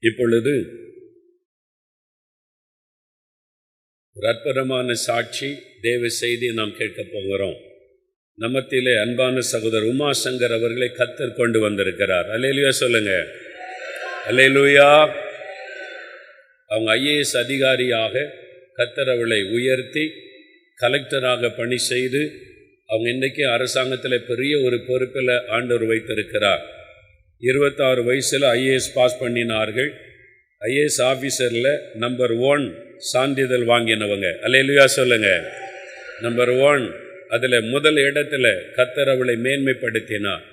இப்பொழுது ஒரு அற்புதமான சாட்சி தேவ செய்தி நாம் கேட்கப் போகிறோம். நம்மத்திலே அன்பான சகோதரர் உமாசங்கர் அவர்களை கர்த்தர் கொண்டு வந்திருக்கிறார். அல்லேலூயா சொல்லுங்க. அல்லேலூயா. அவங்க IAS அதிகாரியாக கர்த்தர் அவளை உயர்த்தி கலெக்டராக பணி செய்து அவங்க இன்றைக்கி அரசாங்கத்தில் பெரிய ஒரு பொறுப்பில் ஆண்டவர் வைத்திருக்கிறார். 26 வயசில் IAS பாஸ் பண்ணினார்கள். IAS ஆஃபீஸரில் நம்பர் 1 சான்றிதழ் வாங்கினவங்க. அல்லேலூயா சொல்லுங்க. நம்பர் 1 அதில் முதல் இடத்துல கர்த்தர் அவளை மேன்மைப்படுத்தினார்.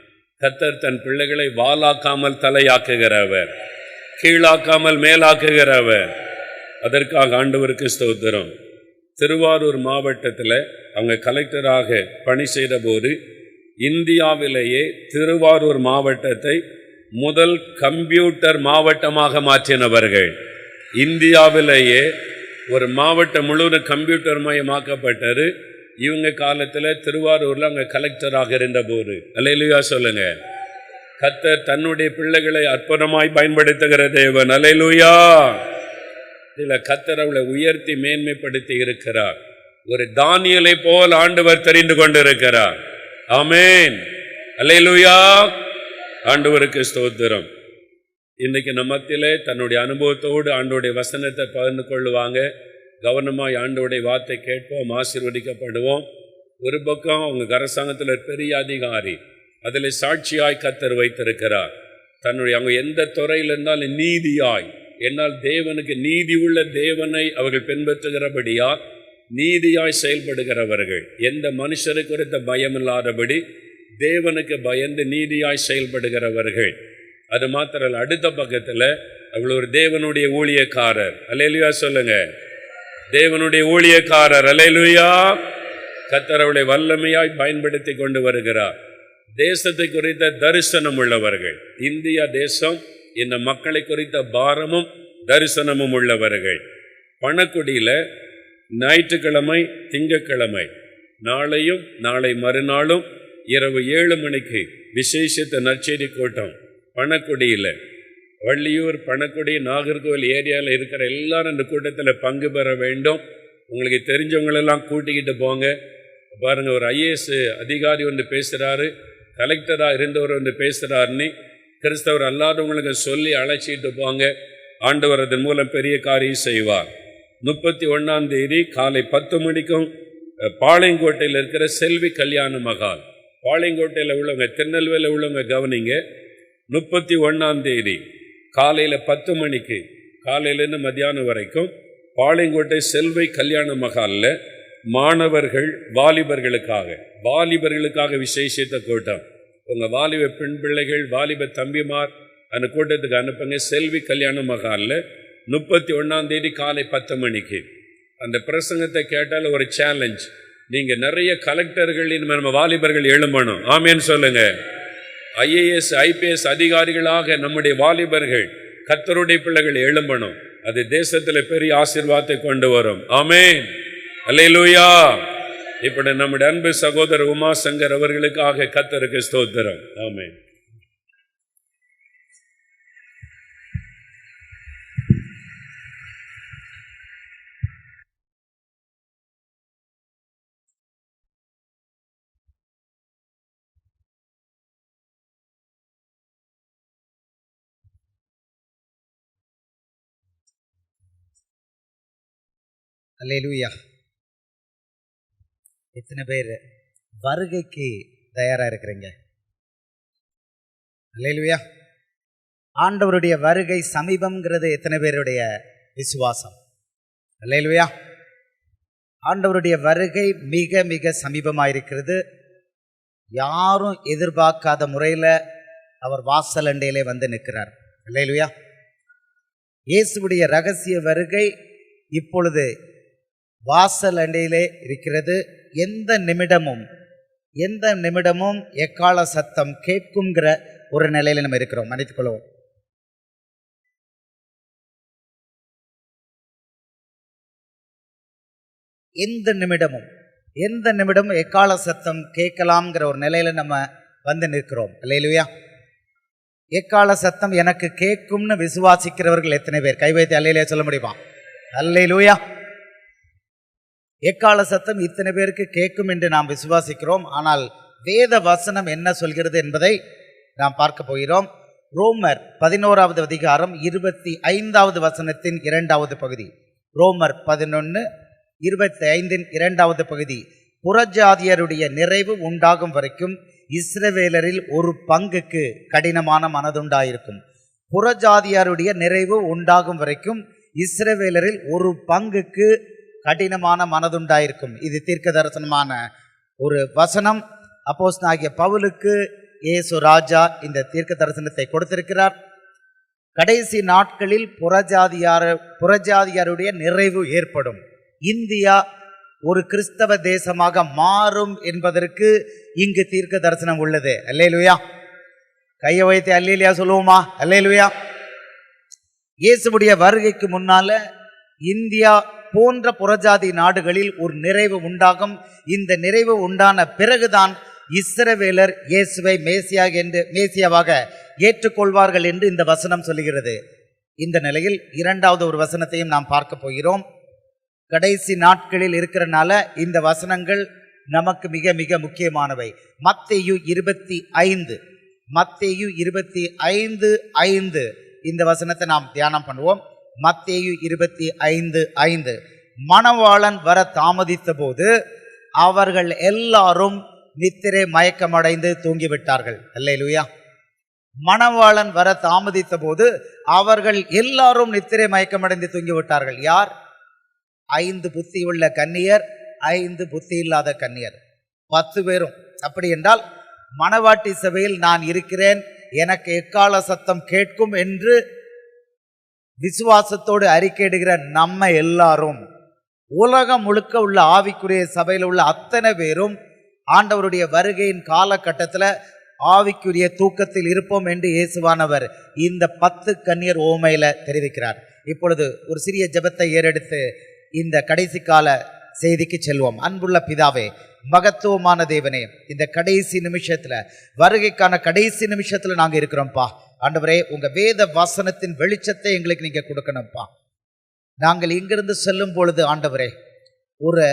கர்த்தர் தன் பிள்ளைகளை வாலாக்காமல் தலையாக்குகிறவர், கீழாக்காமல் மேலாக்குகிறவர். அதற்காக ஆண்டவருக்கு ஸ்தோத்திரம். திருவாரூர் மாவட்டத்தில் அவங்க கலெக்டராக பணி செய்த போது இந்தியாவிலேயே திருவாரூர் மாவட்டத்தை முதல் கம்ப்யூட்டர் மாவட்டமாக மாற்றினவர்கள். இந்தியாவிலேயே ஒரு மாவட்டம் முழுவதும் கம்ப்யூட்டர் மயமாக்கப்பட்டது இவங்க காலத்தில். திருவாரூரில் அவங்க கலெக்டராக இருந்த போது. அல்லேலூயா சொல்லுங்க. கர்த்தர் தன்னுடைய பிள்ளைகளை அற்புதமாய் பயன்படுத்துகிற தேவன். அல்லேலூயா. இதில் கர்த்தர் அவளை உயர்த்தி மேன்மைப்படுத்தி இருக்கிறார். ஒரு தானியலை போல் ஆண்டவர் தெரிந்து கொண்டிருக்கிறார். ஆமேன். அல்லேலூயா. ஆண்டவருக்கு ஸ்தோத்திரம். இன்றைக்கு நம்மத்திலே தன்னுடைய அனுபவத்தோடு ஆண்டோடைய வசனத்தை பகிர்ந்து கொள்ளுவாங்க. கவனமாய் ஆண்டோடைய வார்த்தை கேட்போம், ஆசீர்வதிக்கப்படுவோம். ஒரு பக்கம் அவங்க அரசாங்கத்தில் பெரிய அதிகாரி, அதில் சாட்சியாய் கர்த்தர் வைத்திருக்கிறார். அவங்க எந்த துறையில் இருந்தாலும் நீதியாய், என்னால் தேவனுக்கு நீதி உள்ள தேவனை அவர்கள் பின்பற்றுகிறபடியால் நீதியாய் செயல்படுகிறவர்கள். எந்த மனுஷரை குறித்த பயம் இல்லாதபடி தேவனுக்கு பயந்து நீதியாய் செயல்படுகிறவர்கள். அது மாத்திரம் அடுத்த பக்கத்தில் அவள் ஒரு தேவனுடைய ஊழியக்காரர். அல்லேலூயா சொல்லுங்க. தேவனுடைய ஊழியக்காரர். அல்லேலூயா. கர்த்தர் அவளை வல்லமையாய் பயன்படுத்தி கொண்டு வருகிறார். தேசத்தை குறித்த தரிசனம் உள்ளவர்கள். இந்தியா தேசம் இந்த மக்களை குறித்த பாரமும் தரிசனமும் உள்ளவர்கள். பணக்குடியில் ஞாயிற்றுக்கிழமை திங்கட்கிழமை நாளையும் நாளை மறுநாளும் இரவு 7 மணிக்கு விசேஷித்த நற்செய்தி கூட்டம் பணக்குடியில். வள்ளியூர், பணக்குடி, நாகர்கோவில் ஏரியாவில் இருக்கிற எல்லாரும் இந்த கூட்டத்தில் பங்கு பெற வேண்டும். உங்களுக்கு தெரிஞ்சவங்களெல்லாம் கூட்டிக்கிட்டு போங்க. பாருங்கள், ஒரு IAS அதிகாரி வந்து பேசுகிறாரு, கலெக்டராக இருந்தவர் வந்து பேசுகிறாருன்னு கிறிஸ்தவர் அல்லாதவங்களுக்கு சொல்லி அழைச்சிட்டு போங்க. ஆண்டவர் அதன் மூலம் பெரிய காரியம் செய்வார். 31ஆம் தேதி காலை 10 மணிக்கும் பாளையங்கோட்டையில் இருக்கிற செல்வி கல்யாண மகால். பாளையங்கோட்டையில் உள்ளவங்க, திருநெல்வேலியில் உள்ளவங்க கவனிங்க. 31ஆம் தேதி காலையில் 10 மணிக்கு, காலையிலேருந்து மத்தியானம் வரைக்கும் பாளையங்கோட்டை செல்வி கல்யாண மகாலில் மாணவர்கள் வாலிபர்களுக்காக விசேஷித்த கூட்டம். உங்கள் வாலிப பெண் பிள்ளைகள், வாலிப தம்பிமார் அந்த கூட்டத்துக்கு அனுப்புங்க. செல்வி கல்யாண மகாலில் 31ஆம் தேதி காலை 10 மணிக்கு. அந்த பிரசங்கத்தை கேட்டால் ஒரு சேலஞ்ச். நீங்கள் நிறைய கலெக்டர்கள் நம்ம வாலிபர்கள் எழும்பணும். ஆமேன்னு சொல்லுங்க. IAS IPS அதிகாரிகளாக நம்முடைய வாலிபர்கள், கர்த்தருடைய பிள்ளைகள் எழும்பணும். அது தேசத்தில் பெரிய ஆசீர்வாதத்தை கொண்டு வரும். ஆமேன். அல்லேலூயா. இப்படி நம்முடைய அன்பு சகோதரர் உமாசங்கர் அவர்களுக்காக கர்த்தருக்கு ஸ்தோத்திரம். ஆமேன். அல்லேலூயா. எத்தனை பேர் வருகைக்கு தயாராக இருக்கிறீங்க? அல்லேலூயா. ஆண்டவருடைய வருகை சமீபம்ங்கிறது எத்தனை பேருடைய விசுவாசம்? அல்லேலூயா. ஆண்டவருடைய வருகை மிக மிக சமீபமாயிருக்கிறது. யாரும் எதிர்பார்க்காத முறையில் அவர் வாசல் அண்டையிலே வந்து நிற்கிறார். அல்லேலூயா. இயேசுவுடைய ரகசிய வருகை இப்பொழுது வாசல் அண்டையிலே இருக்கிறது. எந்த நிமிடமும் எக்கால சத்தம் கேட்குங்கிற ஒரு நிலையில் நம்ம இருக்கிறோம். மன்னித்துக் கொள்வோம். எந்த நிமிடமும் எக்கால சத்தம் கேட்கலாம்ங்கிற ஒரு நிலையில நம்ம வந்து நிற்கிறோம். அல்லேலூயா. எக்கால சத்தம் எனக்கு கேட்கும்னு விசுவாசிக்கிறவர்கள் எத்தனை பேர்? கை வைத்து அல்லேலூயா சொல்ல முடியுமா? அல்லேலூயா. எக்கால சத்தம் இத்தனை பேருக்கு கேட்கும் என்று நாம் விசுவாசிக்கிறோம். ஆனால் வேத வசனம் என்ன சொல்கிறது என்பதை நாம் பார்க்க போகிறோம். ரோமர் 11வது அதிகாரம் 25வது வசனத்தின் 2வது பகுதி. ரோமர் 11:25 2வது பகுதி. புறஜாதியருடைய நிறைவு உண்டாகும் வரைக்கும் இஸ்ரவேலரில் ஒரு பங்குக்கு கடினமான மனதுண்டாயிருக்கும். புறஜாதியாருடைய நிறைவு உண்டாகும் வரைக்கும் இஸ்ரவேலரில் ஒரு பங்குக்கு கடினமான மனதுண்டாயிருக்கும். இது தீர்க்க தரிசனமான ஒரு வசனம். அப்போஸ்தலனாகிய பவுலுக்கு இயேசு ராஜா இந்த தீர்க்க தரிசனத்தை கொடுத்திருக்கிறார். கடைசி நாட்களில் புறஜாதியாருடைய நிறைவு ஏற்படும். இந்தியா ஒரு கிறிஸ்தவ தேசமாக மாறும் என்பதற்கு இங்கு தீர்க்க தரிசனம் உள்ளது. அல்லேலூயா. கையை வைத்து அல்லேலூயா சொல்லுவோமா? அல்லேலூயா. இயேசுவுடைய வருகைக்கு முன்னால இந்தியா போன்ற புறஜாதி நாடுகளில் ஒரு நிறைவு உண்டாகும். இந்த நிறைவு உண்டான பிறகுதான் இஸ்ரவேலர் இயேசுவை மேசியாவாக ஏற்றுக்கொள்வார்கள் என்று இந்த வசனம் சொல்லுகிறது. இந்த நிலையில் இரண்டாவது ஒரு வசனத்தையும் நாம் பார்க்க போகிறோம். கடைசி நாட்களில் இருக்கிறனால இந்த வசனங்கள் நமக்கு மிக மிக முக்கியமானவை. மத்தேயு 25:5 இந்த வசனத்தை நாம் தியானம் பண்ணுவோம். மத்தேயு 25:5 மணவாளன் வர தாமதித்த போது அவர்கள் எல்லாரும் நித்திரை மயக்கமடைந்து தூங்கிவிட்டார்கள். அல்லேலூயா. மணவாளன் வர தாமதித்த போது அவர்கள் எல்லாரும் நித்திரை மயக்கமடைந்து தூங்கிவிட்டார்கள். யார்? 5 புத்தியுள்ள கன்னியர், 5 புத்தி இல்லாத கன்னியர், 10 பேரும். அப்படி என்றால் மணவாட்டி சபையில் நான் இருக்கிறேன், எனக்கு எக்கால சத்தம் கேட்கும் என்று விசுவாசத்தோடு அறிக்கையிடுகிற நம்ம எல்லாரும், உலகம் முழுக்க உள்ள ஆவிக்குரிய சபையில் உள்ள அத்தனை பேரும் ஆண்டவருடைய வருகையின் காலகட்டத்தில் ஆவிக்குரிய தூக்கத்தில் இருப்போம் என்று இயேசுவானவர் இந்த 10 கன்னியர் ஓமையில தெரிவிக்கிறார். இப்பொழுது ஒரு சிறிய ஜெபத்தை ஏறெடுத்து இந்த கடைசி கால செய்திக்கு செல்வோம். அன்புள்ள பிதாவே, மகத்துவமான தேவனே, இந்த கடைசி நிமிஷத்துல, வருகைக்கான கடைசி நிமிஷத்துல நாங்க இருக்கிறோம்ப்பா. ஆண்டவரே, உங்க வேத வசனத்தின் வெளிச்சத்தை எங்களுக்கு நீங்க கொடுக்கணும்ப்பா. நாங்கள் இங்கிருந்து செல்லும் பொழுது ஆண்டவரே, ஒரு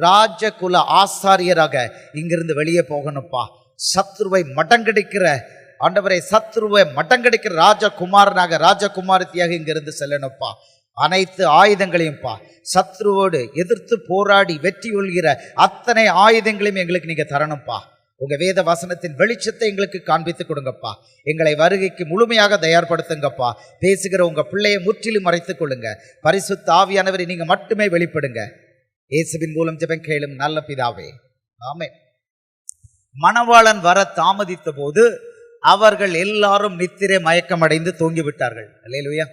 ராஜகுல ஆசாரியராக இங்கிருந்து வெளியே போகணும்ப்பா. சத்ருவை மடங்கடிக்கிற ஆண்டவரே, சத்ருவை மடங்கடிக்கிற ராஜகுமாரனாக, ராஜகுமாரத்தியாக இங்கிருந்து செல்லணும்ப்பா. அனைத்து ஆயுதங்களையும் சத்ருவோடு எதிர்த்து போராடி வெற்றி கொள்கிற அத்தனை ஆயுதங்களையும் எங்களுக்கு நீங்க தரணும்ப்பா. உங்க வேத வசனத்தின் வெளிச்சத்தை எங்களுக்கு காண்பித்து கொடுங்கப்பா. எங்களை வருகைக்கு முழுமையாக தயார்படுத்துங்கப்பா. பேசுகிற உங்க பிள்ளையை முற்றிலும் மறைத்துக் கொள்ளுங்க. பரிசுத்த ஆவியானவரை நீங்க மட்டுமே வெளிப்படுங்க. இயேசுவின் மூலம் ஜெபம் கேளும் நல்ல பிதாவே, ஆமென். மணவாளன் வர தாமதித்த போது அவர்கள் எல்லாரும் நித்திரை மயக்கமடைந்து தூங்கிவிட்டார்கள். அல்லேலூயா,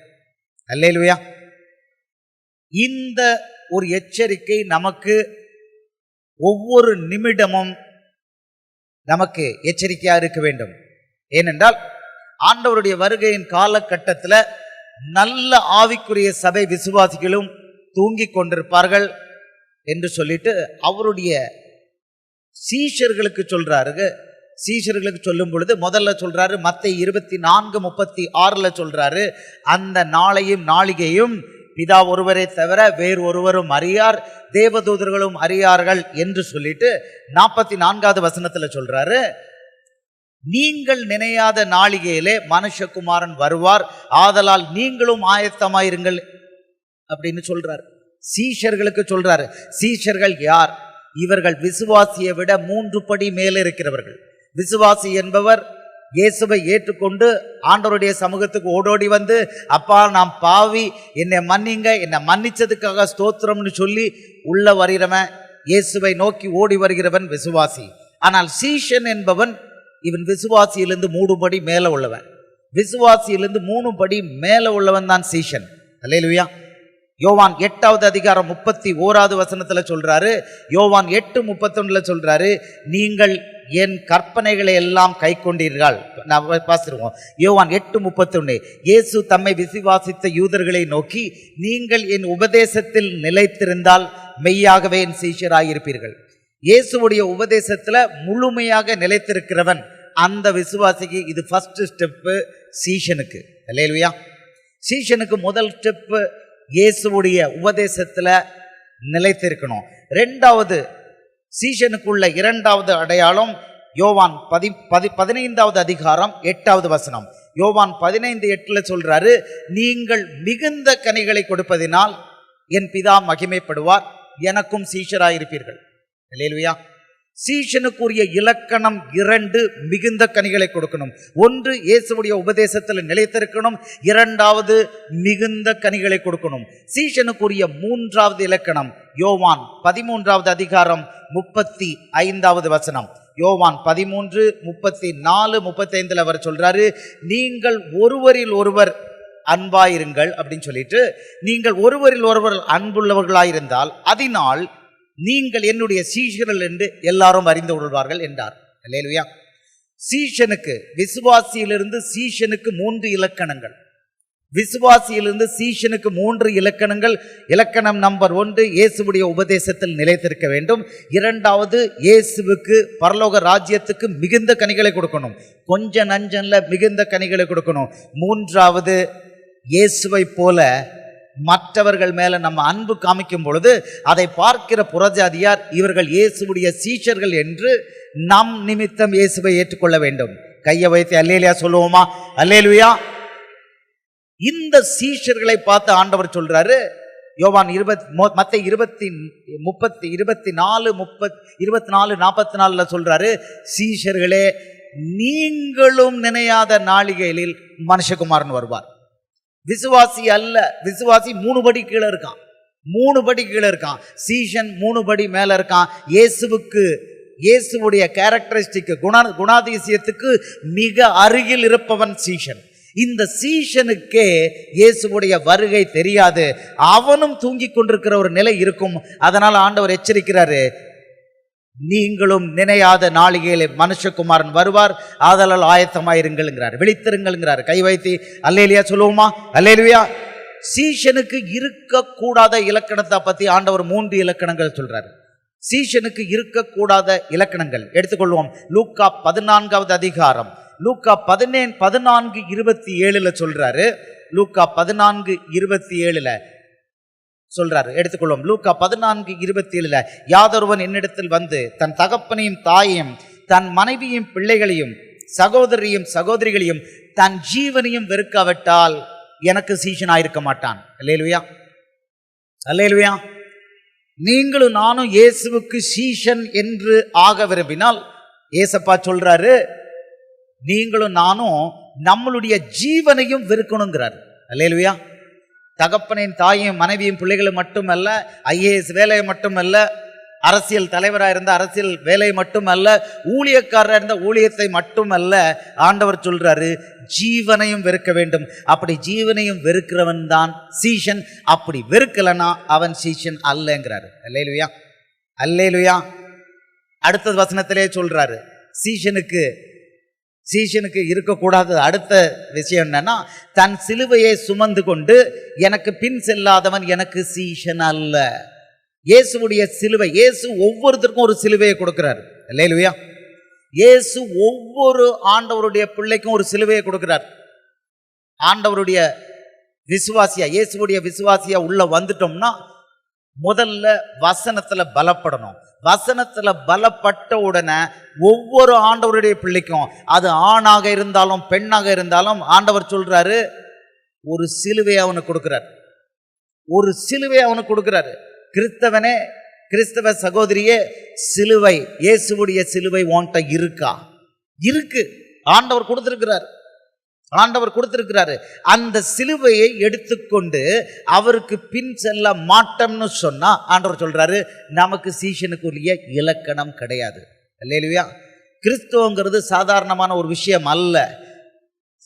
அல்லேலூயா. இந்த ஒரு எச்சரிக்கை நமக்கு ஒவ்வொரு நிமிடமும் நமக்கு எச்சரிக்கையா இருக்க வேண்டும். ஏனென்றால் ஆண்டவருடைய வருகையின் காலகட்டத்தில் நல்ல ஆவிக்குரிய சபை விசுவாசிகளும் தூங்கிக் கொண்டிருப்பார்கள் என்று சொல்லிட்டு அவருடைய சீஷர்களுக்கு சொல்றாரு. சீஷர்களுக்கு சொல்லும் பொழுது முதல்ல சொல்றாரு, மத்தேயு 24:36 சொல்றாரு, அந்த நாளையும் நாளிகையும் பிதா ஒருவரை தவிர வேறு ஒருவரும் அறியார், தேவதூதர்களும் அறியார்கள் என்று சொல்லிட்டு 44வது வசனத்துல சொல்றாரு, நீங்கள் நினையாத நாளிகையிலே மனுஷகுமாரன் வருவார், ஆதலால் நீங்களும் ஆயத்தமாயிருங்கள் அப்படின்னு சொல்றாரு. சீஷர்களுக்கு சொல்றாரு. சீஷர்கள் யார்? இவர்கள் விசுவாசியை விட 3 படி மேலே இருக்கிறவர்கள். விசுவாசி என்பவர் இயேசுவை ஏற்றுக்கொண்டு ஆண்டவருடைய சமூகத்துக்கு ஓடோடி வந்து, அப்பா நான் பாவி, என்னை மன்னிங்க, என்னை மன்னிச்சதுக்காக ஸ்தோத்திரம்னு சொல்லி உள்ள வருகிறவன், இயேசுவை நோக்கி ஓடி வருகிறவன் விசுவாசி. ஆனால் சீஷன் என்பவன் இவன் விசுவாசியிலிருந்து 3 படி மேலே உள்ளவன். விசுவாசியிலிருந்து 3 படி மேலே உள்ளவன் தான் சீஷன். அல்லேலூயா. யோவான் 8வது அதிகாரம் 31வது வசனத்துல சொல்றாரு, யோவான் 8:31 சொல்றாரு, நீங்கள் என் கற்பனைகளை எல்லாம் கை கொண்டீர்கள். நான் பாசிருவோம். யோவான் 8:31, இயேசு தம்மை விசுவாசித்த யூதர்களை நோக்கி, நீங்கள் என் உபதேசத்தில் நிலைத்திருந்தால் மெய்யாகவே என் சீஷராயிருப்பீர்கள். இயேசுவுடைய உபதேசத்துல முழுமையாக நிலைத்திருக்கிறவன் அந்த விசுவாசிக்கு இது ஃபர்ஸ்ட் ஸ்டெப்பு சீஷனுக்கு. அல்லேலூயா. சீஷனுக்கு முதல் ஸ்டெப்பு இயேசுவுடைய உபதேசத்துல நிலைத்திருக்கணும். இரண்டாவது சீஷனுக்குள்ள இரண்டாவது அடையாளம் யோவான் 15வது அதிகாரம் 8வது வசனம். யோவான் 15:8 சொல்றாரு, நீங்கள் மிகுந்த கனிகளை கொடுப்பதினால் என் பிதா மகிமைப்படுவார், எனக்கும் சீஷராயிருப்பீர்கள். அல்லேலூயா. சீஷனுக்குரிய இலக்கணம் 2, மிகுந்த கனிகளை கொடுக்கணும். ஒன்று, இயேசுவுடைய உபதேசத்தில் நிலைத்திருக்கணும். இரண்டாவது, மிகுந்த கனிகளை கொடுக்கணும். சீஷனுக்குரிய 3வது இலக்கணம் யோவான் 13வது அதிகாரம் 35வது வசனம். யோவான் 13, 34, 35 அவர் சொல்றாரு, நீங்கள் ஒருவரில் ஒருவர் அன்பாயிருங்கள் அப்படின்னு சொல்லிட்டு, நீங்கள் ஒருவரில் ஒருவர் அன்புள்ளவர்களாயிருந்தால் அதனால் நீங்கள் என்னுடைய சீஷர்கள் என்று எல்லாரும் அறிந்து கொள்வார்கள் என்றார். அல்லேலூயா. சீஷனுக்கு, விசுவாசியிலிருந்து சீஷனுக்கு 3 இலக்கணங்கள். விசுவாசியிலிருந்து சீஷனுக்கு 3 இலக்கணங்கள். இலக்கணம் நம்பர் 1, இயேசுவுடைய உபதேசத்தில் நிலைத்திருக்க வேண்டும். இரண்டாவது, இயேசுவுக்கு பரலோக ராஜ்யத்துக்கு மிகுந்த கனிகளை கொடுக்கணும். கொஞ்ச நஞ்சன்ல மிகுந்த கனிகளை கொடுக்கணும். மூன்றாவது, இயேசுவை போல மற்றவர்கள் மேல நம்ம அன்பு காமிக்கும் பொழுது அதை பார்க்கிற புறஜாதியார் இவர்கள் இயேசுவுடைய சீஷர்கள் என்று நம் நிமித்தம் இயேசுவை ஏற்றுக்கொள்ள வேண்டும். கையை வைத்து அல்லேலூயா சொல்லுவோமா? அல்லேலூயா. இந்த சீஷர்களை பார்த்து ஆண்டவர் சொல்றாரு, யோவான் 24:44 சொல்றாரு, சீஷர்களே, நீங்களும் நினையாத நாளிகையில் மனுஷகுமாரன் வருவார். விசுவாசி அல்ல, விசுவாசி 3 படி கீழே இருக்கான். 3 படி கீழே இருக்கான். சீஷன் 3 படி மேல இருக்கான். இயேசுவுடைய கேரக்டரிஸ்டிக் குணாதிசயத்துக்கு மிக அருகில் இருப்பவன் சீஷன். இந்த சீஷனுக்கே இயேசுவுடைய வருகை தெரியாது. அவனும் தூங்கிக் கொண்டிருக்கிற ஒரு நிலை இருக்கும். அதனால ஆண்டவர் எச்சரிக்கிறாரு, நீங்களும் நினையாத நாளிகையிலே மனுஷகுமாரன் வருவார், ஆதலால் ஆயத்தமாயிருங்கள், விழித்திருங்கள். கை வைத்து அல்லேலூயா சொல்லுவோமா? அல்லேலூயா. சீஷனுக்கு இருக்கக்கூடாத இலக்கணத்தை பத்தி ஆண்டவர் 3 இலக்கணங்கள் சொல்றாரு. சீஷனுக்கு இருக்கக்கூடாத இலக்கணங்கள் எடுத்துக்கொள்வோம். லூக்கா 14வது அதிகாரம், லூக்கா 14:27 சொல்றாரு. லூக்கா 14:27 சொல்றாரு, எடுத்துக்கொள்வோம். லூக்கா 14:27 யாதொருவன் என்னிடத்தில் வந்து தன் தகப்பனையும் தாயையும் தன் மனைவியும் பிள்ளைகளையும் சகோதரியும் சகோதரிகளையும் தன் ஜீவனையும் வெறுக்காவிட்டால் எனக்கு சீஷனாயிருக்க மாட்டான். அல்லேலூயா. அல்லேலூயா. நீங்களும் நானும் இயேசுவுக்கு சீஷன் என்று ஆக விரும்பினால் ஏசப்பா சொல்றாரு, நீங்களும் நானும் நம்மளுடைய ஜீவனையும் வெறுக்கணுங்கிறார். அல்லேலூயா. தகப்பனையும் தாயையும் மனைவியும் பிள்ளைகளும் மட்டுமல்ல, IAS வேலையை மட்டுமல்ல, அரசியல் தலைவராக இருந்த அரசியல் வேலையை மட்டுமல்ல, ஊழியக்காரராக இருந்த ஊழியத்தை மட்டுமல்ல, ஆண்டவர் சொல்றாரு ஜீவனையும் வெறுக்க வேண்டும். அப்படி ஜீவனையும் வெறுக்கிறவன் தான் சீஷன். அப்படி வெறுக்கலனா அவன் சீஷன் அல்லங்கிறாரு. அல்லேலூயா. அல்லேலூயா. அடுத்த வசனத்திலே சொல்றாரு, சீஷனுக்கு இருக்கக்கூடாத அடுத்த விஷயம் என்னன்னா, தன் சிலுவையை சுமந்து கொண்டு எனக்கு பின் செல்லாதவன் எனக்கு சீஷன் அல்ல. இயேசுவுடைய சிலுவை, இயேசு ஒவ்வொருத்தருக்கும் ஒரு சிலுவையை கொடுக்கிறார். அல்லேலூயா. இயேசு ஒவ்வொரு ஆண்டவருடைய பிள்ளைக்கும் ஒரு சிலுவையை கொடுக்கிறார். ஆண்டவருடைய விசுவாசியா, இயேசுவுடைய விசுவாசியா உள்ள வந்துட்டோம்னா முதல்ல வசனத்துல பலப்படணும். வசனத்துல பலப்பட்ட உடனே ஒவ்வொரு ஆண்டவருடைய பிள்ளைக்கும், அது ஆணாக இருந்தாலும் பெண்ணாக இருந்தாலும், ஆண்டவர் சொல்றாரு ஒரு சிலுவை அவனுக்கு கொடுக்கிறார். ஒரு சிலுவை அவனுக்கு கொடுக்கிறாரு. கிறிஸ்தவனே, கிறிஸ்தவ சகோதரியே, சிலுவை, இயேசுவுடைய சிலுவை உன்கிட்ட இருக்கா? இருக்கு. ஆண்டவர் கொடுத்திருக்கிறார். ஆண்டவர் கொடுத்திருக்கிறாரு. அந்த சிலுவையை எடுத்துக்கொண்டு அவருக்கு பின் செல்ல மாட்டோம்னு சொன்னா ஆண்டவர் சொல்றாரு, நமக்கு சீஷனுக்குரிய இலக்கணம் கிடையாது. அல்லேலூயா. கிறிஸ்துவங்கிறது சாதாரணமான ஒரு விஷயம் அல்ல.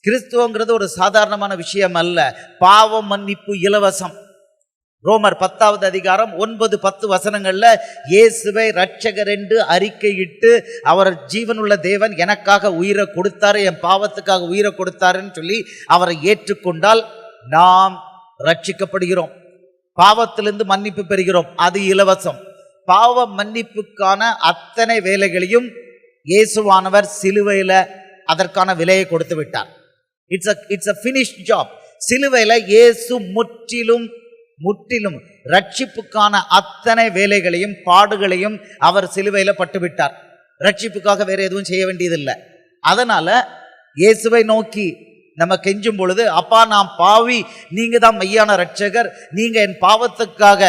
கிறிஸ்துவங்கிறது ஒரு சாதாரணமான விஷயம் அல்ல. பாவ மன்னிப்பு இலவசம். ரோமர் 10வது அதிகாரம் 9-10 வசனங்கள்ல இயேசுவை இரட்சகர் என்று அறிக்கையிட்டு, அவர் ஜீவனுள்ள தேவன், எனக்காக உயிரை கொடுத்தாரு, என் பாவத்துக்காக உயிரை கொடுத்தாருன்னு சொல்லி அவரை ஏற்றுக்கொண்டால் நாம் ரட்சிக்கப்படுகிறோம். பாவத்திலிருந்து மன்னிப்பு பெறுகிறோம். அது இலவசம். பாவ மன்னிப்புக்கான அத்தனை வேலைகளையும் இயேசுவானவர் சிலுவையில அதற்கான விலையை கொடுத்து விட்டார். It's a finished job. சிலுவையில இயேசு முற்றிலும் ரட்சிப்புக்கான அத்தனை வேலைகளையும் பாடுகளையும் அவர் சிலுவையில பட்டுவிட்டார். ரட்சிப்புக்காக வேற எதுவும் செய்ய வேண்டியதில்லை. அதனால இயேசுவை நோக்கி நம்ம கெஞ்சும் பொழுது, அப்பா நான் பாவி, நீங்க தான் மெய்யான ரட்சகர், நீங்க என் பாவத்துக்காக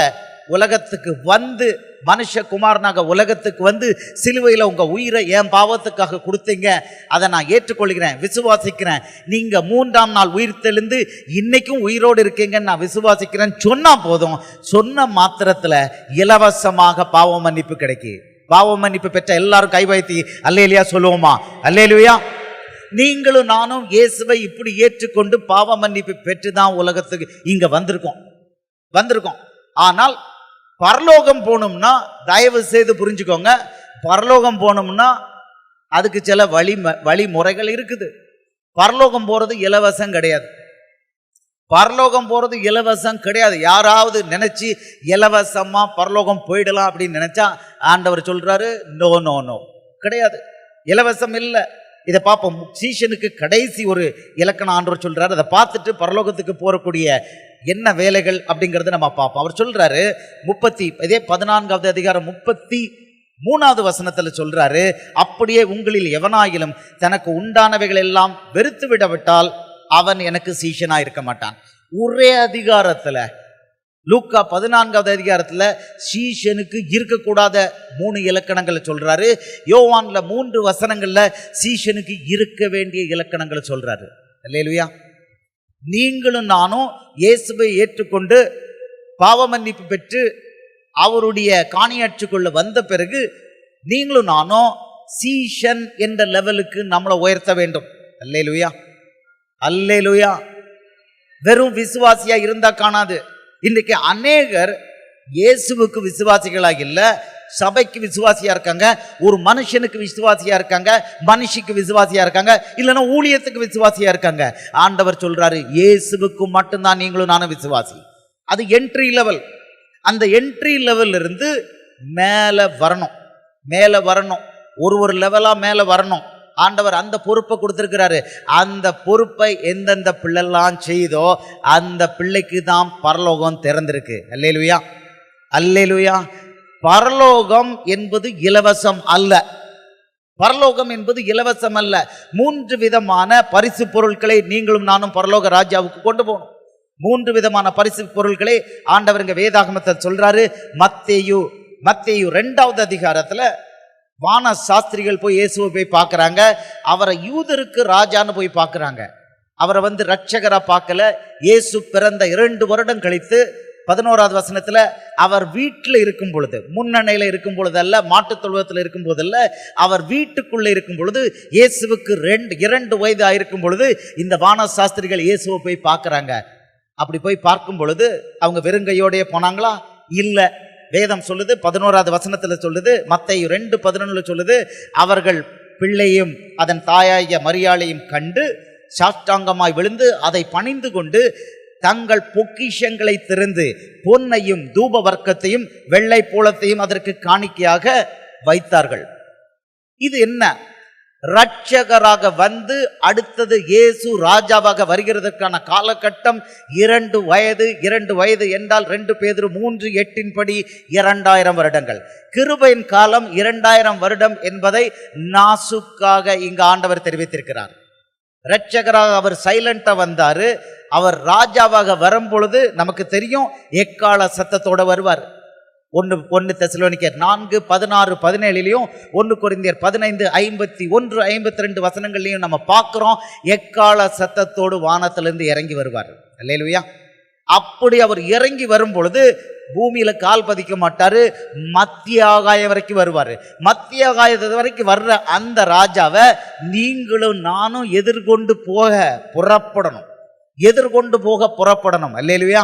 உலகத்துக்கு வந்து மனுஷகுமாரனாக உலகத்துக்கு வந்து சிலுவையில் உங்க உயிரை என் பாவத்துக்காக கொடுத்தீங்க, அதை நான் ஏற்றுக்கொள்கிறேன், விசுவாசிக்கிறேன். நீங்க 3ஆம் நாள் உயிர் தெளிந்து இன்னைக்கும் உயிரோடு இருக்கீங்கன்னு நான் விசுவாசிக்கிறேன் சொன்னா போதும். சொன்ன மாத்திரத்துல இலவசமாக பாவ மன்னிப்பு கிடைக்கு. பாவ மன்னிப்பு பெற்ற எல்லாரும் கை வைத்து அல்லேலூயா சொல்லுவோமா? அல்லேலூயா. நீங்களும் நானும் இயேசுவை இப்படி ஏற்றுக்கொண்டு பாவ மன்னிப்பு பெற்று தான் உலகத்துக்கு இங்க வந்திருக்கோம். ஆனால் பரலோகம் போகணும்னா தயவு செய்து புரிஞ்சுக்கோங்க, பரலோகம் போகணும்னா அதுக்கு சில வழிமுறைகள் இருக்குது. பரலோகம் போறது இலவசம் கிடையாது. பரலோகம் போறது இலவசம் கிடையாது. யாராவது நினைச்சு இலவசமா பரலோகம் போயிடலாம் அப்படின்னு நினைச்சா ஆண்டவர் சொல்றாரு, நோ நோ நோ, கிடையாது, இலவசம் இல்லை. இதை பார்ப்போம். சீஷனுக்கு கடைசி ஒரு இலக்கணம் ஆண்டவர் சொல்றாரு. அதை பார்த்துட்டு பரலோகத்துக்கு போறக்கூடிய என்ன வேலைகள் அப்படிங்கறத நம்ம பார்ப்போம். அவர் சொல்றாரு 14வது அதிகாரம் 33வது வசனத்துல சொல்றாரு, அப்படியே உங்களில் எவனாயிலும் தனக்கு உண்டானவைகள் எல்லாம் வெறுத்து விடவிட்டால் அவன் எனக்கு சீஷனா இருக்க மாட்டான். ஒரே அதிகாரத்துல, லூக்கா 14வது அதிகாரத்துல சீஷனுக்கு இருக்கக்கூடாத 3 இலக்கணங்களை சொல்றாரு. யோவான்ல 3 வசனங்கள்ல சீஷனுக்கு இருக்க வேண்டிய இலக்கணங்களை சொல்றாரு. அல்லேலூயா. நீங்களும் நானும் இயேசுவை ஏற்றுக்கொண்டு பாவ மன்னிப்பு பெற்று அவருடைய காணியாட்சிக்குள்ள வந்த பிறகு நீங்களும் நானும் சீஷன் என்ற லெவலுக்கு நம்மளை உயர்த்த வேண்டும். அல்லேலூயா, அல்லேலூயா. வெறும் விசுவாசியா இருந்தா காணாது. இன்னைக்கு அநேகர் இயேசுவுக்கு விசுவாசிகளாக இல்ல, சபைக்கு விசுவாசியா இருக்காங்க, ஒரு மனுஷனுக்கு விசுவாசியா இருக்காங்க, மனுஷிக்கு விசுவாசியா இருக்காங்க, இல்லைன்னா ஊழியத்துக்கு விசுவாசியா இருக்காங்க. ஆண்டவர் சொல்றாரு, இயேசுவுக்கு மட்டும்தான் நீங்களும் நானும் விசுவாசி. அது என்ட்ரி லெவல். அந்த என்ட்ரி லெவல் இருந்து மேல வரணும், ஒரு லெவலா மேல வரணும். ஆண்டவர் அந்த பொறுப்பை கொடுத்திருக்கிறாரு. அந்த பொறுப்பை எந்தெந்த பிள்ளைலாம் செய்தோ அந்த பிள்ளைக்கு தான் பரலோகம் திறந்திருக்கு. அல்லேலூயா, அல்லேலூயா. பரலோகம் என்பது இலவசம் அல்ல. பரலோகம் என்பது இலவசம் அல்ல. 3 விதமான பரிசு பொருட்களை நீங்களும் நானும் பரலோக ராஜாவுக்கு கொண்டு போகணும். 3 விதமான பரிசு பொருட்களை ஆண்டவர் இங்க வேதாகமத்தை சொல்றாரு. மத்தேயு 2வது அதிகாரத்துல வான சாஸ்திரிகள் போய் இயேசுவை போய் பார்க்கறாங்க. அவரை யூதருக்கு ராஜான்னு போய் பார்க்கறாங்க. அவரை ரட்சகரா பார்க்கல. இயேசு பிறந்த 2 வருடம் கழித்து 11வது வசனத்துல அவர் வீட்டில் இருக்கும் பொழுது, முன்னணையில இருக்கும் பொழுது அல்ல, மாட்டுத் தொழுவத்தில் இருக்கும் போதல்ல, அவர் வீட்டுக்குள்ள இருக்கும் பொழுது, இயேசுவுக்கு 2 வயது ஆயிருக்கும் பொழுது இந்த வான சாஸ்திரிகள் இயேசுவை போய் பார்க்கறாங்க. அப்படி போய் பார்க்கும் பொழுது அவங்க வெறுங்கையோடைய போனாங்களா? இல்ல. வேதம் சொல்லுது, 11வது வசனத்துல சொல்லுது, மத்தேயு 2:11 சொல்லுது, அவர்கள் பிள்ளையும் அதன் தாயாகிய மரியாளையும் கண்டு சாஷ்டாங்கமாய் விழுந்து அதை பணிந்து கொண்டு தங்கள் பொக்கிஷங்களை திறந்து பொன்னையும் தூப வர்க்கத்தையும் வெள்ளை போலத்தையும் அதற்கு காணிக்கையாக வைத்தார்கள். இது என்ன? ரட்சகராக வந்து அடுத்தது இயேசு ராஜாவாக வருகிறதற்கான காலகட்டம் 2 வயது என்றால் 2 பேதுரு 3:8 படி 2000 வருடங்கள். கிருபையின் காலம் 2000 வருடம் என்பதை நாசுக்காக இங்கு ஆண்டவர் தெரிவித்திருக்கிறார். ரட்சகராக அவர் சைலண்டா வந்தாரு. அவர் ராஜாவாக வரும் பொழுது நமக்கு தெரியும், எக்கால சத்தத்தோட வருவார். 1 தெசலோனிக்கர் 4:16-17 1 கொரிந்தியர் 15:51-52 வசனங்கள்லையும் நம்ம பார்க்கிறோம், எக்கால சத்தத்தோடு வானத்திலிருந்து இறங்கி வருவார். அல்லேலூயா. அப்படி அவர் இறங்கி வரும் பொழுது பூமியில கால் பதிக்க மாட்டாரு, மத்திய ஆகாயம் வரைக்கும் வருவாரு. மத்திய ஆகாயத்து வரைக்கும் வர்ற அந்த ராஜாவை நீங்களும் நானும் எதிர்கொண்டு போக புறப்படணும். அல்லேலூயா.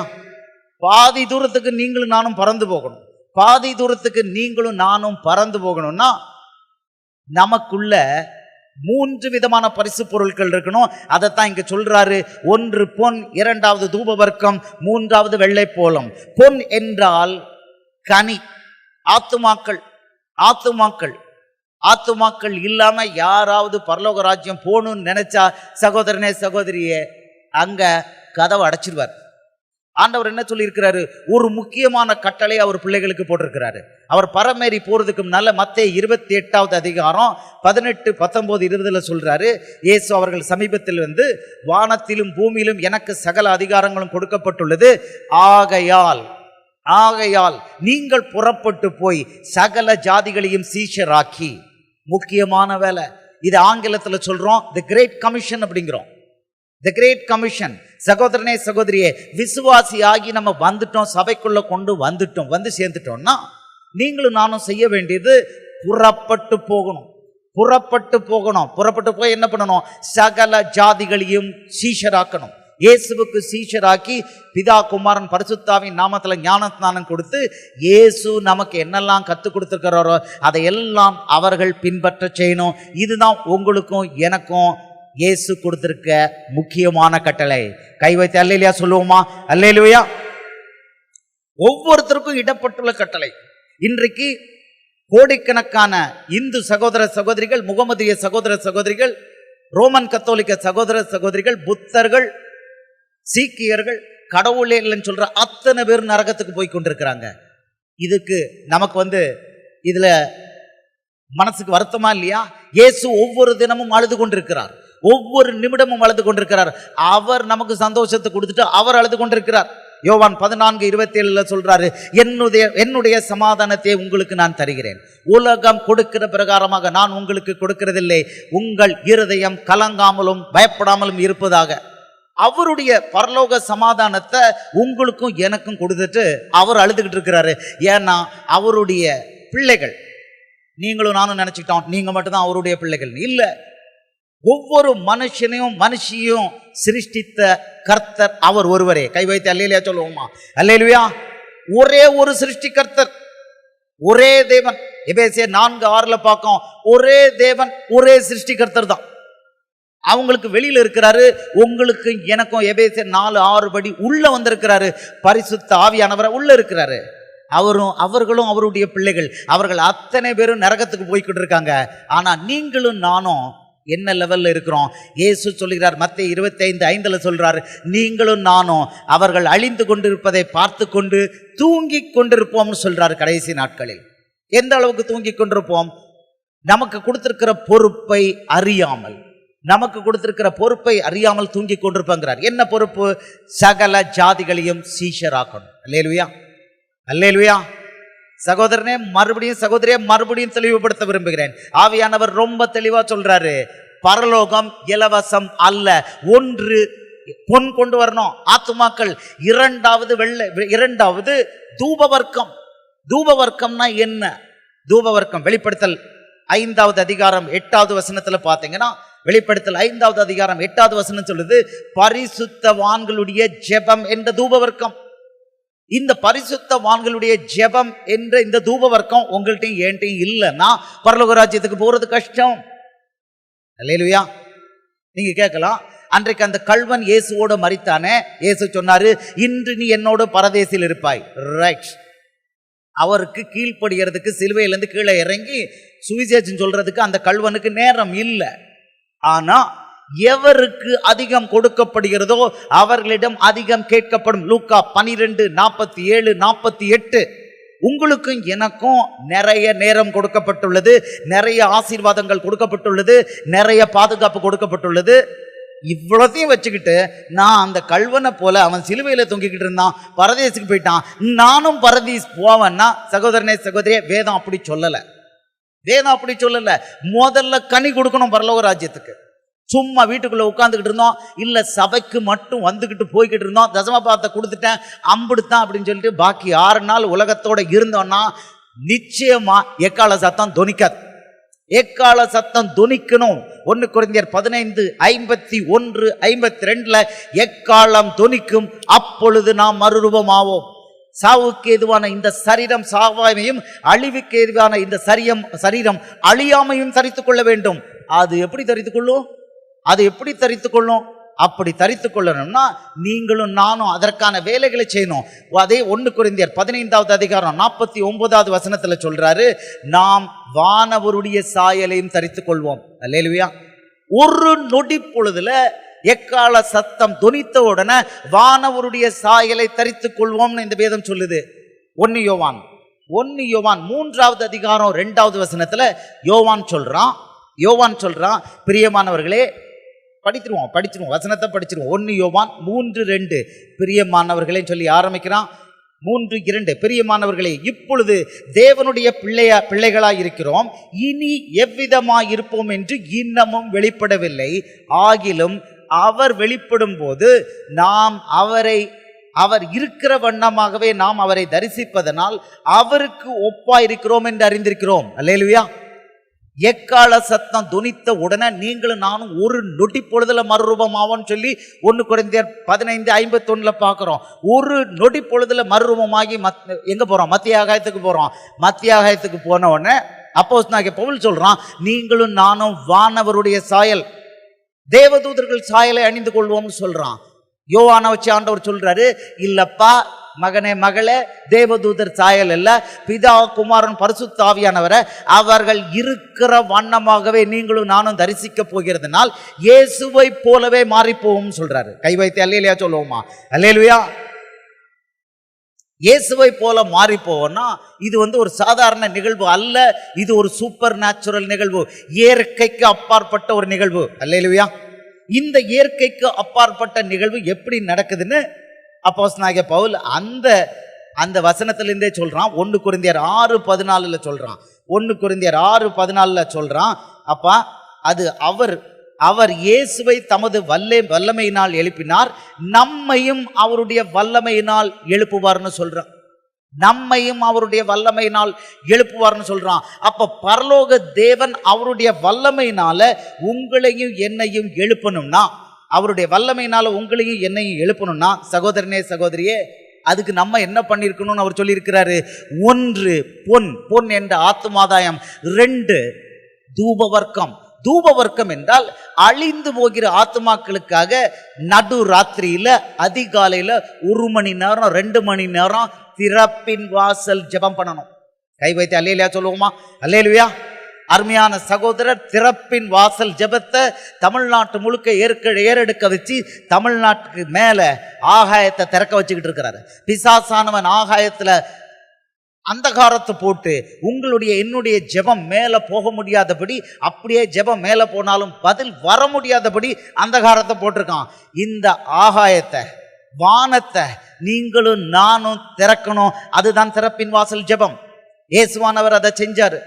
பாதி தூரத்துக்கு நீங்களும் நானும் பறந்து போகணும். பாதி தூரத்துக்கு நீங்களும் நானும் பறந்து போகணும்னா நமக்குள்ள 3 விதமான பரிசு பொருட்கள் இருக்கணும். அதைத்தான் இங்க சொல்றாரு. 1 பொன், 2வது தூப வர்க்கம், 3வது வெள்ளை போலம். பொன் என்றால் கனி, ஆத்துமாக்கள். ஆத்துமாக்கள் இல்லாம யாராவது பரலோக ராஜ்யம் போகணும்னு நினைச்சா சகோதரனே சகோதரியே அங்க கதவை அடைச்சிருவார். ஆண்டவர் என்ன சொல்லி இருக்கிறாரு? ஒரு முக்கியமான கட்டளை அவர் பிள்ளைகளுக்கு போட்டிருக்கிறாரு. அவர் பரமேறி போறதுக்கு முன்னால மத்தேயு 28வது அதிகாரம் 18, 19, 20 சொல்றாரு, இயேசு அவர்கள் சமீபத்தில் வந்து வானத்திலும் பூமியிலும் எனக்கு சகல அதிகாரங்களும் கொடுக்கப்பட்டுள்ளது, ஆகையால் நீங்கள் புறப்பட்டு போய் சகல ஜாதிகளையும் சீஷராக்கி. முக்கியமான வேலை இது. ஆங்கிலத்துல சொல்றோம் தி கிரேட் கமிஷன் அப்படிங்கிறோம். தி கிரேட் கமிஷன். சகோதரனே சகோதரியே, விசுவாசி ஆகி நம்ம வந்துட்டோம், சபைக்குள்ள கொண்டு வந்துட்டோம், வந்து சேர்ந்துட்டோம்னா நீங்களும் நானும் செய்ய வேண்டியது புறப்பட்டு போகணும். புறப்பட்டு போய் என்ன பண்ணணும்? சகல ஜாதிகளையும் சீஷராக்கணும். இயேசுவுக்கு சீஷராக்கி பிதா குமாரன் பரிசுத்தாவின் நாமத்துல ஞானஸ்நானம் கொடுத்து இயேசு நமக்கு என்னெல்லாம் கற்றுக் கொடுத்துருக்கிறாரோ அதையெல்லாம் அவர்கள் பின்பற்ற செய்யணும். இதுதான் உங்களுக்கும் எனக்கும் இயேசு கொடுத்திருக்க முக்கியமான கட்டளை. கை வைத்து அல்லேலூயா சொல்லுவோமா? அல்லேலூயா. ஒவ்வொருத்தருக்கும் இடப்பட்டுள்ள கட்டளை. இன்றைக்கு கோடிக்கணக்கான இந்து சகோதர சகோதரிகள், முகமதிய சகோதர சகோதரிகள், ரோமன் கத்தோலிக்க சகோதர சகோதரிகள், புத்தர்கள், சீக்கியர்கள், கடவுளே இல்லைன்னு சொல்ற அத்தனை பேர் நரகத்துக்கு போய் கொண்டிருக்கிறாங்க. இதுக்கு நமக்கு இதுல மனசுக்கு வருத்தமா இல்லையா? இயேசு ஒவ்வொரு தினமும் அழுது கொண்டிருக்கிறார், ஒவ்வொரு நிமிடமும் அழுது கொண்டிருக்கிறார். அவர் நமக்கு சந்தோஷத்தை கொடுத்துட்டு அவர் அழுது கொண்டிருக்கிறார். யோவான் 14:27 சொல்றாரு, என்னுடைய சமாதானத்தை உங்களுக்கு நான் தருகிறேன், உலகம் கொடுக்கிற பிரகாரமாக நான் உங்களுக்கு கொடுக்கிறதில்லை, உங்கள் இருதயம் கலங்காமலும் பயப்படாமலும் இருப்பதாக. அவருடைய பரலோக சமாதானத்தை உங்களுக்கும் எனக்கும் கொடுத்துட்டு அவர் அழுதுகிட்டு இருக்கிறாரு. ஏன்னா அவருடைய பிள்ளைகள். நீங்களும் நானும் நினைச்சுக்கிட்டோம் நீங்க மட்டும்தான் அவருடைய பிள்ளைகள். இல்ல, ஒவ்வொரு மனுஷியும் சிருஷ்டித்த கர்த்தர் அவர் ஒருவரே. கை வைத்து அல்லேலூயா சொல்லுவோமா? அல்லேலூயா. ஒரே ஒரு சிருஷ்டி கர்த்தர், ஒரே தேவன். எபேசியர் 4:6 பார்க்கும், ஒரே தேவன், ஒரே சிருஷ்டி கர்த்தர் தான். அவங்களுக்கு வெளியில இருக்கிறாரு, உங்களுக்கு எனக்கும் எபேசியர் 4:6 படி உள்ள வந்திருக்கிறாரு. பரிசுத்த ஆவியானவரை உள்ள இருக்கிறாரு. அவர்களும் அவருடைய பிள்ளைகள். அவர்கள் அத்தனை பேரும் நரகத்துக்கு போய்கிட்டு இருக்காங்க. ஆனா நீங்களும் நானும் என்ன லெவல்ல இருக்கிறோம்? இயேசு சொல்கிறார், மத்தேயு 25:5 சொல்றாரு, நீங்களும் நானும் அவர்கள் அழிந்து கொண்டிருப்பதை பார்த்து கொண்டு தூங்கி கொண்டிருப்போம்னு சொல்றாரு. கடைசி நாட்களில் எந்த அளவுக்கு தூங்கி கொண்டிருப்போம்? நமக்கு கொடுத்திருக்கிற பொறுப்பை அறியாமல் தூங்கி கொண்டிருப்பாங்கிறார். என்ன பொறுப்பு? சகல ஜாதிகளையும் சீஷராக்கணும். அல்லேலூயா, அல்லேலூயா. சகோதரனே மறுபடியும் தெளிவுபடுத்த விரும்புகிறேன். ஆவியானவர் ரொம்ப தெளிவா சொல்றாரு, பரலோகம் இலவசம் அல்ல. ஒன்று பொன் கொண்டு வரணும், ஆத்துமாக்கள். இரண்டாவது தூபவர்க்கம். தூபவர்க்கம்னா என்ன? தூபவர்க்கம் வெளிப்படுத்தல் 5வது அதிகாரம் 8வது வசனத்துல பாத்தீங்கன்னா, வெளிப்படுத்தல் 5வது அதிகாரம் 8வது வசனம் சொல்லுது, பரிசுத்தவான்களுடைய ஜெபம் என்ற தூபவர்க்கம். இந்த பரிசுத்தவான்களுடைய ஜெபம் என்ற இந்த தூபவர்க்கம் உங்கள்கிட்டையும் என்கிட்டையும் இல்லைன்னா பரலோக ராஜ்யத்துக்கு போறது கஷ்டம். அல்லேலூயா. நீங்க கேட்கலாம், அன்றைக்கு அந்த கள்வன் இயேசுவோட மரித்தானே, இயேசு சொன்னாரு, இன்று நீ என்னோட பரதேசில் இருப்பாய். ரைட். அவருக்கு கீழ்ப்படுகிறதுக்கு, சிலுவையிலிருந்து கீழே இறங்கி சுவிசேஷம் சொல்றதுக்கு அந்த கள்வனுக்கு நேரம் இல்லை. ஆனா எவருக்கு அதிகம் கொடுக்கப்படுகிறதோ அவர்களிடம் அதிகம் கேட்கப்படும். லூக்கா 12:47-48. உங்களுக்கும் எனக்கும் நிறைய நேரம் கொடுக்கப்பட்டுள்ளது, நிறைய ஆசீர்வாதங்கள் கொடுக்கப்பட்டுள்ளது, நிறைய பாதுகாப்பு கொடுக்கப்பட்டுள்ளது. இவ்வளத்தையும் வச்சுக்கிட்டு நான் அந்த கள்வனை போல அவன் சிலுவையில தொங்கிக்கிட்டு இருந்தான், பரதேசுக்கு போயிட்டான், நானும் பரதேஸ் போவேன்னா, சகோதரனே சகோதரியே, வேதம் அப்படி சொல்லல. முதல்ல கனி கொடுக்கணும் பரலோக ராஜ்யத்துக்கு. சும்மா வீட்டுக்குள்ள உட்கார்ந்துக்கிட்டு இருந்தோம், இல்ல சபைக்கு மட்டும் வந்துகிட்டு போய்கிட்டு இருந்தோம், தசமபாகத்தை கொடுத்துட்டேன் அம்பிடுத்தான் அப்படின்னு சொல்லிட்டு பாக்கி 6 நாள் உலகத்தோட இருந்தோம்னா நிச்சயமா எக்கால சத்தம் தொனிக்காது. எக்கால சத்தம் தொனிக்கணும். 1 கொரிந்தியர் 15:51-52 எக்காலம் தொனிக்கும், அப்பொழுது நாம் மறுரூபமாவோம். சாவுக்கு ஏதுவான இந்த சரீரம் சாவாமையும், அழிவுக்கு ஏதுவான இந்த சரீரம் அழியாமையும் தரித்துக் கொள்ள வேண்டும். அது எப்படி தரித்துக் கொள்ளும்? அப்படி தரித்துக் கொள்ளணும்னா நீங்களும் நானும் அதற்கான வேலைகளை செய்யணும். அதே 1 கொரிந்தியர் 15வது அதிகாரம் 49வது வசனத்துல சொல்றாரு, நாம் வானவருடைய சாயலையும் தரித்துக் கொள்வோம். அல்லேலூயா. ஒரு நொடி பொழுதுல எக்கால சத்தம் தொனித்த உடனே வானவருடைய சாயலை தரித்துக் கொள்வோம்னு இந்த வேதம் சொல்லுது. 1 யோவான் 3வது அதிகாரம் 2வது வசனத்துல யோவான் சொல்றான், பிரியமானவர்களே, படிச்சிருவோம் வசனத்தை படிச்சிருவோம். 1 யோவான் 3:2 பிரியமானவர்களே சொல்லி ஆரம்பிக்கிறான். 3:2 பிரியமானவர்களே, இப்பொழுது தேவனுடைய பிள்ளைகளாய் இருக்கிறோம், இனி எவ்விதமாய் இருப்போம் என்று இன்னமும் வெளிப்படவில்லை. ஆகிலும் அவர் வெளிப்படும் போது நாம் அவர் இருக்கிற வண்ணமாகவே நாம் அவரை தரிசிப்பதனால் அவருக்கு ஒப்பாயிருக்கிறோம் என்று அறிந்திருக்கிறோம். அல்லேலூயா. எக்கால சத்தம் துனித்த உடனே நீங்களும் நானும் ஒரு நொடி பொழுதுல மறுரூபமாவோன்னு சொல்லி 1 கொரிந்தியர் 15:51 பார்க்கிறோம். ஒரு நொடி பொழுதுல மறுரூபமாகி எங்க போறோம்? மத்திய ஆகாயத்துக்கு போறோம். மத்திய ஆகாயத்துக்கு போன உடனே அப்போஸ்தலனாகிய பவுல் சொல்றான், நீங்களும் நானும் வானவருடைய சாயல், தேவதூதர்கள் சாயலை அணிந்து கொள்வோம்னு சொல்றான். யோவானை வச்சு ஆண்டவர் சொல்றாரு, இல்லப்பா மகனே மகளே, தேவதூதர் சாயல் அல்ல, பிதா குமாரன் பரிசுத்த ஆவியானவரை அவர்கள் இருக்கிற வண்ணமாகவே நீங்களும் நானும் தரிசிக்க போகிறதுனால் இயேசுவை போலவே மாறி போவோம் சொல்றாரு. கை வைத்து அல்லேலூயா சொல்லுவோமா? அல்லேலூயா. இயேசுவை போல மாறி போவோம்னா இது ஒரு சாதாரண நிகழ்வு அல்ல, இது ஒரு சூப்பர் நேச்சுரல் நிகழ்வு, இயற்கைக்கு அப்பாற்பட்ட ஒரு நிகழ்வு. அல்லேலூயா. இந்த இயற்கைக்கு அப்பாற்பட்ட நிகழ்வு எப்படி நடக்குதுன்னு அப்போஸ்தலனாகிய பவுல் அந்த வசனத்திலிருந்தே சொல்றான். 1 கொரிந்தியர் 6:14 சொல்றான். 1 கொரிந்தியர் 6:14 சொல்றான், அப்பா அது அவர் இயேசுவை தமது வல்லமையினால் எழுப்பினார், நம்மையும் அவருடைய வல்லமையினால் எழுப்புவார்னு சொல்றான். நம்மையும் அவருடைய வல்லமையினால் எழுப்புவார்னு சொல்றான். அப்ப பரலோக தேவன் அவருடைய வல்லமையினால உங்களையும் என்னையும் எழுப்பணும்னா, அவருடைய வல்லமையினால உங்களையும் என்னையும் எழுப்பணும்னா, சகோதரனே சகோதரியே, அதுக்கு நம்ம என்ன பண்ணிருக்கணும்னு அவர் சொல்லியிருக்கிறாரு. 1 பொன் என்ற ஆத்துமாதாயம், 2 தூபவர்க்கம் என்றால் அழிந்து போகிற ஆத்மாக்களுக்காக நடு ராத்திரியில அதிகாலையில 1 மணி நேரம் 2 மணி நேரம் திறப்பின் வாசல் ஜெபம் பண்ணணும். கை வைத்து அல்லேலூயா சொல்லுவோமா? அல்லேலூயா. அருமையான சகோதரர், திறப்பின் வாசல் ஜெபத்தை தமிழ்நாட்டு முழுக்க ஏறெடுக்க வச்சு தமிழ்நாட்டுக்கு மேல ஆகாயத்தை திறக்க வச்சுக்கிட்டு இருக்கிறாரு. பிசாசானவன் ஆகாயத்துல அந்தகாரத்தை போட்டு என்னுடைய ஜெபம் மேல போக முடியாதபடி, அப்படியே ஜெபம் மேல போனாலும் பதில் வர முடியாதபடி அந்தகாரத்தை போட்டிருக்கான். இந்த ஆகாயத்தை, வானத்தை நீங்களும் நானும் திறக்கணும். அதுதான் திறப்பின் வாசல் ஜெபம். இயேசுவானவர் அதை செஞ்சாரு.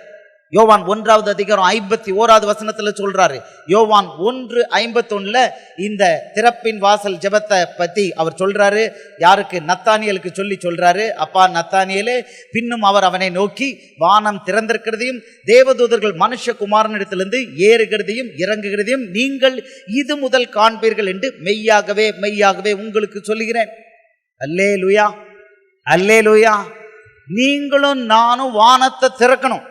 யோவான் 1வது அதிகாரம் 51வது வசனத்துல சொல்றாரு. யோவான் 1:51 இந்த திறப்பின் வாசல் ஜெபத்தை பத்தி அவர் சொல்றாரு. யாருக்கு? நத்தானியலுக்கு சொல்றாரு, அப்பா நத்தானியலே, பின்னும் அவர் அவனை நோக்கி, வானம் திறந்திருக்கிறதையும் தேவதூதர்கள் மனுஷகுமாரனிடத்திலிருந்து ஏறுகிறதையும் இறங்குகிறதையும் நீங்கள் இது முதல் காண்பீர்கள் என்று மெய்யாகவே உங்களுக்கு சொல்லுகிறேன். அல்லேலூயா, அல்லேலூயா. நீங்களும் நானும் வானத்தை திறக்கணும்.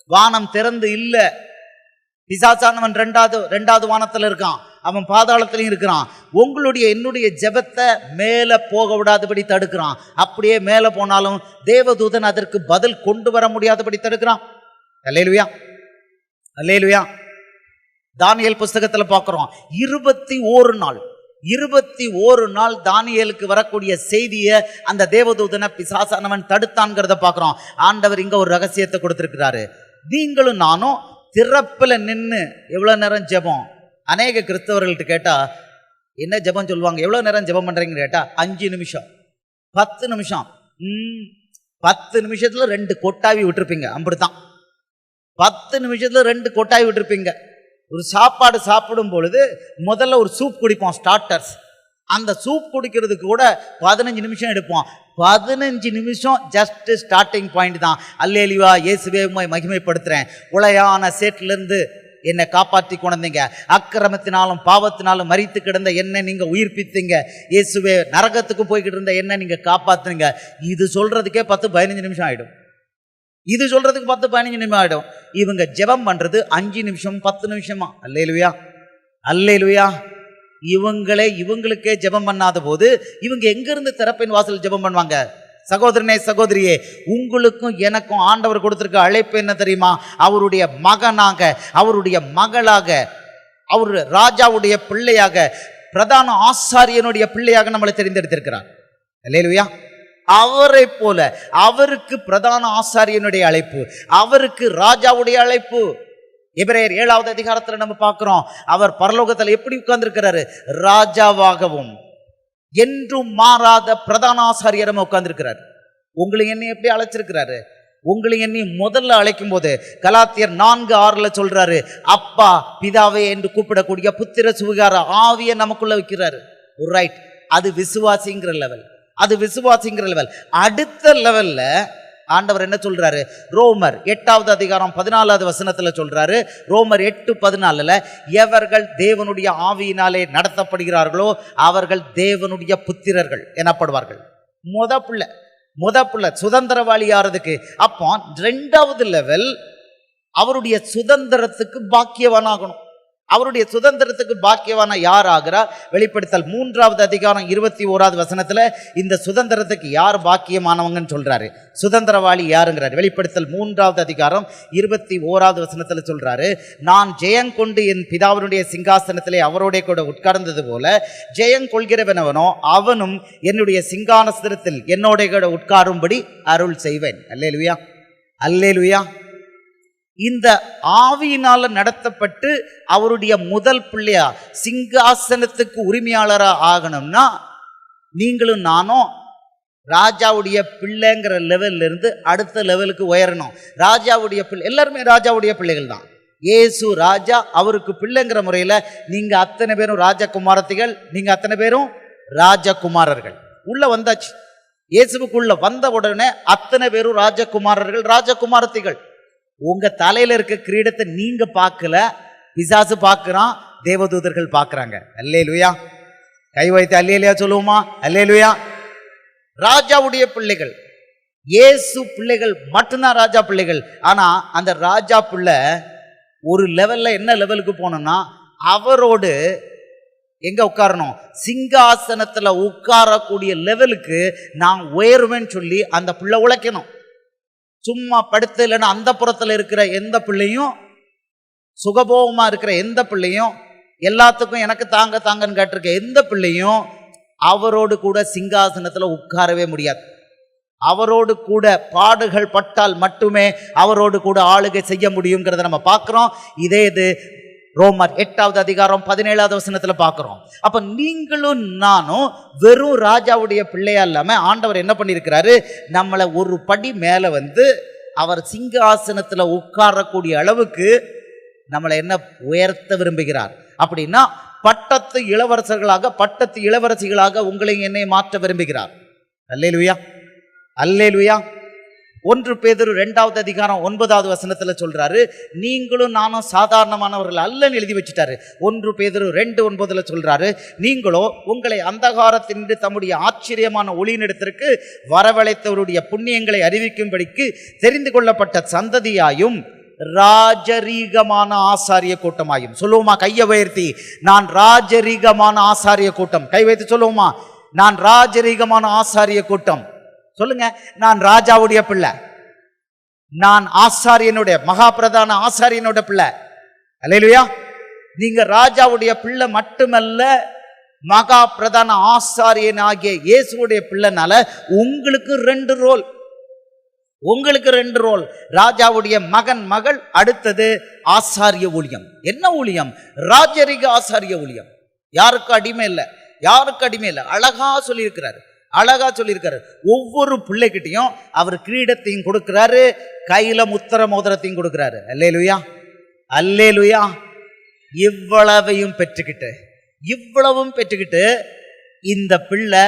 வானம் திறந்து இல்ல, பிசாசானவன் ரெண்டாவது வானத்துல இருக்கான், அவன் பாதாளத்திலையும் இருக்கிறான். என்னுடைய ஜெபத்தை மேல போக விடாதபடி தடுக்கிறான். அப்படியே மேல போனாலும் தேவதூதன் அதற்கு பதில் கொண்டு வர முடியாதபடி தடுக்கிறான். அல்லேலூயா, அல்லேலூயா. தானியேல் புஸ்தகத்துல பார்க்கிறோம், 21 நாள் தானியேலுக்கு வரக்கூடிய செய்தியை அந்த தேவதூதனை பிசாசானவன் தடுத்தான்கிறத பார்க்கிறோம். ஆண்டவர் இங்க ஒரு ரகசியத்தை கொடுத்திருக்கிறாரு. நீங்களும் நானும் திறப்புல நின்று எவ்வளவு நேரம் ஜெபம்? அநேக கிறிஸ்தவர்கள்ட்ட கேட்டா என்ன ஜெபம் சொல்லுவாங்க? எவ்வளவு நேரம் ஜெபம் பண்றீங்கன்னு கேட்டா 5 நிமிஷம், 10 நிமிஷம். 10 நிமிஷத்துல 2 கொட்டாவி விட்டுருப்பீங்க. அப்படித்தான் 10 நிமிஷத்துல 2 கொட்டாவி விட்டுருப்பீங்க. ஒரு சாப்பாடு சாப்பிடும் பொழுது முதல்ல ஒரு சூப் குடிப்போம், ஸ்டார்டர்ஸ். அந்த சூப் குடிக்கிறதுக்கு கூட 15 நிமிஷம் எடுப்போம். 15 நிமிஷம் ஜஸ்ட் ஸ்டார்டிங் பாயிண்ட் தான். அல்லேலூயா, இயேசுவே உம்மை மகிமைப்படுத்துறேன், உளையான சேற்றிலிருந்து என்னை காப்பாற்றி கொண்டீங்க, அக்கிரமத்தினாலும் பாவத்தினாலும் மரித்து கிடந்த என்னை நீங்க உயிர்ப்பித்தீங்க, இயேசுவே நரகத்துக்கு போய்கிட்டு இருந்த என்னை நீங்க காப்பாத்துங்க. இது சொல்றதுக்கே 10-15 நிமிஷம் ஆயிடும். இது சொல்றதுக்கு 10-15 நிமிஷம் ஆயிடும். இவங்க ஜெபம் பண்றது 5 நிமிஷம் 10 நிமிஷமா. அல்லேலூயா, அல்லேலூயா. இவங்களுக்கே ஜெபம் பண்ணாத போது இவங்க எங்கிருந்து திறப்பின் வாசல் ஜெபம் பண்ணுவாங்க? சகோதரனே சகோதரியே, உங்களுக்கும் எனக்கும் ஆண்டவர் கொடுத்திருக்க அழைப்பு என்ன தெரியுமா? அவருடைய மகனாக, அவருடைய மகளாக, அவர் ராஜாவுடைய பிள்ளையாக, பிரதான ஆசாரியனுடைய பிள்ளையாக நம்மளை தெரிந்தெடுத்திருக்கிறார். அல்லேலூயா. அவரை போல அவருக்கு பிரதான ஆசாரியனுடைய அழைப்பு, அவருக்கு ராஜாவுடைய அழைப்பு. எபிரேயர் 7வது அதிகாரத்தில் நம்ம பார்க்கிறோம், அவர் பரலோகத்தில் எப்படி உட்கார்ந்திருக்கிறாரு? ராஜாவாகவும் என்றும் மாறாத பிரதான ஆசாரியரமா உட்கார்ந்திருக்கிறார். உங்களை என்னை எப்படி அழைச்சிருக்கிறாரு? உங்களை என்னை முதல்ல அழைக்கும் போது கலாத்தியர் 4:6 சொல்றாரு, அப்பா பிதாவே என்று கூப்பிடக்கூடிய புத்திர சுவிகார ஆவியை நமக்குள்ள வைக்கிறாரு. ரைட், அது விசுவாசிங்கிற லெவல், அது விசுவாசிங்கிற லெவல். அடுத்த லெவல்ல ஆண்டவர் என்ன சொல்றாரு? ரோமர் 8வது அதிகாரம் 14வது வசனத்துல சொல்றாரு, ரோமர் 8:14, எவர்கள் தேவனுடைய ஆவியினாலே நடத்தப்படுகிறார்களோ அவர்கள் தேவனுடைய புத்திரர்கள் எனப்படுவார்கள். முத பிள்ளை சுதந்திரவாளி ஆறதுக்கு. அப்போ 2வது லெவல் அவருடைய சுதந்திரத்துக்கு பாக்கியவானாகணும். அவருடைய சுதந்திரத்துக்கு பாக்கியவான யார் ஆகிறார்? வெளிப்படுத்தல் 3வது அதிகாரம் 21வது வசனத்துல இந்த சுதந்திரத்துக்கு யார் பாக்கியமானவங்கன்னு சொல்றாரு. சுதந்திரவாளி யாருங்கிறார்? வெளிப்படுத்தல் 3வது அதிகாரம் 21வது வசனத்துல சொல்றாரு, நான் ஜெயங்கொண்டு என் பிதாவினுடைய சிங்காசனத்திலே அவரோட கூட உட்கார்ந்தது போல ஜெயங்கொள்கிறவனவனோ அவனும் என்னுடைய சிங்காசனத்தில் என்னோட கூட உட்காரும்படி அருள் செய்வேன். அல்லேலூயா, அல்லேலூயா. இந்த ஆவியினால நடத்தப்பட்டு அவருடைய முதல் பிள்ளையா சிங்காசனத்துக்கு உரிமையாளரா ஆகணும்னா நீங்களும் நானும் ராஜாவுடைய பிள்ளைங்கிற லெவல்ல இருந்து அடுத்த லெவலுக்கு உயரணும். ராஜாவுடைய பிள்ளை, எல்லாருமே ராஜாவுடைய பிள்ளைகள் தான். இயேசு ராஜா, அவருக்கு பிள்ளைங்கிற முறையில் நீங்க அத்தனை பேரும் ராஜகுமாரத்திகள், நீங்க அத்தனை பேரும் ராஜகுமாரர்கள். உள்ள வந்தாச்சு, இயேசுக்குள்ள வந்த உடனே அத்தனை பேரும் ராஜகுமாரர்கள், ராஜகுமாரத்திகள். உங்க தலையில இருக்க கிரீடத்தை நீங்க பார்க்கல, பிசாசு பார்க்கிறான், தேவதூதர்கள் பார்க்கறாங்க. அல்லேலூயா. கை வைத்து அல்லேலூயா சொல்லுவோமா? அல்லேலூயா. ராஜாவுடைய பிள்ளைகள், இயேசு பிள்ளைகள் மட்டும்தான் ராஜா பிள்ளைகள். ஆனா அந்த ராஜா பிள்ளை ஒரு லெவல்ல என்ன லெவலுக்கு போனோம்னா அவரோடு எங்க உட்காரணும்? சிங்காசனத்துல உட்காரக்கூடிய லெவலுக்கு நான் உயர்வேன்னு சொல்லி அந்த பிள்ளை உழைக்கணும். சும்மா படுத்து இல்லைன்னா அந்த புறத்தில் இருக்கிற எந்த பிள்ளையும், சுகபோகமா இருக்கிற எந்த பிள்ளையும், எல்லாத்துக்கும் எனக்கு தாங்க தாங்கன்னு கேட்டிருக்க எந்த பிள்ளையும் அவரோடு கூட சிங்காசனத்தில் உட்காரவே முடியாது. அவரோடு கூட பாடுகள் பட்டால் மட்டுமே அவரோடு கூட ஆளுகை செய்ய முடியுங்கிறத நம்ம பார்க்கிறோம். இதே இது ரோமர் 8வது அதிகாரம் 17வது வசனத்துல பார்க்கிறோம். அப்ப நீங்களும் நானும் வெறும் ராஜாவுடைய பிள்ளையா இல்லாம ஆண்டவர் என்ன பண்ணியிருக்கிறாரு? நம்மளை ஒரு படி மேல வந்து அவர் சிங்காசனத்துல உட்காரக்கூடிய அளவுக்கு நம்மளை என்ன உயர்த்த விரும்புகிறார் அப்படின்னா, பட்டத்து இளவரசர்களாக, பட்டத்து இளவரசிகளாக உங்களை என்னை மாற்ற விரும்புகிறார். அல்லேலூயா, அல்லேலூயா. 1 பேதுரு 2வது அதிகாரம் 9வது வசனத்துல சொல்றாரு, நீங்களும் நானும் சாதாரணமானவர்கள் அல்லன்னு எழுதி வச்சுட்டாரு. 1 பேதுரு 2:9 சொல்றாரு, நீங்களோ உங்களை அந்தகாரத்தினின்று தம்முடைய ஆச்சரியமான ஒளியினிடத்திற்கு வரவழைத்தவருடைய புண்ணியங்களை அறிவிக்கும்படிக்கு தெரிந்து கொள்ளப்பட்ட சந்ததியாயும் ராஜரீகமான ஆசாரிய கூட்டமாயும். சொல்லுவோமா கையை உயர்த்தி? நான் ராஜரீகமான ஆசாரிய கூட்டம். கை வைத்து சொல்லுவோமா? நான் ராஜரீகமான ஆசாரிய கூட்டம். சொல்லுங்க, நான் ராஜாவுடைய பிள்ளை, நான் ஆசாரியனுடைய, மகா பிரதான ஆசாரியனுடைய பிள்ளை. அல்லேலூயா. நீங்க ராஜாவுடைய பிள்ளை மட்டுமல்ல, மகா பிரதான ஆசாரியனாகிய இயேசுவுடைய பிள்ளைனால உங்களுக்கு 2 ரோல், உங்களுக்கு 2 ரோல். ராஜாவுடைய மகன், மகள், அடுத்தது ஆசாரிய ஊழியம். என்ன ஊழியம்? ராஜரீக ஆசாரிய ஊழியம். யாருக்கு அடிமை இல்லை, யாருக்கு அடிமை இல்லை. அழகா சொல்லியிருக்கிறாரு, அழகா சொல்லியிருக்காரு. ஒவ்வொரு பிள்ளைகிட்டையும் அவர் கிரீடத்தையும் கொடுக்கிறாரு, கையில முத்திர மோதிரத்தையும் கொடுக்கிறாரு. அல்லேலூயா, அல்லேலூயா. இவ்வளவையும் பெற்றுக்கிட்டு இந்த பிள்ளை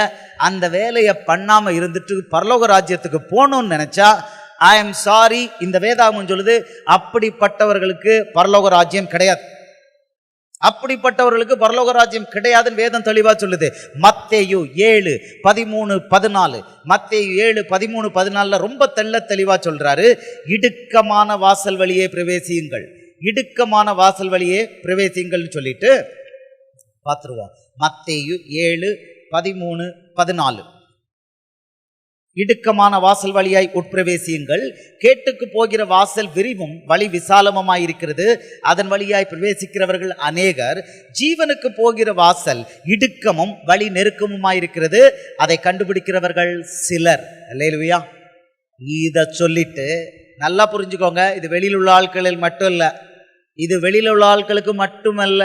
அந்த வேலையை பண்ணாம இருந்துட்டு பரலோக ராஜ்யத்துக்கு போகணும்னு நினைச்சா, ஐ எம் சாரி, இந்த வேதாகமம் சொல்லுது அப்படிப்பட்டவர்களுக்கு பரலோக ராஜ்யம் கிடையாது. அப்படிப்பட்டவர்களுக்கு பரலோக ராஜ்யம் கிடையாதுன்னு வேதம் தெளிவா சொல்லுது. மத்தேயு 7:13-14, மத்தேயு 7:13-14 ரொம்ப தெளிவா சொல்றாரு, இடுக்கமான வாசல் வழியே பிரவேசியுங்கள், இடுக்கமான வாசல் வழியே பிரவேசியுங்கள் சொல்லிட்டு பார்த்துருவோம். மத்தேயு 7:13-14. இடுக்கமான வாசல் வழியாய் உட்பிரவேசியுங்கள், கேட்டுக்கு போகிற வாசல் விரிவும் வழி விசாலமுமாயிருக்கிறது, அதன் வழியாய் பிரவேசிக்கிறவர்கள் அநேகர். ஜீவனுக்கு போகிற வாசல் இடுக்கமும் வழி நெருக்கமுமாயிருக்கிறது, அதை கண்டுபிடிக்கிறவர்கள் சிலர். அல்லேலூயா. இதை சொல்லிட்டு நல்லா புரிஞ்சுக்கோங்க, இது வெளியில் உள்ள ஆட்களில் மட்டும் இல்லை, இது வெளியில் உள்ள ஆட்களுக்கு மட்டுமல்ல,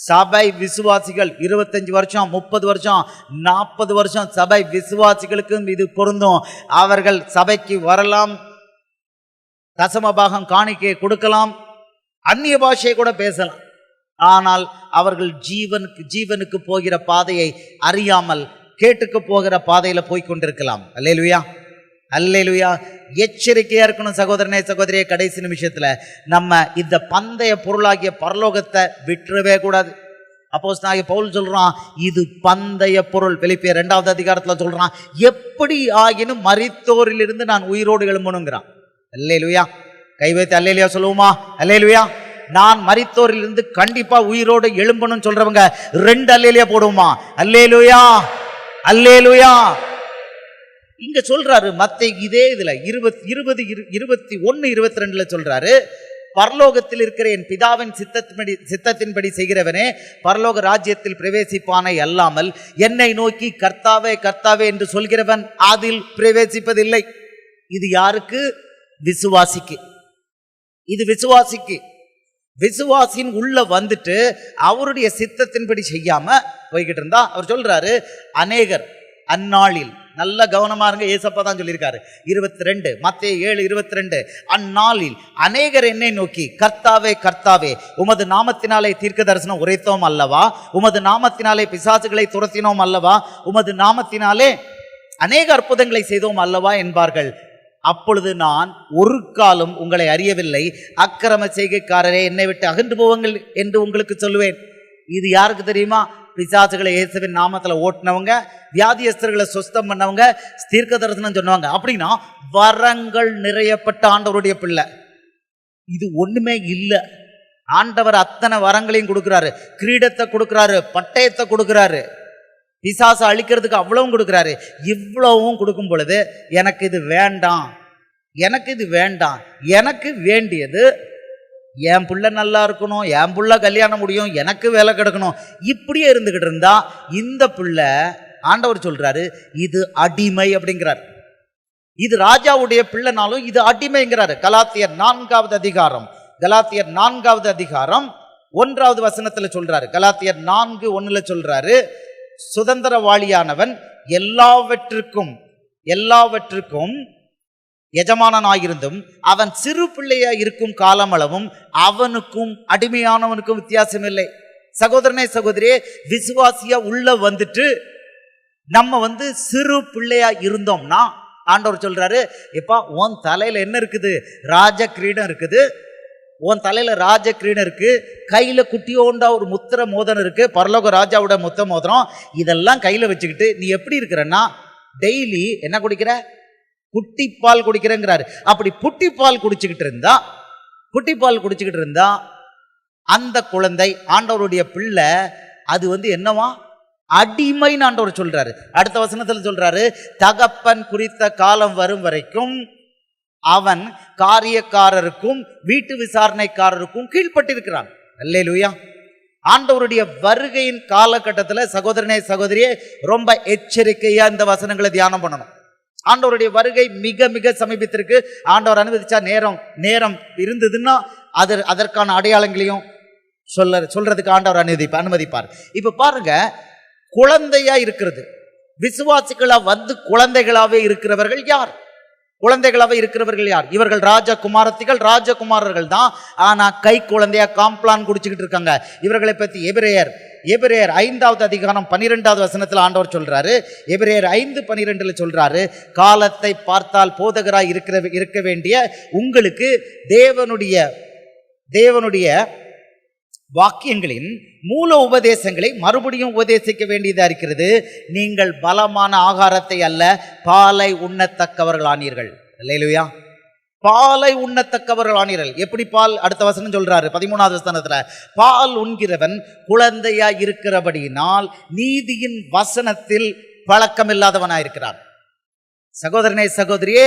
சபை விசுவாசிகள் 25 வருஷம் 30 வருஷம் 40 வருஷம் சபை விசுவாசிகளுக்கும் இது பொருந்தும். அவர்கள் சபைக்கு வரலாம், தசமபாகம் காணிக்கை கொடுக்கலாம், அந்நிய பாஷையை கூட பேசலாம். ஆனால் அவர்கள் ஜீவனுக்கு போகிற பாதையை அறியாமல் கேட்டுக்கு போகிற பாதையில போய் கொண்டிருக்கலாம். அல்லேலூயா, அல்லேலூயா. எச்சரிக்கையா இருக்கணும் சகோதரனே சகோதரியே. கடைசி நிமிஷத்துல நம்ம இந்த பந்தய பொருளாகிய பரலோகத்தை விட்டுறவே கூடாது. அப்போஸ்தலனாகிய பவுல் சொல்றான், இது பந்தய பொருள். பிலிப்பியர் 2வது அதிகாரத்துல சொல்றான், எப்படி ஆகினும் மரித்தோரிலிருந்து நான் உயிரோடு எழும்பணுங்கிறான். அல்லேலூயா. கை வைத்து அல்லேலூயா சொல்லுவோமா? அல்லேலூயா. நான் மரித்தோரிலிருந்து கண்டிப்பா உயிரோடு எழும்பணும்னு சொல்றவங்க 2 அல்லேலூயா போடுவோமா? அல்லேலூயா, அல்லேலூயா. இங்க சொல்றாரு மத்தேயு இதே இதுல 21:22 சொல்றாரு, பரலோகத்தில் இருக்கிற என் பிதாவின் சித்தத்தின்படி செய்கிறவனே பரலோக ராஜ்யத்தில் பிரவேசிப்பானே அல்லாமல் என்னை நோக்கி கர்த்தாவே கர்த்தாவே என்று சொல்கிறவன் அதில் பிரவேசிப்பதில்லை. இது யாருக்கு? விசுவாசிக்கு. இது விசுவாசிக்கு. விசுவாசின் உள்ள வந்துட்டு அவருடைய சித்தத்தின்படி செய்யாம போய்கிட்டு இருந்தா அவர் சொல்றாரு, அநேகர் அந்நாளில், நல்ல கவனமா இருங்க, ஏசப்பா தான் சொல்லியிருக்காரு. 22 மத்தேயு 7:22, அந்நாளில் அநேகர் என்னை நோக்கி கர்த்தாவே கர்த்தாவே உமது நாமத்தினாலே தீர்க்க தரிசனம் உரைத்தோம் அல்லவா, உமது நாமத்தினாலே பிசாசுகளை துரத்தினோம் அல்லவா, உமது நாமத்தினாலே அநேக அற்புதங்களை செய்தோம் அல்லவா என்பார்கள். அப்பொழுது நான் ஒரு காலம் உங்களை அறியவில்லை, அக்கிரம செய்கைக்காரரே என்னை விட்டு அகன்று போவங்கள் என்று உங்களுக்கு சொல்லுவேன். இது யாருக்கு தெரியுமா? பிசாசுகளை இயேசுவின் நாமத்துல ஓட்டினவங்க, வியாதியஸ்தர்களை சுஸ்தம் பண்ணவங்க, தீர்க்க தரிசனம் சொன்னவங்க. அப்படின்னா வரங்கள் நிறையப்பட்ட ஆண்டவருடைய பிள்ளை. இது ஒண்ணுமே இல்லை. ஆண்டவர் அத்தனை வரங்களையும் கொடுக்கிறாரு, கிரீடத்தை கொடுக்கிறாரு, பட்டயத்தை கொடுக்கிறாரு, பிசாசு அழிக்கிறதுக்கு அவ்வளவும் கொடுக்கிறாரு. இவ்வளவும் கொடுக்கும் பொழுது எனக்கு இது வேண்டாம், எனக்கு இது வேண்டாம், எனக்கு வேண்டியது என் பிள்ளை நல்லா இருக்கணும், என் பிள்ளை கல்யாணம் முடியும், எனக்கு வேலை கிடைக்கணும், இப்படியே இருந்துகிட்டு இருந்தா இந்த பிள்ளை, ஆண்டவர் சொல்றாரு, இது அடிமை அப்படிங்கிறார். இது ராஜாவுடைய பிள்ளைனாலும் இது அடிமைங்கிறாரு. கலாத்தியர் 4வது அதிகாரம், கலாத்தியர் 4வது அதிகாரம் 1வது வசனத்துல சொல்றாரு. கலாத்தியர் 4:1 சொல்றாரு, சுதந்திரவாளியானவன் எல்லாவற்றுக்கும் எஜமானனாயிருந்தும் அவன் சிறு பிள்ளையா இருக்கும் காலமளவும் அவனுக்கும் அடிமையானவனுக்கும் வித்தியாசம் இல்லை. சகோதரனே சகோதரியே, விசுவாசியா உள்ள வந்துட்டு நம்ம சிறு பிள்ளையா இருந்தோம்னா ஆண்டவர் சொல்றாரு, எப்பா உன் தலையில என்ன இருக்குது? ராஜ கிரீடம் இருக்குது, உன் தலையில ராஜ கிரீடம் இருக்கு, கையில குட்டியோண்டா ஒரு முத்திர மோதிரம் இருக்கு, பரலோக ராஜாவோட முத்திர மோதிரம், இதெல்லாம் கையில வச்சுக்கிட்டு நீ எப்படி இருக்கிறன்னா டெய்லி என்ன குடிக்கிற? குட்டிப்பால் குடிக்கிறேங்கிறாரு. அப்படி புட்டிப்பால் குடிச்சுக்கிட்டு இருந்தா அந்த குழந்தை, ஆண்டவருடைய பிள்ளை, அது என்னவா? அடிமைன்னு ஆண்டவர் சொல்றாரு. அடுத்த வசனத்துல சொல்றாரு, தகப்பன் குறித்த காலம் வரும் வரைக்கும் அவன் காரியக்காரருக்கும் வீட்டு விசாரணைக்காரருக்கும் கீழ்பட்டிருக்கிறான். அல்லேலூயா. ஆண்டவருடைய வருகையின் காலகட்டத்தில் சகோதரனே சகோதரியே ரொம்ப எச்சரிக்கையா இந்த வசனங்களை தியானம் பண்ணணும். ஆண்டவருடைய வருகை மிக மிக சமீபத்திற்கு. ஆண்டவர் அனுமதிச்சா நேரம் இருந்ததுன்னா அதற்கான அடையாளங்களையும் சொல்றதுக்கு ஆண்டவர் அனுமதிப்பார். இப்ப பாருங்க, குழந்தையா இருக்கிறது, விசுவாசிகளா குழந்தைகளாவே இருக்கிறவர்கள் யார்? குழந்தைகளாவே இருக்கிறவர்கள் யார்? இவர்கள் ராஜகுமாரத்திகள், ராஜகுமாரர்கள் தான். ஆனா கை குழந்தையா காம்ப்ளான் குடிச்சுக்கிட்டு இருக்காங்க. இவர்களை பத்தி எபிரேயர் 5வது அதிகாரம் 12வது வசனத்தில் ஆண்டவர் சொல்றாரு. எபிரேயர் 5:12 சொல்றாரு, காலத்தை பார்த்தால் போதகராய் இருக்க வேண்டிய உங்களுக்கு தேவனுடைய வாக்கியங்களின் மூல உபதேசங்களை மறுபடியும் உபதேசிக்க வேண்டியதா இருக்கிறது. நீங்கள் பலமான ஆகாரத்தை அல்ல பாலை உண்ணத்தக்கவர்கள் ஆனீர்கள். அல்லேலூயா. பாலை உண்ணத்தக்கவர்கள் ஆனீர்கள். எப்படி பால்? அடுத்த வசனம் சொல்றாரு 13வது வசனத்துல, பால் உண்கிறவன் குழந்தையா இருக்கிறபடியினால் நீதியின் வசனத்தில் பழக்கம் இல்லாதவனாயிருக்கிறார். சகோதரனே சகோதரியே,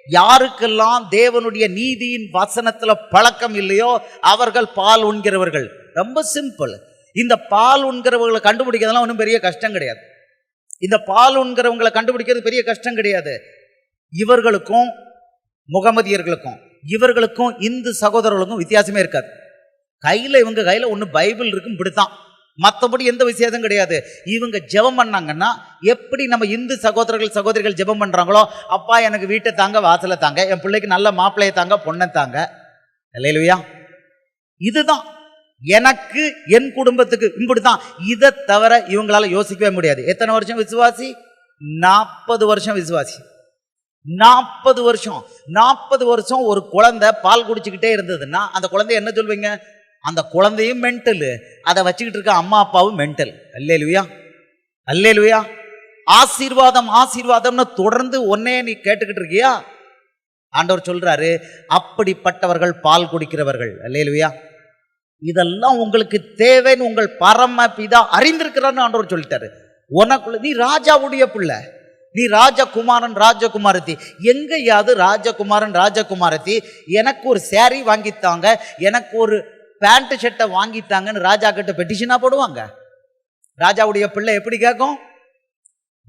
யாருக்கெல்லாம் தேவனுடைய நீதியின் வசனத்துல பழக்கம் இல்லையோ அவர்கள் பால் உண்கிறவர்கள். ரொம்ப சிம்பிள். இந்த பால் உண்கிறவர்களை கண்டுபிடிக்கிறதுலாம் ஒன்றும் பெரிய கஷ்டம் கிடையாது. இந்த பால் உண்கிறவங்களை கண்டுபிடிக்கிறது பெரிய கஷ்டம் கிடையாது. இவர்களுக்கும் முகமதியர்களுக்கும் இவர்களுக்கும் இந்து சகோதரர்களுக்கும் வித்தியாசமே இருக்காது. இவங்க கையில ஒன்று பைபிள் இருக்கும், இப்படித்தான். மற்றபடி எந்த விசேஷம் கிடையாது. இவங்க ஜெபம் பண்ணாங்கன்னா எப்படி நம்ம இந்து சகோதரிகள் ஜெபம் பண்றாங்களோ, அப்பா எனக்கு வீட்டை தாங்க, வாசலை தாங்க, என் பிள்ளைக்கு நல்ல மாப்பிள்ளையை தாங்க, பொண்ணை தாங்க, அல்லேலூயா, இதுதான் எனக்கு என் குடும்பத்துக்கு, இப்படித்தான். இதை தவிர இவங்களால யோசிக்கவே முடியாது. எத்தனை வருஷம் விசுவாசி? 40 வருஷம் விசுவாசி. 40 வருஷம் ஒரு குழந்தை பால் குடிச்சுக்கிட்டே இருந்ததுன்னா அந்த குழந்தை என்ன சொல்வீங்க? அந்த குழந்தையும் மென்டல், அதை வச்சுக்கிட்டு இருக்க அம்மா அப்பாவும் மென்டல். அல்லேலூயா, அல்லேலூயா. ஆசீர்வாதம்னு தொடர்ந்து ஒன்னே நீ கேட்டுக்கிட்டு இருக்கியா? ஆண்டவர் சொல்றாரு, அப்படிப்பட்டவர்கள் பால் குடிக்கிறவர்கள். அல்லேலூயா. இதெல்லாம் உங்களுக்கு தேவைன்னு உங்கள் பரம பிதா அறிந்திருக்கிறான்னு ஆண்டவர் சொல்லிட்டாரு. உனக்குள்ள நீ ராஜாவுடைய பிள்ளை, நீ ராஜகுமாரன் ராஜகுமாரத்தி. எங்கேயாவது ராஜகுமாரன் ராஜகுமாரத்தி எனக்கு ஒரு சேரீ வாங்கித்தாங்க, எனக்கு ஒரு பேண்ட் ஷர்ட்டை வாங்கித்தாங்கன்னு ராஜா கிட்ட பெட்டிஷனா போடுவாங்க? ராஜாவுடைய பிள்ளை எப்படி கேட்கும்?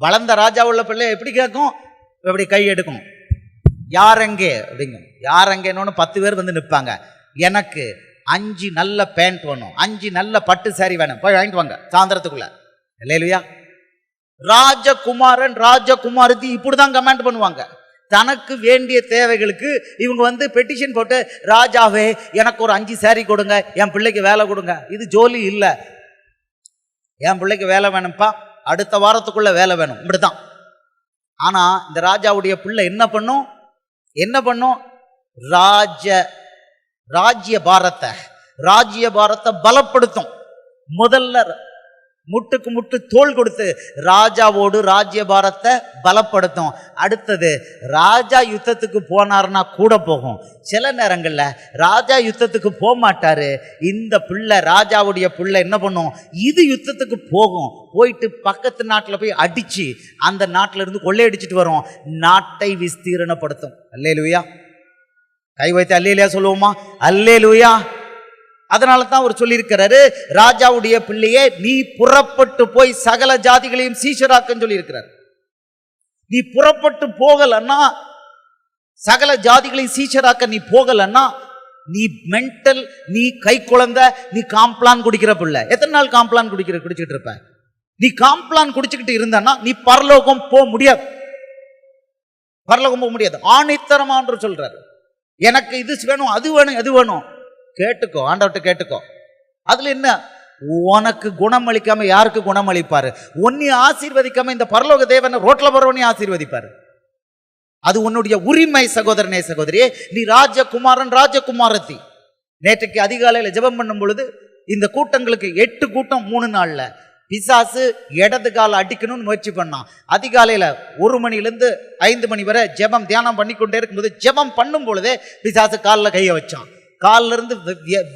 வளர்ந்த ராஜாவுள்ள பிள்ளை எப்படி கேட்கும்? எப்படி கை எடுக்கும், யாரெங்கே அப்படிங்க. யாரெங்கன்னு 10 பேர் வந்து நிற்பாங்க. எனக்கு 5 நல்ல பேண்ட் வேணும், 5 நல்ல பட்டு சாரி வேணும், போய் வாங்கிட்டு வாங்க சாயந்தரத்துக்குள்ள. இல்லையா? ராஜகுமாரன் ராஜகுமாரத்தி இப்படிதான் கமெண்ட் பண்ணுவாங்க. தனக்கு வேண்டிய தேவைகளுக்கு இவங்க வந்து பெட்டிஷன் போட்டு, ராஜாவே எனக்கு ஒரு 5 சாரி கொடுங்க, என் பிள்ளைக்கு வேலை கொடுங்க. இது ஜோலி இல்லை. என் பிள்ளைக்கு வேலை வேணும்ப்பா, அடுத்த வாரத்துக்குள்ள வேலை வேணும், இப்படித்தான். ஆனா இந்த ராஜாவுடைய பிள்ளை என்ன பண்ணும்? ராஜ்ய பாரத்தை பலப்படுத்தும். முதல்ல முட்டுக்கு முட்டு தோள் கொடுத்து ராஜாவோடு ராஜ்ய பாரத்தை பலப்படுத்தும். அடுத்தது ராஜா யுத்தத்துக்கு போனார்னா கூட போகும். சில நேரங்கள்ல ராஜா யுத்தத்துக்கு போக மாட்டாரு. இந்த பிள்ளை, ராஜாவுடைய பிள்ளை என்ன பண்ணும்? இது யுத்தத்துக்கு போகும். போயிட்டு பக்கத்து நாட்டில் போய் அடிச்சு அந்த நாட்டில இருந்து கொள்ளையடிச்சிட்டு வரும். நாட்டை விஸ்தீரணப்படுத்தும். அல்லேலூயா. கை வைத்து அல்லேலூயா சொல்லுவோமா? அல்லேலூயா. அதனால தான் அவர் சொல்லியிருக்கிறாரு, ராஜாவுடைய பிள்ளையே நீ புறப்பட்டு போய் சகல ஜாதிகளையும் சீஷராக்கன்னு சொல்லியிருக்கிறார். நீ புறப்பட்டு போகலன்னா, சகல ஜாதிகளையும் சீஷராக்க நீ போகலன்னா, நீ மென்டல், நீ கை குழந்தை, நீ காம்ப்ளான் குடிக்கிற பிள்ளை. எத்தனை நாள் காம்ப்ளான் குடிச்சுக்கிட்டு இருப்ப? நீ காம்ப்ளான் குடிச்சுக்கிட்டு இருந்தான்னா நீ பரலோகம் போக முடியாது. ஆணித்தரமான்று சொல்றாரு, எனக்கு இது வேணும், அது வேணும், எது வேணும் கேட்டுக்கோ, ஆண்டவர்கிட்ட கேட்டுக்கோ. அதுல என்ன? உனக்கு குணமளிக்காம யாருக்கு குணமளிப்பாரு? உன்னை ஆசீர்வதிக்காம இந்த பரலோக தேவனை ரோட்ல போறவனே ஆசீர்வதிப்பாரு. அது உன்னுடைய உரிமை. சகோதரனே சகோதரியே, நீ ராஜகுமாரன் ராஜகுமாரத்தி. நேற்றைக்கு அதிகாலையில ஜெபம் பண்ணும் பொழுது இந்த கூட்டங்களுக்கு 8 கூட்டம் 3 நாள்ல பிசாசு இடது கால அடிக்கணும்னு முயற்சி பண்ணான். அதிகாலையில 1 மணிலிருந்து 5 மணி வரை ஜெபம் தியானம் பண்ணி கொண்டே இருக்கும்போது, ஜெபம் பண்ணும் பொழுதே பிசாசு காலில் கையை வச்சான். காலில் இருந்து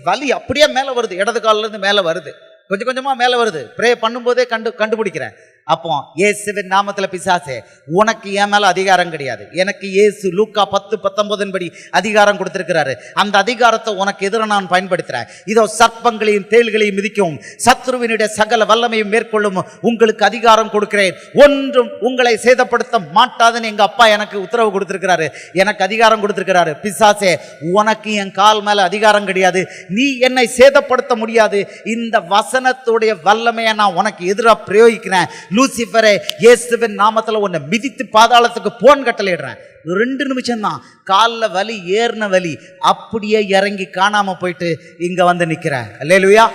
வலி அப்படியே மேலே வருது, இடது காலில் இருந்து மேலே வருது, கொஞ்சம் கொஞ்சமா மேலே வருது. ப்ரே பண்ணும்போதே கண்டுபிடிக்கிறேன். அப்போ இயேசுவின் நாமத்துல பிசாசே, உனக்கு என் மேல அதிகாரம் கிடையாது. எனக்கு இயேசு லூக்கா 10:19 படி அதிகாரம் கொடுத்திருக்கிறாரு. அந்த அதிகாரத்தை உனக்கு எதிர நான் பயன்படுத்துறேன். இதோ சர்ப்பங்களையும் தேள்களையும் மிதிக்கவும் சத்ருவினுடைய சகல வல்லமையும் மேற்கொள்ளும் உங்களுக்கு அதிகாரம் கொடுக்கிறேன், ஒன்றும் உங்களை சேதப்படுத்த மாட்டாதுன்னு எங்க அப்பா எனக்கு உத்தரவு கொடுத்திருக்கிறாரு, எனக்கு அதிகாரம் கொடுத்திருக்கிறாரு. பிசாசே, உனக்கு என் கால் மேல அதிகாரம் கிடையாது, நீ என்னை சேதப்படுத்த முடியாது. இந்த வசனத்துடைய வல்லமையை நான் உனக்கு எதிராக பிரயோகிக்கிறேன். லூசிபரே, இயேசுவின் நாமத்துல உன்னை மிதித்து பாதாளத்துக்கு போன் கட்டளையிடுறேன். 2 நிமிஷம் தான். காலில் வலி, ஏறின வலி அப்படியே இறங்கி காணாம போயிட்டு இங்க வந்து நிக்கிறேன். அல்லேலூயா.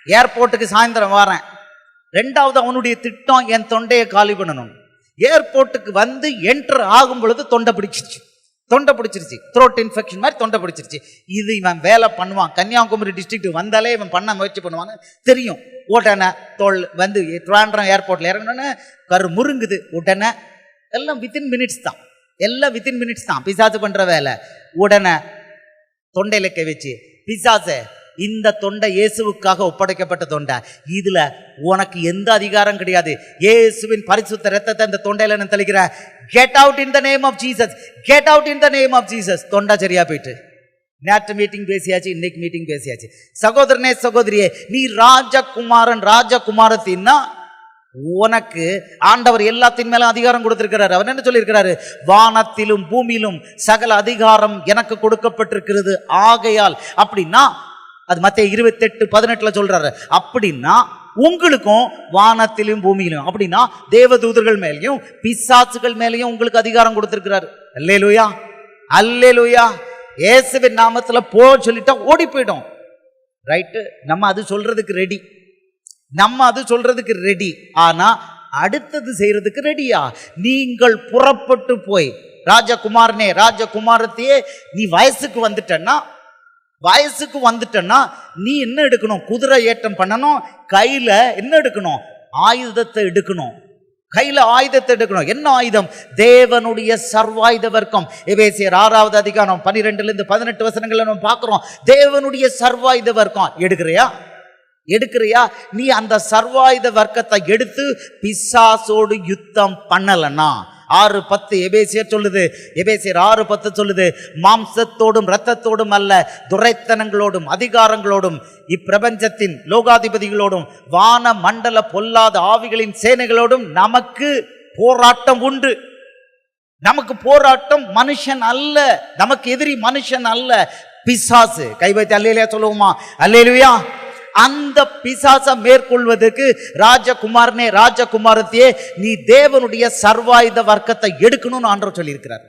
ஏர்போர்ட்டுக்கு சாயந்தரம் வரேன். 2வது அவனுடைய திட்டம் என் தொண்டையை காலி பண்ணணும். ஏர்போர்ட்டுக்கு வந்து என்டர் ஆகும் பொழுது தொண்டை பிடிச்சிருச்சு, த்ரோட் இன்ஃபெக்ஷன் மாதிரி தொண்டை பிடிச்சிருச்சு. இது இவன் வேலை பண்ணுவான். கன்னியாகுமரி டிஸ்ட்ரிக்ட் வந்தாலே இவன் பண்ண முயற்சி பண்ணுவாங்க தெரியும். உடனே தோல் வந்து ட்ரிவாண்ட்ரம் ஏர்போர்ட்ல இறங்கணுன்னு கரு முருங்குது. உடனே எல்லாம் வித்தின் மினிட்ஸ் தான். எல்லாம் வித்தின் மினிட்ஸ் தான் பிசாசு பண்ற வேலை. உடனே தொண்டையில கை வச்சு, பிசாசே இந்த தொண்டை இயேசுவுக்காக ஒப்படைக்கப்பட்ட தொண்டை, இதுல உனக்கு எந்த அதிகாரம் கிடையாது. இயேசுவின் பரிசுத்த ரத்தத்தை இந்த தொண்டையில நான் தெளிக்கிறேன். Get out in the name of Jesus, get out in the name of Jesus. தொண்டை சரியா போயிட்டு. நேற்று மீட்டிங் பேசியாச்சு, இன்னைக்கு மீட்டிங் பேசியாச்சு. சகோதரனே சகோதரியே, நீ ராஜகுமாரன் ராஜகுமாரத்தின்னா உனக்கு ஆண்டவர் எல்லாத்தின் மேலும் அதிகாரம் கொடுத்திருக்கிறாரு. அவர் என்ன சொல்லியிருக்கிறாரு? வானத்திலும் பூமியிலும் சகல அதிகாரம் எனக்கு கொடுக்கப்பட்டிருக்கிறது. ஆகையால் அப்படின்னா அது மத்தேயு 28:18 சொல்றாரு. அப்படின்னா உங்களுக்கும் வானத்திலும் பூமியிலும், அப்படின்னா தேவதூதர்கள் மேலேயும் பிசாசுகள் மேலேயும் உங்களுக்கு அதிகாரம் கொடுத்திருக்கிறாரு. அல்லேலூயா, அல்லேலூயா. இயேசுவின் நாமத்துல போ சொல்லிட்டா ஓடி போயிடும். ரைட்டு, நம்ம அது சொல்றதுக்கு ரெடி, நம்ம அது சொல்றதுக்கு ரெடி. ஆனா அடுத்தது செய்யறதுக்கு ரெடியா? நீங்கள் புறப்பட்டு போய், ராஜகுமாரனே ராஜகுமாரத்தையே, நீ வயசுக்கு வந்துட்டன்னா நீ என்ன எடுக்கணும்? குதிரை ஏற்றம் பண்ணணும். கையில என்ன எடுக்கணும்? ஆயுதத்தை எடுக்கணும். கையில ஆயுதத்தை எடுக்கணும். என்ன ஆயுதம்? தேவனுடைய சர்வாயுத வர்க்கம். எபேசியர் 6:12-18 நம்ம பார்க்கிறோம். தேவனுடைய சர்வாயுத வர்க்கம் எடுக்கிறியா? நீ அந்த சர்வாயுத வர்க்கத்தை எடுத்து பிசாசோடு யுத்தம் பண்ணலன்னா, 6:10 எபேசியர் சொல்லுது, எபேசியர் 6:10 சொல்லுது, மாம்சத்தோடும் இரத்தத்தோடும் அல்ல, துரைத்தனங்களோடும் அதிகாரங்களோடும் இப்பிரபஞ்சத்தின் லோகாதிபதிகளோடும் வான மண்டல பொல்லாத ஆவிகளின் சேனைகளோடும் நமக்கு போராட்டம் உண்டு. நமக்கு போராட்டம் மனுஷன் அல்ல, நமக்கு எதிரி மனுஷன் அல்ல, பிசாசு. கை வைத்து அல்லேலூயா சொல்லுவோமா? அல்லேலூயா. அந்த பிசாசை மேற்கொள்வதற்கு ராஜகுமாரனே ராஜகுமாரத்தையே, நீ தேவனுடைய சர்வாயுத வர்க்கத்தை எடுக்கணும்னு ஆண்டவர் சொல்லியிருக்கிறார்.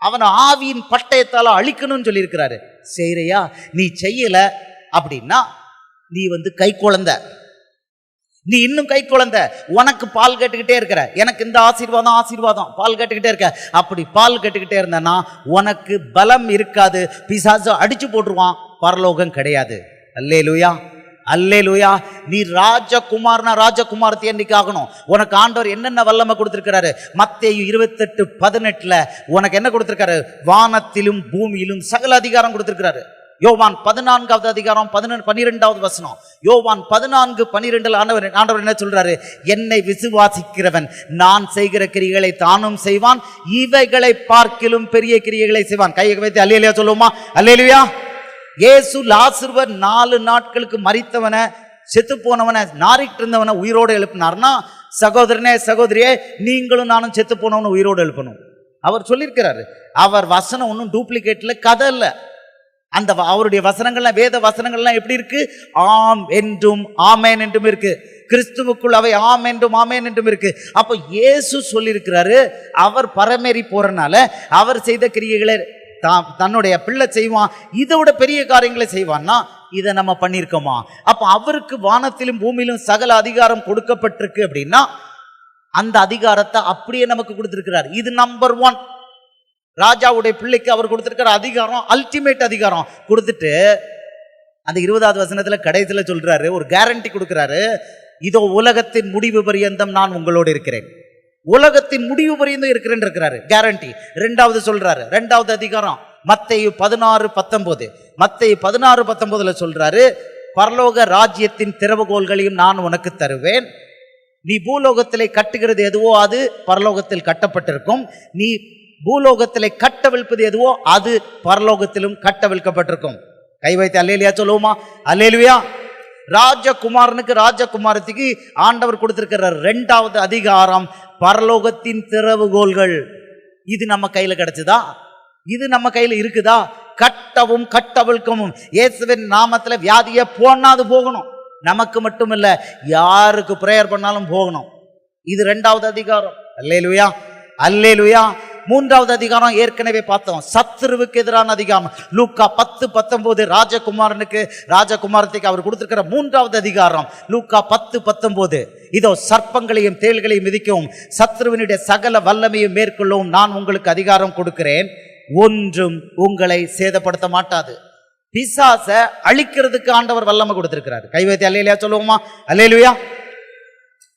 அவனை ஆவியின் பட்டயத்தால அழிக்கணும்னு சொல்லியிருக்கிறாரு. செய்யறியா? நீ செய்யல அப்படின்னா நீ கை குழந்தை, நீ இன்னும் கை குழந்தை. உனக்கு பால் கேட்டுக்கிட்டே இருக்கிற, எனக்கு இந்த ஆசீர்வாதம் பால் கேட்டுக்கிட்டே இருக்க. அப்படி பால் கேட்டுக்கிட்டே இருந்தனா உனக்கு பலம் இருக்காது, பிசாசு அடிச்சு போட்டுருவான், பரலோகம் கிடையாது. அல்லேலூயா, அல்லேலூயா. நீ ராஜகுமாரனா ராஜகுமாரத்தை என்னைக்கு ஆகணும்? உனக்கு ஆண்டவர் என்னென்ன வல்லமை கொடுத்திருக்கிறாரு? மத்தேயு 28:18 உனக்கு என்ன கொடுத்திருக்காரு? வானத்திலும் பூமியிலும் சகல அதிகாரம் கொடுத்திருக்கிறாரு. யோவான் 14:12 யோவான் 14:12 ஆண்டவர் என்ன சொல்றாரு? என்னை விசுவாசிக்கிறவன் நான் செய்கிற கிரியைகளை தானும் செய்வான், இவைகளை பார்க்கிலும் பெரிய கிரியைகளை செய்வான். கையை வைத்து அல்லேலூயா சொல்லுவோமா? அல்லேலூயா. இயேசு லாசருவை 4 நாட்களுக்கு மரித்தவனை, செத்து போனவனை, நாரிட்டு இருந்தவனை உயிரோடு எழுப்பினார்னா, சகோதரனே சகோதரியே, நீங்களும் நானும் செத்து போனவனை உயிரோடு எழுப்பணும். அவர் சொல்லியிருக்கிறாரு. அவர் வசனம் ஒன்றும் டூப்ளிகேட்ல கதை இல்லை. அந்த அவருடைய வசனங்கள்லாம், வேத வசனங்கள்லாம் எப்படி இருக்கு? ஆம் என்றும் ஆமேன் என்றும் இருக்கு. கிறிஸ்துவுக்குள் அவை ஆம் என்றும் ஆமேன் என்றும் இருக்கு. அப்போ இயேசு சொல்லியிருக்கிறாரு, அவர் பரமேறி போறனால அவர் செய்த கிரியைகளை தன்னுடைய பிள்ளை செய்வான், இதோட பெரிய காரியங்களை செய்வான்னா இதை நம்ம பண்ணியிருக்கோமா? அப்ப அவருக்கு வானத்திலும் பூமியிலும் சகல அதிகாரம் கொடுக்கப்பட்டிருக்கு அப்படின்னா அந்த அதிகாரத்தை அப்படியே நமக்கு கொடுத்திருக்கிறார். இது நம்பர் 1. ராஜாவுடைய பிள்ளைக்கு அவர் கொடுத்திருக்கிற அதிகாரம், அல்டிமேட் அதிகாரம் கொடுத்துட்டு அந்த 20வது வசனத்துல கடைசியில சொல்றாரு, ஒரு கேரண்டி கொடுக்கிறாரு. இதோ உலகத்தின் முடிவு பரியந்தம் நான் உங்களோடு இருக்கிறேன், உலகத்தின் முடிவு பரியந்தம் இருக்கிறேன் இருக்கிறாரு, கேரண்டி. 2வது சொல்றாரு, 2வது அதிகாரம் மத்தேயு 16:19 சொல்றாரு, பரலோக ராஜ்யத்தின் திறவுகோல்களையும் நான் உனக்கு தருவேன். நீ பூலோகத்திலே கட்டுகிறது எதுவோ அது பரலோகத்தில் கட்டப்பட்டிருக்கும், நீ பூலோகத்திலே கட்டவிழ்ப்பது எதுவோ அது பரலோகத்திலும் கட்டவிழ்க்கப்பட்டிருக்கும். கை வைத்து அல்லேலூயா சொல்லுவோமா? அல்லேலூயா. ராஜகுமாரனுக்கு ராஜகுமாரத்துக்கு ஆண்டவர் கொடுத்திருக்கிற 2வது அதிகாரம் பரலோகத்தின் திறவுகோல்கள். இது நம்ம கையில கிடைச்சதா? இது நம்ம கையில இருக்குதா? கட்டவும் கட்டவிழ்க்கவும். இயேசுவின் நாமத்துல வியாதியை போனாது போகணும். நமக்கு மட்டும் இல்ல, யாருக்கு பிரேயர் பண்ணாலும் போகணும். இது 2வது அதிகாரம். அல்லேலூயா, அல்லேலூயா. 3வது அதிகாரம் ஏற்கனவே பார்த்தோம், சத்துருவுக்கு எதிரான அதிகாரம். லூக்கா 10:19 ராஜகுமாரனுக்கு ராஜகுமாரத்துக்கு அவர் கொடுத்திருக்கிற 3வது அதிகாரம். லூக்கா 10:19 இதோ சர்ப்பங்களையும் தேள்களையும் மிதிக்கவும் சத்துருவினுடைய சகல வல்லமையும் மேற்கொள்ளவும் நான் உங்களுக்கு அதிகாரம் கொடுக்கிறேன், ஒன்றும் உங்களை சேதப்படுத்த மாட்டாது. பிசாசை அழிக்கிறதுக்கு ஆண்டவர் வல்லமை கொடுத்திருக்கிறார். கை வைத்து அல்லேலூயா சொல்லுவோமா? அல்லேலூயா.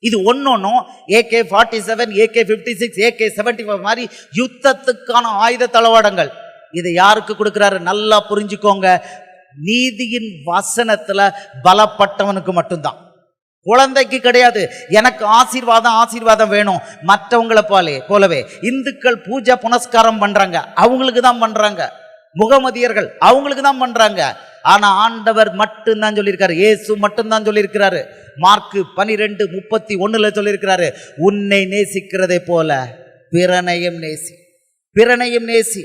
இது ஒன்னொன்னும் AK-47, AK-56, AK-75 மாதிரி யுத்தத்துக்கான ஆயுத தளவாடங்கள். இதை யாருக்கு கொடுக்கிறாரு? நல்லா புரிஞ்சுக்கோங்க. நீதியின் வசனத்துல பலப்பட்டவனுக்கு மட்டும்தான், குழந்தைக்கு கிடையாது. எனக்கு ஆசீர்வாதம் வேணும். மற்றவங்களை போலவே இந்துக்கள் பூஜை புனஸ்காரம் பண்றாங்க, அவங்களுக்கு தான் பண்றாங்க. முகமதியர்கள் அவங்களுக்கு தான் பண்றாங்க. ஆனா ஆண்டவர் மட்டும்தான் சொல்லியிருக்காரு, இயேசு மட்டும்தான் சொல்லியிருக்கிறாரு. மார்க் 12:31 சொல்லியிருக்கிறாரு, உன்னை நேசிக்கிறதை போல பிறனையும் நேசி.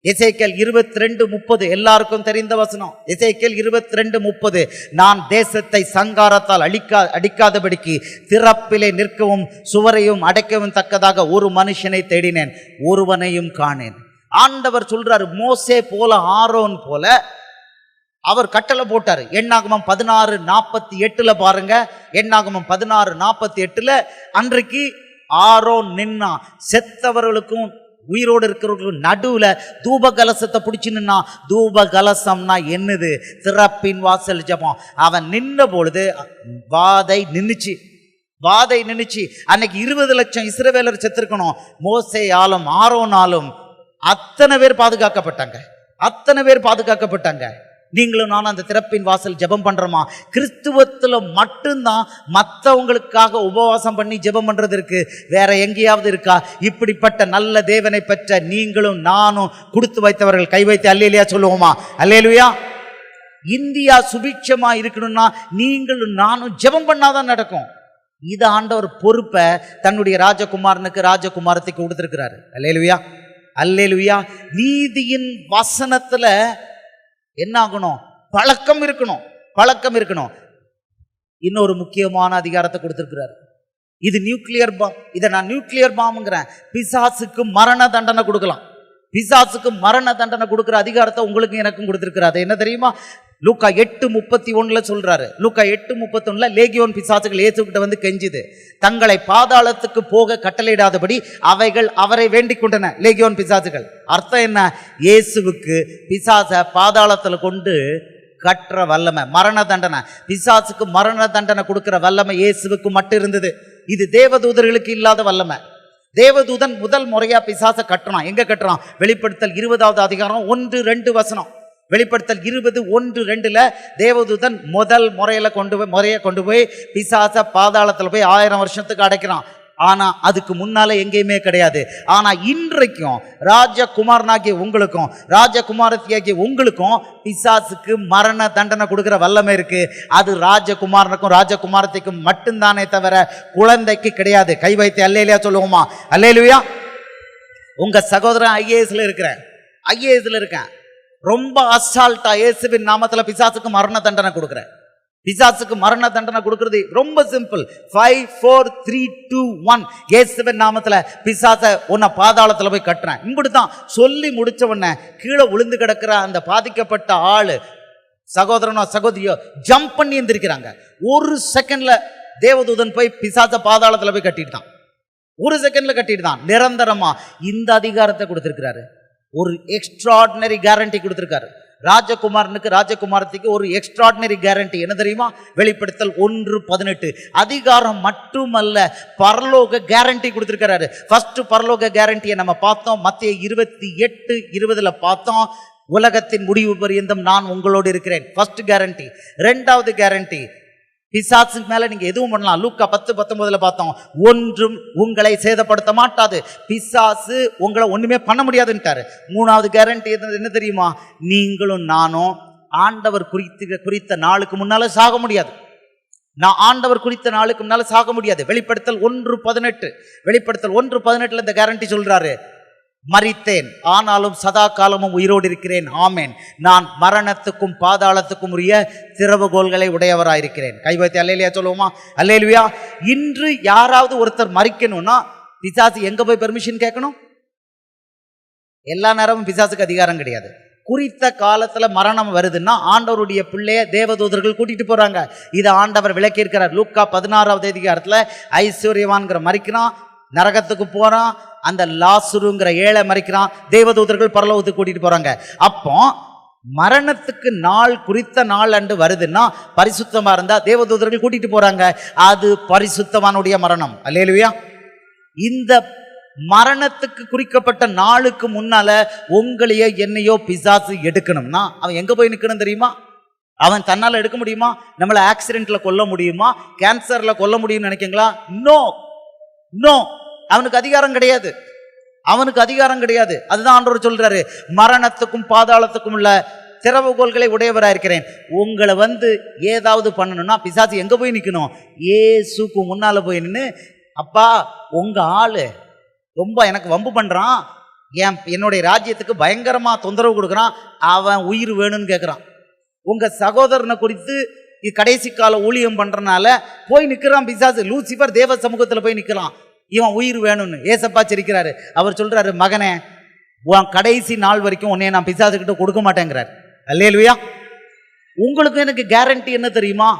எசேக்கியேல் 22:30 எல்லாருக்கும் தெரிந்த வசனம். எசேக்கியேல் 22:30, நான் தேசத்தை சங்காரத்தால் அடிக்காதபடிக்கு திறப்பிலே நிற்கவும் சுவரையும் அடைக்கவும் தக்கதாக ஒரு மனுஷனை தேடினேன், ஒருவனையும் காணேன். ஆண்டவர் சொல்றாரு, மோசே போல ஆரோன் போல அவர் கட்டளை போட்டாரு. எண்ணாகமம் 16:48 பாருங்க. எண்ணாகமம் 16:48 அன்றைக்கு ஆரோன் நின்னா, செத்தவர்களுக்கும் உயிரோடு இருக்கிறவர்களுக்கும் நடுவுல தூப கலசத்தை பிடிச்சு நின்னா. தூப கலசம்னா என்னது? திறப்பின் வாசல் ஜெபம். அவன் நின்ற பொழுது வாதை நின்னுச்சு. அன்னைக்கு 20 லட்சம் இஸ்ரவேலர் செத்திருக்கணும். மோசேயாலும் ஆரோனாலும் அத்தனை பேர் பாதுகாக்கப்பட்டாங்க. நீங்களும் நானும் அந்த திறப்பின் வாசல் ஜெபம் பண்றோமா? கிறிஸ்துவத்துல மட்டும்தான் மற்றவங்களுக்காக உபவாசம் பண்ணி ஜெபம் பண்றது இருக்கு, வேற எங்கேயாவது இருக்கா? இப்படிப்பட்ட நல்ல தேவனை பெற்ற நீங்களும் நானும் கொடுத்து வைத்தவர்கள் கை வைத்து அல்லேலூயா சொல்லுவோமா? அல்லேலூயா. இந்தியா சுபிட்சமா இருக்கணும்னா நீங்களும் நானும் ஜெபம் பண்ணாதான் நடக்கும். இது ஆண்டவர் பொறுப்பை தன்னுடைய ராஜகுமாரத்துக்கு கொடுத்திருக்கிறாரு. அல்லேலூயா, அல்லேலூயா. நீதியின் வசனத்துல என்ன ஆகணும்? பழக்கம் இருக்கணும். இன்னொரு முக்கியமான அதிகாரத்தை கொடுத்திருக்கிறார். இது நியூக்ளியர் பாம். இதை நான் நியூக்ளியர் பாம்ங்கிறேன். பிசாசுக்கு மரண தண்டனை கொடுக்கலாம். பிசாசுக்கு மரண தண்டனை கொடுக்கிற அதிகாரத்தை உங்களுக்கு எனக்கும் கொடுத்திருக்கிறார். என்ன தெரியுமா? லூக்கா 8:31 சொல்றாரு. லூக்கா 8:31 லேகியோன் பிசாசுகள் இயேசுகிட்ட வந்து கெஞ்சுது, தங்களை பாதாளத்துக்கு போக கட்டளையிடாதபடி அவைகள் அவரை வேண்டிக் கொண்டன. லேகியோன் பிசாசுகள் அர்த்தம் என்ன? இயேசுவுக்கு பிசாச பாதாளத்துல கொண்டு கற்ற வல்லமை, மரண தண்டனை. பிசாசுக்கு மரண தண்டனை கொடுக்கிற வல்லமை இயேசுவுக்கு மட்டும் இருந்தது. இது தேவதூதர்களுக்கு இல்லாத வல்லமை. தேவதூதன் முதல் முறையா பிசாச கட்டுறான். எங்க கட்டுறான்? வெளிப்படுத்தல் 20வது அதிகாரம் 1-2 வசனம். வெளிப்படுத்தல் 20:1-2 தேவதூதன் முதல் முறையை கொண்டு போய் பிசாச பாதாளத்துல போய் 1000 வருஷத்துக்கு அடைக்கிறான். ஆனா அதுக்கு முன்னால எங்கேயுமே கிடையாது. ஆனா இன்றைக்கும் ராஜகுமாரனாகிய உங்களுக்கும் ராஜகுமாரத்தியாகிய உங்களுக்கும் பிசாசுக்கு மரண தண்டனை கொடுக்கிற வல்லமை இருக்கு. அது ராஜகுமாரனுக்கும் ராஜகுமாரத்திக்கும் மட்டும்தானே தவிர குழந்தைக்கு கிடையாது. கை வைத்து அல்லேலூயா சொல்லுவோமா? அல்லேலூயா. உங்க சகோதரன் ஐஏஎஸ்ல இருக்கேன். ரொம்ப அசால்ட்டா இயேசுவின் நாமத்துல பிசாசுக்கு மரண தண்டனை கொடுக்கிறேன். பிசாசுக்கு மரண தண்டனை கொடுக்கிறது ரொம்ப சிம்பிள். 5 4 3 2 1 இயேசுவின் நாமத்துல பிசாச உன்னை பாதாளத்துல போய் கட்டுறேன். இப்படித்தான் சொல்லி முடிச்ச உடனே கீழே விழுந்து கிடக்கிற அந்த பாதிக்கப்பட்ட ஆளு சகோதரனோ சகோதரியோ ஜம்ப் பண்ணி எந்திரிக்கிறாங்க. 1 செகண்ட்ல தேவதூதன் போய் பிசாச பாதாளத்துல போய் கட்டிட்டான். 1 செகண்ட்ல கட்டிட்டான். நிரந்தரமா இந்த அதிகாரத்தை கொடுத்திருக்கிறாரு. ஒரு எக்ஸ்ட்ராடினரி கேரண்டி கொடுத்திருக்காரு. ராஜகுமாரனுக்கு ராஜகுமாரத்திக்கு ஒரு எக்ஸ்ட்ராடினரி கேரண்டி என்ன தெரியுமா? வெளிப்படுத்தல் 1:18 அதிகாரம் மட்டுமல்ல, பரலோக கேரண்டி கொடுத்திருக்கிறாரு. ஃபர்ஸ்ட் பரலோக கேரண்டியை நம்ம பார்த்தோம், மத்தேயு 28:20 பார்த்தோம். உலகத்தின் முடிவு பரியந்தம் நான் உங்களோடு இருக்கிறேன். First guarantee. 2வது கேரண்டி, பிசாசுக்கு மேல நீங்க எதுவும் பண்ணலாம். லூக்கா 10:19 பார்த்தோம், ஒன்றும் உங்களை சேதப்படுத்த மாட்டாது. பிசாசு உங்களை ஒண்ணுமே பண்ண முடியாதுன்ட்டாரு. 3வது கேரண்டி என்ன தெரியுமா? நீங்களும் நானும் ஆண்டவர் குறித்த நாளுக்கு முன்னால சாக முடியாது. நான் ஆண்டவர் குறித்த நாளுக்கு முன்னால சாக முடியாது. வெளிப்படுத்தல் 1:18 இந்த கேரண்டி சொல்றாரு, மரித்தேன் ஆனாலும் சதா காலமும் உயிரோடு இருக்கிறேன், ஆமேன். நான் மரணத்துக்கும் பாதாளத்துக்கும் உரிய திறவுகோல்களை உடையவராயிருக்கிறேன். கை வைத்து அல்லேலூயா சொல்லுவோமா? அல்லேலூயா. இன்று யாராவது ஒருத்தர் மரிக்கணும்னா பிசாசு எங்க போய் பெர்மிஷன் கேட்கணும்? எல்லா நேரமும் பிசாசுக்கு அதிகாரம் கிடையாது. குறித்த காலத்துல மரணம் வருதுன்னா ஆண்டவருடைய பிள்ளைய தேவதூதர்கள் கூட்டிட்டு போறாங்க. இதை ஆண்டவர் விளக்கி இருக்கிறார். லூக்கா 16வது அதிகாரத்துல ஐஸ்வர்யவான்கிற மரிக்கிறான், நரகத்துக்கு போறான். அந்த லாசுருங்கிற ஏழை மறிக்கிறான், தேவதூதர்கள் பரலோகத்துக்கு கூட்டிட்டு போறாங்க. அப்போ மரணத்துக்கு நாள், குறித்த நாள் அன்று வருதுன்னா பரிசுத்தமா இருந்தா தேவதூதர்கள் கூட்டிட்டு போறாங்க, அது பரிசுத்தவானுடைய மரணம். அல்லேலூயா. இந்த மரணத்துக்கு குறிக்கப்பட்ட நாளுக்கு முன்னால உங்களையோ என்னையோ பிசாசு எடுக்கணும்னா அவன் எங்க போய் நிக்கணும் தெரியுமா? அவன் தன்னால எடுக்க முடியுமா? நம்மள ஆக்சிடென்ட்ல கொல்ல முடியுமா? கேன்சர்ல கொல்ல முடியும்னு நினைக்கீங்களா? நோ நோ, அவனுக்கு அதிகாரம் கிடையாது, அவனுக்கு அதிகாரம் கிடையாது. அதுதான் ஆண்டவர் சொல்றாரு, மரணத்துக்கும் பாதாளத்துக்கும் உள்ள திறவுகோல்களை உடையவராக இருக்கிறேன். உங்களை ஏதாவது பண்ணணும்னா பிசாசு எங்க போய் நிக்கணும்? இயேசுக்கு முன்னால போய் நின்று, அப்பா உங்க ஆளு ரொம்ப எனக்கு வம்பு பண்றான், என்னுடைய ராஜ்யத்துக்கு பயங்கரமா தொந்தரவு கொடுக்குறான், அவன் உயிர் வேணும்னு கேட்கிறான். உங்க சகோதரனை குறித்து கடைசி கால ஊழியம் பண்றதுனால போய் நிக்கிறான் பிசாசு. லூசிபர் தேவ சமூகத்துல போய் நிக்கிறான், இவன் உயிர் வேணும்னு. ஏசப்பா சிரிக்கிறாரு, அவர் சொல்றாரு, மகனே உன் கடைசி நாள் வரைக்கும் உன்னைய நான் பிசாசுக்கிட்ட கொடுக்க மாட்டேங்கிறார். அல்லேலூயா. உங்களுக்கு எனக்கு கேரண்டி என்ன தெரியுமா?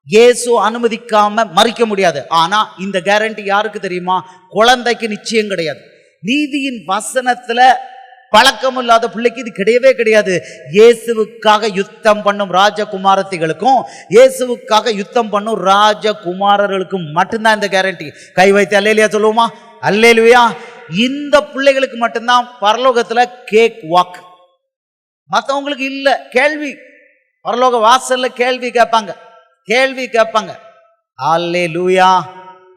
இயேசு அனுமதிக்காம மறிக்க முடியாது. ஆனா இந்த கேரண்டி யாருக்கு தெரியுமா? குழந்தைக்கு நிச்சயம் கிடையாது. நீதியின் வசனத்துல பழக்கம் இல்லாத பிள்ளைக்கு இது கிடையவே கிடையாது. இயேசுவுக்காக யுத்தம் பண்ணும் ராஜகுமாரத்திகளுக்கும் இயேசுவுக்காக யுத்தம் பண்ணும் ராஜகுமாரர்களுக்கும் மட்டும்தான் இந்த கேரண்டி. கை வைத்து அல்லேலூயா சொல்லுவோமா? அல்லேலூயா. இந்த பிள்ளைகளுக்கு மட்டும்தான் பரலோகத்துல கேக் வாக், மற்றவங்களுக்கு இல்ல. கேள்வி, பரலோக வாசல்ல கேள்வி கேட்பாங்க, கேள்வி கேட்பாங்க. அல்லேலூயா.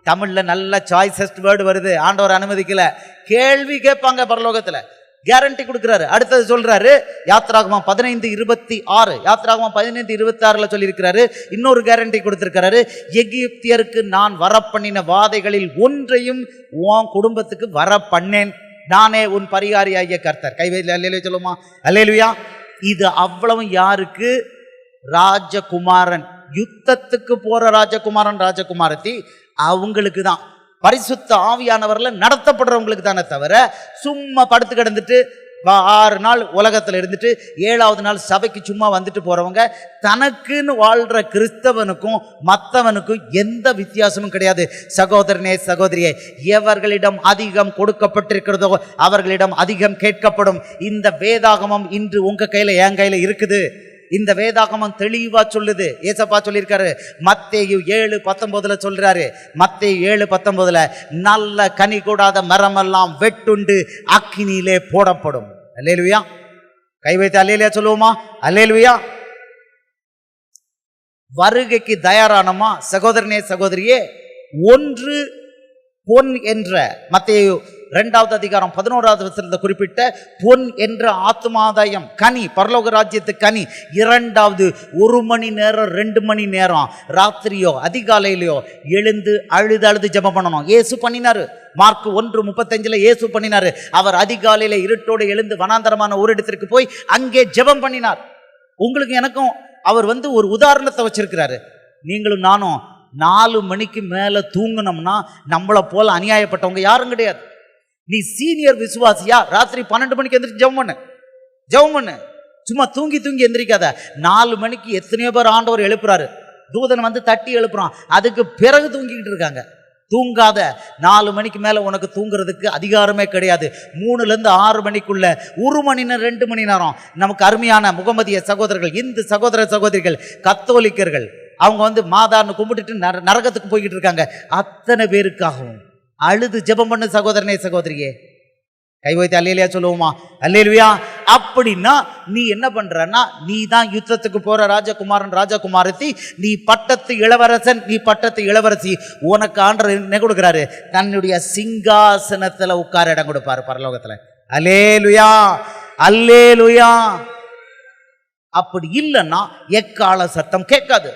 தமிழ்ல நல்ல சாய்ஸஸ்ட் வேர்டு வருது, ஆண்டவர் அனுமதிக்கல. கேள்வி கேட்பாங்க பரலோகத்துல, கேரண்டி கொடுக்கிறாரு. அடுத்தது சொல்றாரு, யாத்ராகமம் 15:26, யாத்ராகமம் 15:26 சொல்லியிருக்கிறாரு. இன்னொரு கேரண்டி கொடுத்திருக்கிறாரு, எகிப்தியருக்கு நான் வரப்பண்ணின வாதைகளில் ஒன்றையும் உன் குடும்பத்துக்கு வர பண்ணேன், நானே உன் பரிகாரியாகிய கர்த்தர். கைவேல அல்லேலூயா சொல்லுமா? அல்லேலூயா. இது அவ்வளவும் யாருக்கு? ராஜகுமாரன், யுத்தத்துக்கு போற ராஜகுமாரன் ராஜகுமாரத்தி அவங்களுக்கு தான். பரிசுத்த ஆவியானவர்ல நடத்தப்படுறவங்களுக்கு தானே தவிர சும்மா படுத்து கிடந்துட்டு 6 நாள் உலகத்துல இருந்துட்டு 7வது நாள் சபைக்கு சும்மா வந்துட்டு போறவங்க, தனக்குன்னு வாழ்ற கிறிஸ்தவனுக்கும் மற்றவனுக்கும் எந்த வித்தியாசமும் கிடையாது. சகோதரனே சகோதரியே, எவர்களிடம் அதிகம் கொடுக்கப்பட்டிருக்கிறதோ அவர்களிடம் அதிகம் கேட்கப்படும். இந்த வேதாகமம் இன்று உங்க கையில என் கையில இருக்குது. இந்த வேதாகமம் தெளிவா சொல்லுது. ஏசப்பா சொல்லியிருக்காரு, மத்தேயு 7:19 சொல்றாரு. மத்தேயு 7:19, நல்ல கனி கூடாத மரமெல்லாம் வெட்டுண்டு அக்கினியிலே போடப்படும். அல்லேலூயா. கை வைத்து அல்லேலூயா சொல்லுவோமா? அல்லேலூயா. வருகைக்கு தயாரானமா சகோதரனே சகோதரியே? ஒன்று பொன் என்ற, மத்தேயு 2வது அதிகாரம் 11வது வசனத்தை குறிப்பிட்ட பொன் என்ற ஆத்மாதாயம் கனி, பரலோக ராஜ்யத்து கனி. 2வது 1 மணி நேரம் 2 மணி நேரம் ராத்திரியோ அதிகாலையிலையோ எழுந்து அழுது ஜெபம் பண்ணணும். இயேசு பண்ணினாரு. மார்க் 1:35 இயேசு பண்ணினாரு. அவர் அதிகாலையில இருட்டோடு எழுந்து வனாந்தரமான ஒரு இடத்திற்கு போய் அங்கே ஜெபம் பண்ணினார். உங்களுக்கு எனக்கும் அவர் ஒரு உதாரணத்தை வச்சிருக்கிறாரு. நீங்களும் நானும் 4 மணிக்கு மேல தூங்கினோம்னா நம்மளை போல அநியாயப்பட்டவங்க யாரும் கிடையாது. நீ சீனியர் விசுவாசியா? ராத்திரி 12 மணிக்கு எந்திரிச்சு ஜெபம் பண்ணு. சும்மா தூங்கி எந்திரிக்காத. 4 மணிக்கு எத்தனையோ பேர் ஆண்டவர் எழுப்புறாரு, தூதன் தட்டி எழுப்புறான், அதுக்கு பிறகு தூங்கிக்கிட்டு இருக்காங்க. தூங்காத. 4 மணிக்கு மேல உனக்கு தூங்குறதுக்கு அதிகாரமே கிடையாது. 3லேருந்து 6 மணிக்குள்ள 1 மணி நேரம் 2 மணி நேரம் நமக்கு அருமையான முகமதிய சகோதரர்கள், இந்து சகோதர சகோதரிகள், கத்தோலிக்கர்கள், அவங்க மாதான்னு கும்பிட்டுட்டு நரகத்துக்கு போய்கிட்டு இருக்காங்க. அத்தனை பேருக்காகவும் அழுது ஜெபம் பண்ணு சகோதரனே சகோதரியே. கை வைத்து அல்லேலூயா சொல்லுவோமா? அல்லேலூயா. அப்படின்னா நீ என்ன பண்றன்னா, நீ தான் யுத்தத்துக்கு போற ராஜகுமாரன் ராஜகுமாரத்தி, நீ பட்டத்து இளவரசன், நீ பட்டத்து இளவரசி. உனக்கு ஆண்டவர் என்ன கொடுக்கிறாரு? தன்னுடைய சிங்காசனத்துல உட்கார இடம் கொடுப்பாரு பரலோகத்துல. அல்லேலூயா அல்லேலூயா. அப்படி இல்லைன்னா எக்கால சத்தம் கேட்காது.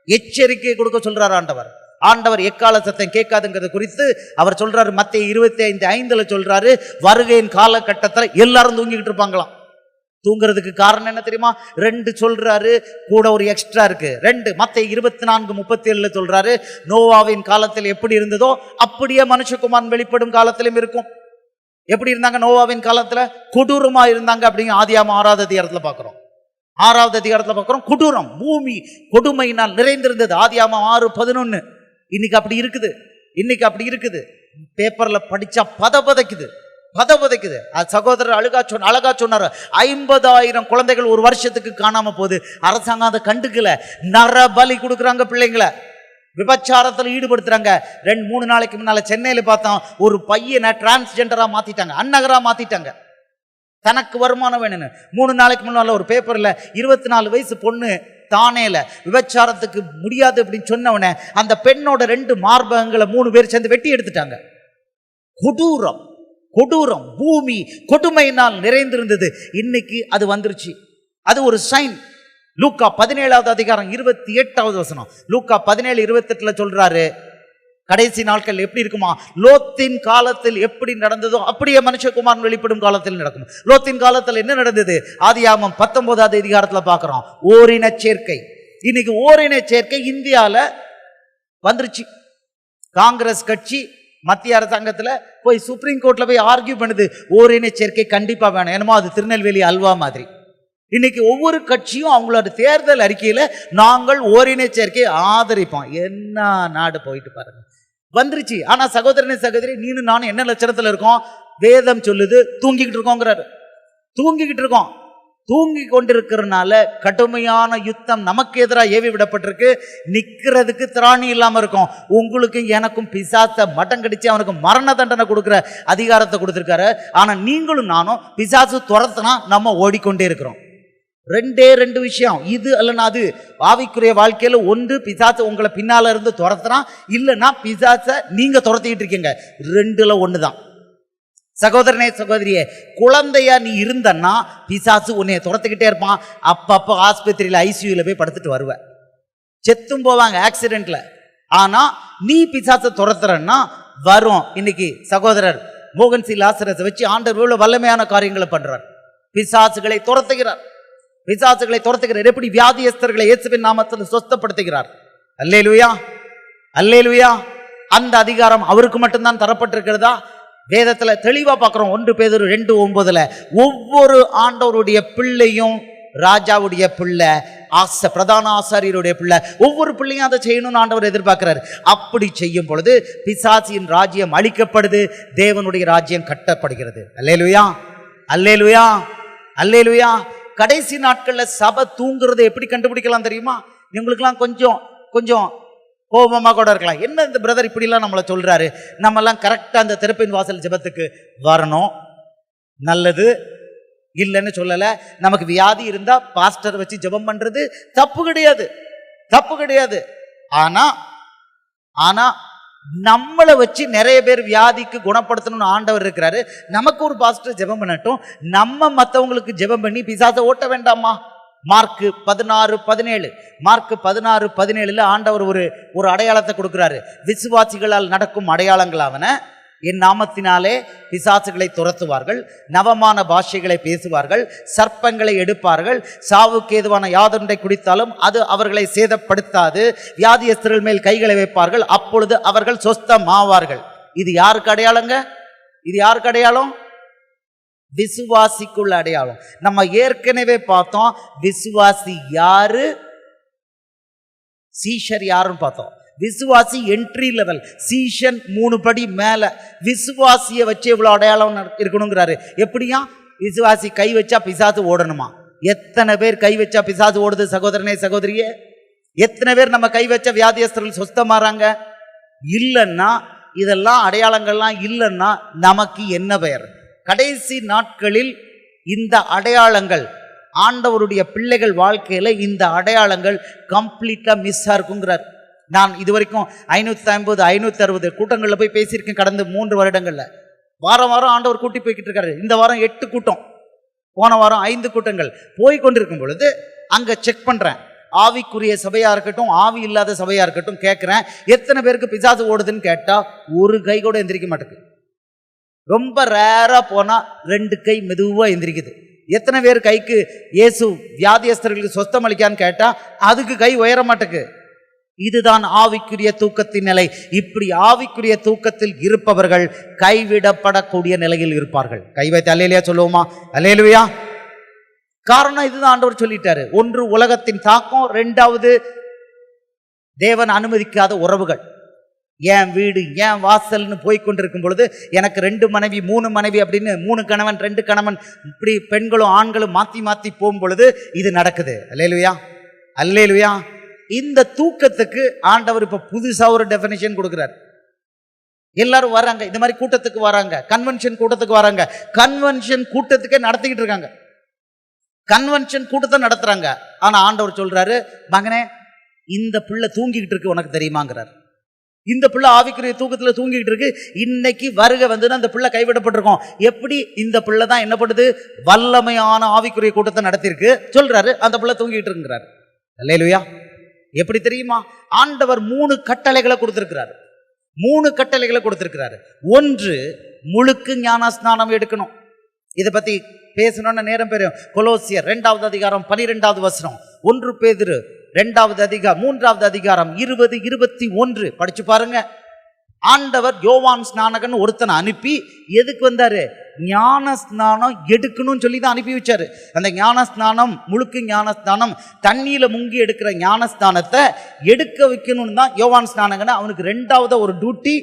எச்சரிக்கை கொடுக்க சொல்றாரு ஆண்டவர். ஆண்டவர் எக்கால சத்தம் கேட்காதுங்கிறது குறித்து அவர் சொல்றாரு. மத்தேயு 25:5 சொல்றாரு, வருகையின் காலகட்டத்தில் எல்லாரும் தூங்கிக்கிட்டு இருப்பாங்களாம். தூங்குறதுக்கு காரணம் என்ன தெரியுமா? 2 சொல்றாரு, கூட ஒரு எக்ஸ்ட்ரா இருக்கு. 2 மத்தேயு 24:37 சொல்றாரு, நோவாவின் காலத்தில் எப்படி இருந்ததோ அப்படியே மனுஷகுமாரன் வெளிப்படும் காலத்திலும் இருக்கும். எப்படி இருந்தாங்க நோவாவின் காலத்துல? கொடூரமா இருந்தாங்க அப்படிங்க ஆதியாகமம் 6வது அதிகாரத்துல பாக்குறோம். 6வது அதிகாரத்துல பாக்குறோம், கொடூரம், பூமி கொடுமையினால் நிறைந்திருந்தது. ஆதியாகமம் 6:11. இன்னைக்கு அப்படி இருக்குது. பேப்பர்ல படிச்சா பதபதைக்குது. பதபதைக்குது. அது சகோதரர் அழகா சொன்னார். 50,000 குழந்தைகள் ஒரு வருஷத்துக்கு காணாம போகுது. அரசாங்கம் அதை கண்டுக்கல. நரபலி கொடுக்குறாங்க பிள்ளைங்களை, விபச்சாரத்தில் ஈடுபடுத்துறாங்க. 2-3 நாளைக்கு முன்னால சென்னையில பார்த்தோம், ஒரு பையனை டிரான்ஸ்ஜெண்டரா மாத்திட்டாங்க, அன்னகரா மாத்திட்டாங்க, தனக்கு வருமானம் வேணும்னு. 3 நாளைக்கு முன்னால ஒரு பேப்பர்ல 24 வயசு பொண்ணு தானேல விபச்சாரத்துக்கு முடியாது அப்படின்னு சொன்னவன அந்த பெண்ணோட 2 மார்பகங்களை 3 பேர் சேர்ந்து வெட்டி எடுத்துட்டாங்க. கொடூரம் கொடூரம், பூமி கொடுமையினால் நிறைந்திருந்தது. இன்னைக்கு அது வந்துருச்சு. அது ஒரு சைன். லூக்கா 17வது அதிகாரம் 28வது வசனம். லூக்கா 17:28 சொல்றாரு, கடைசி நாட்கள் எப்படி இருக்குமா, லோத்தின் காலத்தில் எப்படி நடந்ததோ அப்படியே மனுஷகுமாரன் வெளிப்படும் காலத்தில் நடக்கும். லோத்தின் காலத்தில் என்ன நடந்தது? ஆதியாகமம் 19வது அதிகாரத்துல பார்க்கிறோம், ஓரின சேர்க்கை. இன்னைக்கு ஓரின சேர்க்கை இந்தியால வந்துருச்சு. காங்கிரஸ் கட்சி மத்திய அரசாங்கத்துல போய் சுப்ரீம் கோர்ட்ல போய் ஆர்கியூ பண்ணுது, ஓரின சேர்க்கை கண்டிப்பா வேணும். என்னமோ அது திருநெல்வேலி அல்வா மாதிரி. இன்னைக்கு ஒவ்வொரு கட்சியும் அவங்களோட தேர்தல் அறிக்கையில நாங்கள் ஓரின சேர்க்கையை ஆதரிப்போம். என்ன நாடு போயிட்டு பாருங்க, வந்துருச்சு. ஆனா சகோதரனே சகோதரி, நீனும் நானும் என்ன லட்சணத்துல இருக்கோம்? வேதம் சொல்லுது தூங்கிக்கிட்டு இருக்கோங்கிறாரு. தூங்கிக்கிட்டு இருக்கோம். தூங்கி கொண்டிருக்கிறதுனால கடுமையான யுத்தம் நமக்கு எதிராக ஏவி விடப்பட்டிருக்கு. நிக்கிறதுக்கு திராணி இல்லாம இருக்கும். உங்களுக்கும் எனக்கும் பிசாசை மட்டம் கடிச்சு அவனுக்கு மரண தண்டனை கொடுக்கிற அதிகாரத்தை கொடுத்திருக்காரு. ஆனா நீங்களும் நானும் பிசாசு துரத்துனா நம்ம ஓடிக்கொண்டே இருக்கிறோம். 2 விஷயம், இது அல்லனா அது. ஆவிக்குரிய வாழ்க்கையில ஒன்று பிசாசு உங்களை பின்னால இருந்து துரத்துனா, இல்லைன்னா பிசாசை நீங்க துரத்திக்கிட்டு இருக்கீங்க. 2ல 1 தான். சகோதரனே சகோதரியே, குழந்தையா நீ இருந்தன்னா பிசாசு உன்னைய துரத்துக்கிட்டே இருப்பான். அப்பப்போ ஆஸ்பத்திரியில ஐசியூல போய் படுத்துட்டு வருவ, செத்தும் போவாங்க ஆக்சிடென்ட்ல. ஆனா நீ பிசாசை துரத்துறன்னா வரும். இன்னைக்கு சகோதரர் மோகன் சி லாசரஸ் வச்சு ஆண்டவர் இவ்வளவு வல்லமையான காரியங்களை பண்றார். பிசாசுகளை துரத்துகிறார். பிசாசுகளை துரத்துகிறார். எப்படி வியாதியஸ்தர்களை இயேசுவின் நாமத்தில் சொஸ்தப்படுத்துகிறார். அல்லேலூயா, அல்லேலூயா. அந்த அதிகாரம் அவருக்கு மட்டும்தான் தரப்பட்டிருக்கிறதா? வேதத்துல தெளிவா பார்க்கிறோம். 1 பேதுரு 2:9 ஒவ்வொரு ஆண்டவருடைய பிள்ளையும் ராஜாவுடைய பிள்ளை, பிரதான ஆசாரியருடைய பிள்ளை. ஒவ்வொரு பிள்ளையும் அதை செய்யணும்னு ஆண்டவர் எதிர்பார்க்கிறார். அப்படி செய்யும் பொழுது பிசாசின் ராஜ்யம் அழிக்கப்படுது, தேவனுடைய ராஜ்யம் கட்டப்படுகிறது. அல்லேலூயா, அல்லேலூயா, அல்லேலூயா. கடைசி நாட்கள்ல சபை தூங்குறதை எப்படி கண்டுபிடிக்கலாம் தெரியுமா? உங்களுக்கெல்லாம் கொஞ்சம் கோபமா கூட இருக்கலாம். என்ன இந்த பிரதர் இப்படிலாம் நம்மளை சொல்றாரு? நம்ம எல்லாம் கரெக்டா அந்த திறப்பின் வாசல் ஜெபத்துக்கு வரணும், நல்லது இல்லைன்னு சொல்லல. நமக்கு வியாதி இருந்தா பாஸ்டர் வச்சு ஜெபம் பண்றது தப்பு கிடையாது, தப்பு கிடையாது. ஆனா நம்மளை வச்சு நிறைய பேர் வியாதிக்கு குணப்படுத்தணும்னு ஆண்டவர் இருக்கிறாரு. நமக்கு ஒரு பாஸ்டர் ஜெபம் பண்ணட்டும், நம்ம மற்றவங்களுக்கு ஜெபம் பண்ணி பிசாசை ஓட்ட வேண்டாமா? மார்க் 16:17 ஆண்டவர் ஒரு அடையாளத்தை கொடுக்கிறாரு. விசுவாசிகளால் நடக்கும் அடையாளங்களாவன, என் நாமத்தினாலே பிசாசுகளை துரத்துவார்கள், நவமான பாஷைகளை பேசுவார்கள், சர்ப்பங்களை எடுப்பார்கள், சாவுக்கு ஏதுவான யாதொன்றை குடித்தாலும் அது அவர்களை சேதப்படுத்தாது, வியாதியஸ்தர்கள் மேல் கைகளை வைப்பார்கள், அப்பொழுது அவர்கள் சொஸ்தமாவார்கள். இது யாருக்கு அடையாளங்க? இது யாருக்கு அடையாளம்? விசுவாசிக்குள்ள அடையாளம். நம்ம ஏற்கனவே பார்த்தோம் விசுவாசி யாரு, சீஷர் யாருன்னு பார்த்தோம். விசுவாசி என்ட்ரி லெவல், சீஷன் 3 படி மேல. விசுவாசியை வச்சு எவ்வளவு அடையாளம் இருக்கணுங்கிறாரு. எப்படியா? விசுவாசி கை வச்சா பிசாசு ஓடணுமா? எத்தனை பேர் கை வச்சா பிசாசு ஓடுது சகோதரனே சகோதரியே? எத்தனை பேர் நம்ம கை வச்ச வியாதியஸ்தர்கள் சொஸ்தமாறாங்க? இல்லைன்னா, இதெல்லாம் அடையாளங்கள்லாம் இல்லைன்னா நமக்கு என்ன பெயர்? கடைசி நாட்களில் இந்த அடையாளங்கள், ஆண்டவருடைய பிள்ளைகள் வாழ்க்கையில இந்த அடையாளங்கள் கம்ப்ளீட்டா மிஸ் இருக்குங்கிறார். நான் இதுவரைக்கும் 550 560 கூட்டங்களில் போய் பேசியிருக்கேன் கடந்த 3 வருடங்கள்ல. வாரம் ஆண்டவர் கூட்டி போய்கிட்டு இருக்காரு. இந்த வாரம் 8 கூட்டம், போன வாரம் 5 கூட்டங்கள் போய் கொண்டிருக்கும் பொழுது அங்க செக் பண்றேன். ஆவிக்குரிய சபையா இருக்கட்டும், ஆவி இல்லாத சபையா இருக்கட்டும், கேட்கிறேன் எத்தனை பேருக்கு பிசாசு ஓடுதுன்னு கேட்டா ஒரு கை கூட எந்திரிக்க மாட்டேங்குது. ரொம்ப ரேரா போனா 2 கை மெதுவா எந்திரிக்குது. எத்தனை பேர் கைக்கு இயேசு வியாதியஸ்தர்களுக்கு சொஸ்தம் அளிக்கான்னு கேட்டா அதுக்கு கை உயர மாட்டேக்கு. இதுதான் ஆவிக்குரிய தூக்கத்தின் நிலை. இப்படி ஆவிக்குரிய தூக்கத்தில் இருப்பவர்கள் கைவிடப்படக்கூடிய நிலையில் இருப்பார்கள். கை வைத்து அல்லேலூயா சொல்லுவோமா? அல்லேலூயா. காரணம் இதுதான் ஆண்டவர் சொல்லிட்டாரு. 1 உலகத்தின் தாக்கம், 2வது தேவன் அனுமதிக்காத உறவுகள். என் வீடு என் வாசல்னு போய் கொண்டிருக்கும் பொழுது எனக்கு 2 மனைவி 3 மனைவி அப்படின்னு 3 கணவன் 2 கணவன் இப்படி பெண்களும் ஆண்களும் மாற்றி மாற்றி போகும் பொழுது இது நடக்குது. அல்லேலூயா, அல்லேலூயா. இந்த தூக்கத்துக்கு ஆண்டவர் இப்போ புதுசாக ஒரு டெஃபினிஷன் கொடுக்குறார். எல்லாரும் வராங்க, இந்த மாதிரி கூட்டத்துக்கு வராங்க, கன்வென்ஷன் கூட்டத்துக்கு வராங்க, கன்வென்ஷன் கூட்டத்துக்கே நடத்திக்கிட்டு இருக்காங்க, கன்வென்ஷன் கூட்டத்தை நடத்துறாங்க. ஆனா ஆண்டவர் சொல்றாரு, மகனே இந்த பிள்ளை தூங்கிக்கிட்டு இருக்கு உனக்கு தெரியுமாங்கிறார். இந்த பிள்ளை ஆவிக்குரிய தூக்கத்துல தூங்கிக்கிட்டு இருக்கு, இன்னைக்கு வருகை வந்து அந்த பிள்ளை கைவிடப்பட்டிருக்கோம். எப்படி இந்த பிள்ளை தான் என்ன பண்ணுது, வல்லமையான ஆவிக்குரிய கூட்டத்தை நடத்திருக்கு சொல்றாரு, அந்த பிள்ளை தூங்கிட்டு இருக்குங்கிறாரு. அல்லேலூயா. எப்படி தெரியுமா, ஆண்டவர் 3 கட்டளைகளை கொடுத்திருக்கிறார். 3 கட்டளைகளை கொடுத்திருக்கிறாரு. ஒன்று, முழுக்கு ஞானஸ்நானம் எடுக்கணும். இதை பத்தி பேசணும்னு நேரம் பெறும். கொலோசியர் 2வது அதிகாரம் 12வது வசனம், 1 பேதுரு 2வது அதிகாரம் 3வது அதிகாரம் 20, 21 படிச்சு பாருங்க. ஆண்டவர் யோவான் ஸ்நானகன் ஒருத்தனை அனுப்பி எதுக்கு வந்தாரு, ஞான ஸ்நானம் எடுக்கணும்னு சொல்லி தான் அனுப்பி வச்சாரு. அந்த ஞான ஸ்நானம், முழுக்கு ஞான ஸ்நானம், தண்ணியில முங்கி எடுக்கிற ஞான ஸ்நானத்தை எடுக்க வைக்கணும்னு தான் யோவான் ஸ்நானகன் அவனுக்கு 2வது ஒரு டியூட்டி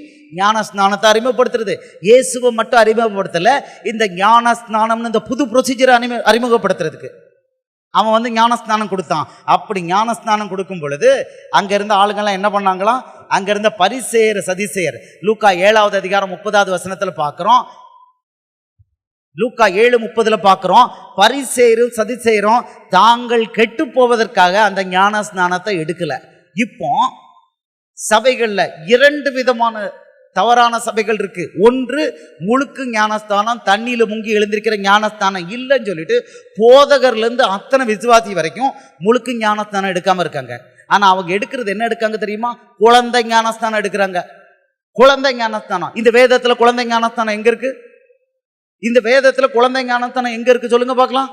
ஞான ஸ்நானத்தை அறிமுகப்படுத்துறது. இயேசுவை மட்டும் அறிமுகப்படுத்தல, இந்த ஞான ஸ்நானம்னு இந்த புது ப்ரொசீஜரை அறிமுகப்படுத்துறதுக்கு அவன் வந்து ஞானஸ்நானம் கொடுத்தான். அப்படி ஞானஸ்நானம் கொடுக்கும் பொழுது அங்க இருந்த ஆளுங்கள்லாம் என்ன பண்ணாங்களாம், அங்க இருந்த பரிசேயர் சதிசேயர், லூக்கா 7வது அதிகாரம் 30வது வசனத்துல பார்க்கிறோம். லூக்கா 7:30 பார்க்கிறோம். பரிசேயரும் சதிசேயரும் தாங்கள் கெட்டு போவதற்காக அந்த ஞான ஸ்நானத்தை எடுக்கல. இப்போ சபைகள்ல 2 விதமான தவறான சபைகள் இருக்கு. ஒன்று, முழுக்கு ஞானஸ்தானம், தண்ணியில முங்கி எழுந்திருக்கிற ஞானஸ்தானம் இல்லைன்னு சொல்லிட்டு போதகர்ல இருந்து அத்தனை விசுவாசி வரைக்கும் முழுக்கு ஞானஸ்தானம் எடுக்காம இருக்காங்க. ஆனா அவங்க எடுக்கிறது என்ன எடுக்காங்க தெரியுமா, குழந்தை ஞானஸ்தானம் எடுக்கிறாங்க. குழந்தை ஞானஸ்தானம், இந்த வேதத்துல குழந்தை ஞானஸ்தானம் எங்க இருக்கு, இந்த வேதத்துல குழந்தை ஞானஸ்தானம் எங்க இருக்கு சொல்லுங்க பார்க்கலாம்.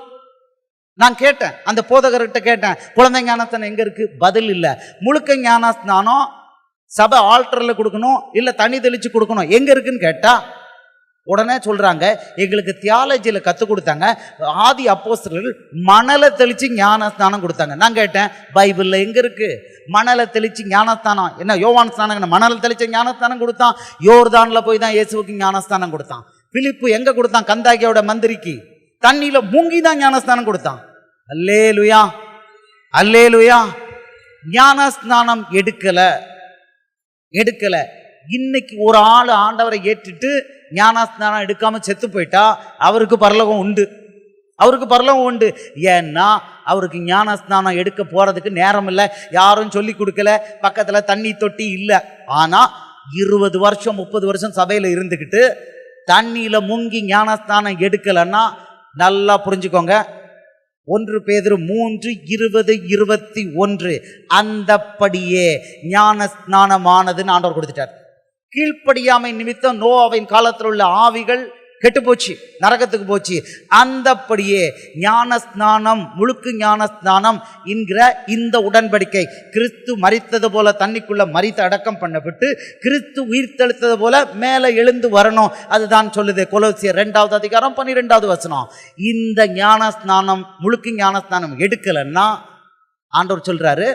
நான் கேட்டேன், அந்த போதகர்கிட்ட கேட்டேன், குழந்தை ஞானஸ்தானம் எங்க இருக்கு, பதில் இல்லை. முழுக்க ஞானஸ்தானம் சபை ஆல்டர்ல கொடுக்கணும், இல்ல தண்ணி தெளிச்சு கொடுக்கணும், எங்க இருக்குன்னு கேட்டா உடனே சொல்றாங்க, எங்களுக்கு தியாலஜியில கத்துக் கொடுத்தாங்க, ஆதி அப்போஸ்தலர்கள் மணலை தெளிச்சு ஞானஸ்தானம் கொடுத்தாங்க. நான் கேட்டேன், பைபிள்ல எங்க இருக்கு மணலை தெளிச்சு ஞானஸ்தானம்? என்ன யோவான் ஸ்நானகன் மணலை தெளிச்ச ஞானஸ்தானம் கொடுத்தான், யோர்தான்ல போய் தான் இயேசுவுக்கு ஞானஸ்தானம் கொடுத்தான். பிலிப்பு எங்க கொடுத்தான், கந்தாகியோட மந்திரிக்கு தண்ணியில மூங்கி தான் ஞானஸ்தானம் கொடுத்தான். அல்லேலூயா, அல்லேலூயா. ஞானஸ்நானம் எடுக்கல. இன்னைக்கு ஒரு ஆள் ஆண்டவரை ஏற்றுட்டு ஞானஸ்நானம் எடுக்காம செத்து போயிட்டா அவருக்கு பரலோகம் உண்டு, அவருக்கு பரலோகம் உண்டு. ஏன்னா அவருக்கு ஞானஸ்நானம் எடுக்க போறதுக்கு நேரம் இல்லை, யாரும் சொல்லி கொடுக்கல, பக்கத்துல தண்ணி தொட்டி இல்லை. ஆனா 20 வருஷம் 30 வருஷம் சபையில இருந்துக்கிட்டு தண்ணியில முங்கி ஞானஸ்நானம் எடுக்கலன்னா நல்லா புரிஞ்சுக்கோங்க. 1 பேதுரு 3:20-21 அந்தப்படியே ஞான ஸ்நானமானதுன்னு ஆண்டவர் கொடுத்துட்டார். கீழ்ப்படியாமை நிமித்தம் நோவாவின் காலத்தில் உள்ள ஆவிகள் கெட்டு போச்சு, நரகத்துக்கு போச்சு. அந்தப்படியே ஞான ஸ்நானம், முழுக்கு ஞான ஸ்நானம் என்கிற இந்த உடன்படிக்கை, கிறிஸ்து மரித்தது போல தண்ணிக்குள்ள மரித்து அடக்கம் பண்ணப்பட்டு கிறிஸ்து உயிர்த்தெழுத்தது போல மேலே எழுந்து வரணும். அதுதான் சொல்லுது கொலோசியர் 2வது அதிகாரம் 12வது வசனம். இந்த ஞான ஸ்நானம், முழுக்கு ஞான ஸ்நானம் எடுக்கலைன்னா ஆண்டவர் சொல்றாரு,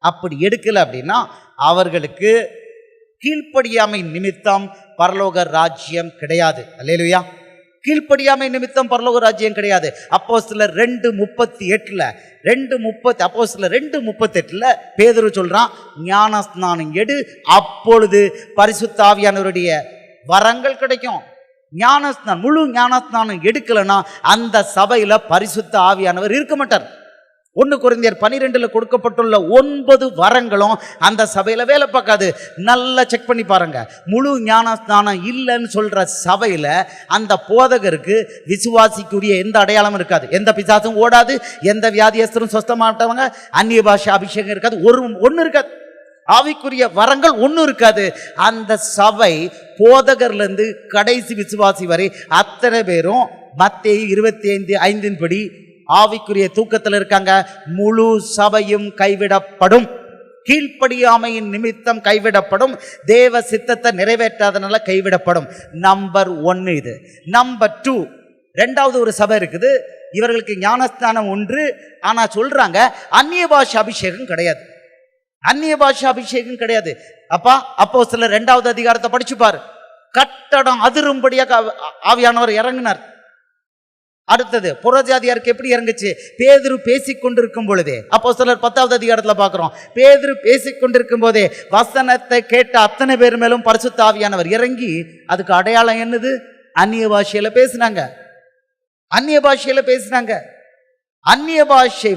அப்படி எடுக்கல அப்படின்னா அவர்களுக்கு கீழ்ப்படியாமை நிமித்தம் பரலோக ராஜ்யம் கிடையாது. அல்லேலூயா. கீழ்ப்படியாமை நிமித்தம் பரலோக ராஜ்யம் கிடையாது. அப்போஸ்தலர் 2:38 பேதுரு சொல்றான், ஞான ஸ்நானம் எடு, அப்பொழுது பரிசுத்த ஆவியானவருடைய வரங்கள் கிடைக்கும். ஞானஸ்நானம், முழு ஞானஸ்நானம் எடுக்கலன்னா அந்த சபையில பரிசுத்த ஆவியானவர் இருக்க மாட்டார். 1 கொரிந்தியர் 12 கொடுக்கப்பட்டுள்ள 9 வரங்களும் அந்த சபையில வேலை பார்க்காது. நல்லா செக் பண்ணி பாருங்க. முழு ஞானஸ்நானம் இல்லைன்னு சொல்ற சபையில அந்த போதகருக்கு விசுவாசிக்குரிய எந்த அடையாளமும் இருக்காது, எந்த பிசாசும் ஓடாது, எந்த வியாதியஸ்தரும் சொஸ்தமாட்டவங்க, அந்நிய பாஷை அபிஷேகம் இருக்காது, ஒன்று இருக்காது, ஆவிக்குரிய வரங்கள் ஒன்றும் இருக்காது. அந்த சபை போதகர்ல இருந்து கடைசி விசுவாசி வரை அத்தனை பேரும் மத்தேயு 25:5 படி ஆவிக்குரிய தூக்கத்தில் இருக்காங்க. முழு சபையும் கைவிடப்படும், கீழ்ப்படியாமையின் நிமித்தம் கைவிடப்படும், தேவ சித்தத்தை நிறைவேற்றாதனால கைவிடப்படும். நம்பர் 1 இது. நம்பர் 2, 2வது ஒரு சபை இருக்குது, இவர்களுக்கு ஞானஸ்தானம் ஒன்று, ஆனா சொல்றாங்க அந்நிய பாஷை அபிஷேகம் கிடையாது. அந்நிய பாஷை அபிஷேகம் கிடையாது. அப்போஸ்தலர் 2வது அதிகாரத்தை படிச்சு பாரு. கட்டடம் அதிரும்படியாக ஆவியானவர் இறங்கினார். அடுத்தது புறஜாதியாருக்கு எப்படி இறங்குச்சு? பேதுரு பேசிக்கொண்டிருக்கும் பொழுதே, அப்போஸ்தலர் 10வது அதிகாரத்துல பார்க்கிறோம், பேதுரு பேசிக்கொண்டிருக்கும் போதே வசனத்தை கேட்ட அத்தனை பேர் மேலும் பரிசுத்த ஆவியானவர் இறங்கி, அதுக்கு அடையாளம் என்னது? அந்நிய பாஷையில பேசினாங்க. அந்நிய பாஷையில பேசினாங்க. அந்நிய பாஷை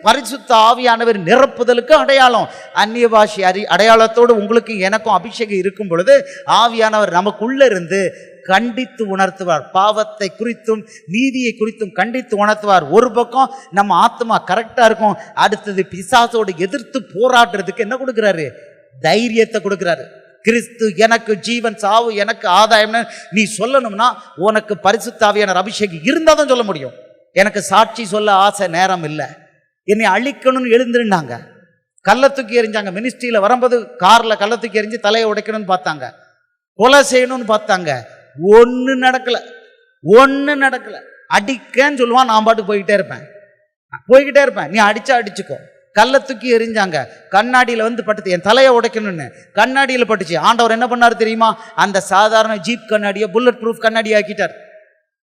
பரிசுத்த ஆவியானவர் நிரப்புதலுக்கு அடையாளம். அந்நிய பாஷை அடையாளத்தோடு உங்களுக்கு எனக்கும் அபிஷேகம் இருக்கும் பொழுது ஆவியானவர் நமக்குள்ள இருந்து கண்டித்து உணர்த்துவார். பாவத்தை குறித்தும் நீதியை குறித்தும் கண்டித்து உணர்த்துவார். ஒரு பக்கம் நம்ம ஆத்மா கரெக்டா இருக்கும், அடுத்தது பிசாசோடு எதிர்த்து போராடுறதுக்கு என்ன கொடுக்கிறாரு? தைரியத்தை கொடுக்கிறாரு. கிறிஸ்து எனக்கு ஜீவன், சாவு எனக்கு ஆதாயம்னு நீ சொல்லணும்னா உனக்கு பரிசுத்த ஆவியானவர் அபிஷேகம் இருந்தால் தான் சொல்ல முடியும். எனக்கு சாட்சி சொல்ல ஆசை, நேரம் இல்லை. என்னை அழிக்கணும்னு எழுந்திருந்தாங்க, கல்லை தூக்கி எறிஞ்சாங்க. மினிஸ்ட்ரியில் வரும்போது காரில் கல்லை தூக்கி எறிஞ்சு தலையை உடைக்கணும்னு பார்த்தாங்க, கொலை செய்யணும்னு பார்த்தாங்க. ஒன்று நடக்கல. அடிக்கன்னு சொல்லுவான், நான் பாட்டு போய்கிட்டே இருப்பேன். நீ அடிச்சா அடிச்சுக்கோ. கல்லை தூக்கி எறிஞ்சாங்க, கண்ணாடியில் பட்டுது. என் தலையை உடைக்கணும்னு கண்ணாடியில் பட்டுச்சு. ஆண்டவர் என்ன பண்ணாரு தெரியுமா? அந்த சாதாரண ஜீப் கண்ணாடியை புல்லட் ப்ரூஃப் கண்ணாடி ஆக்கிட்டார்.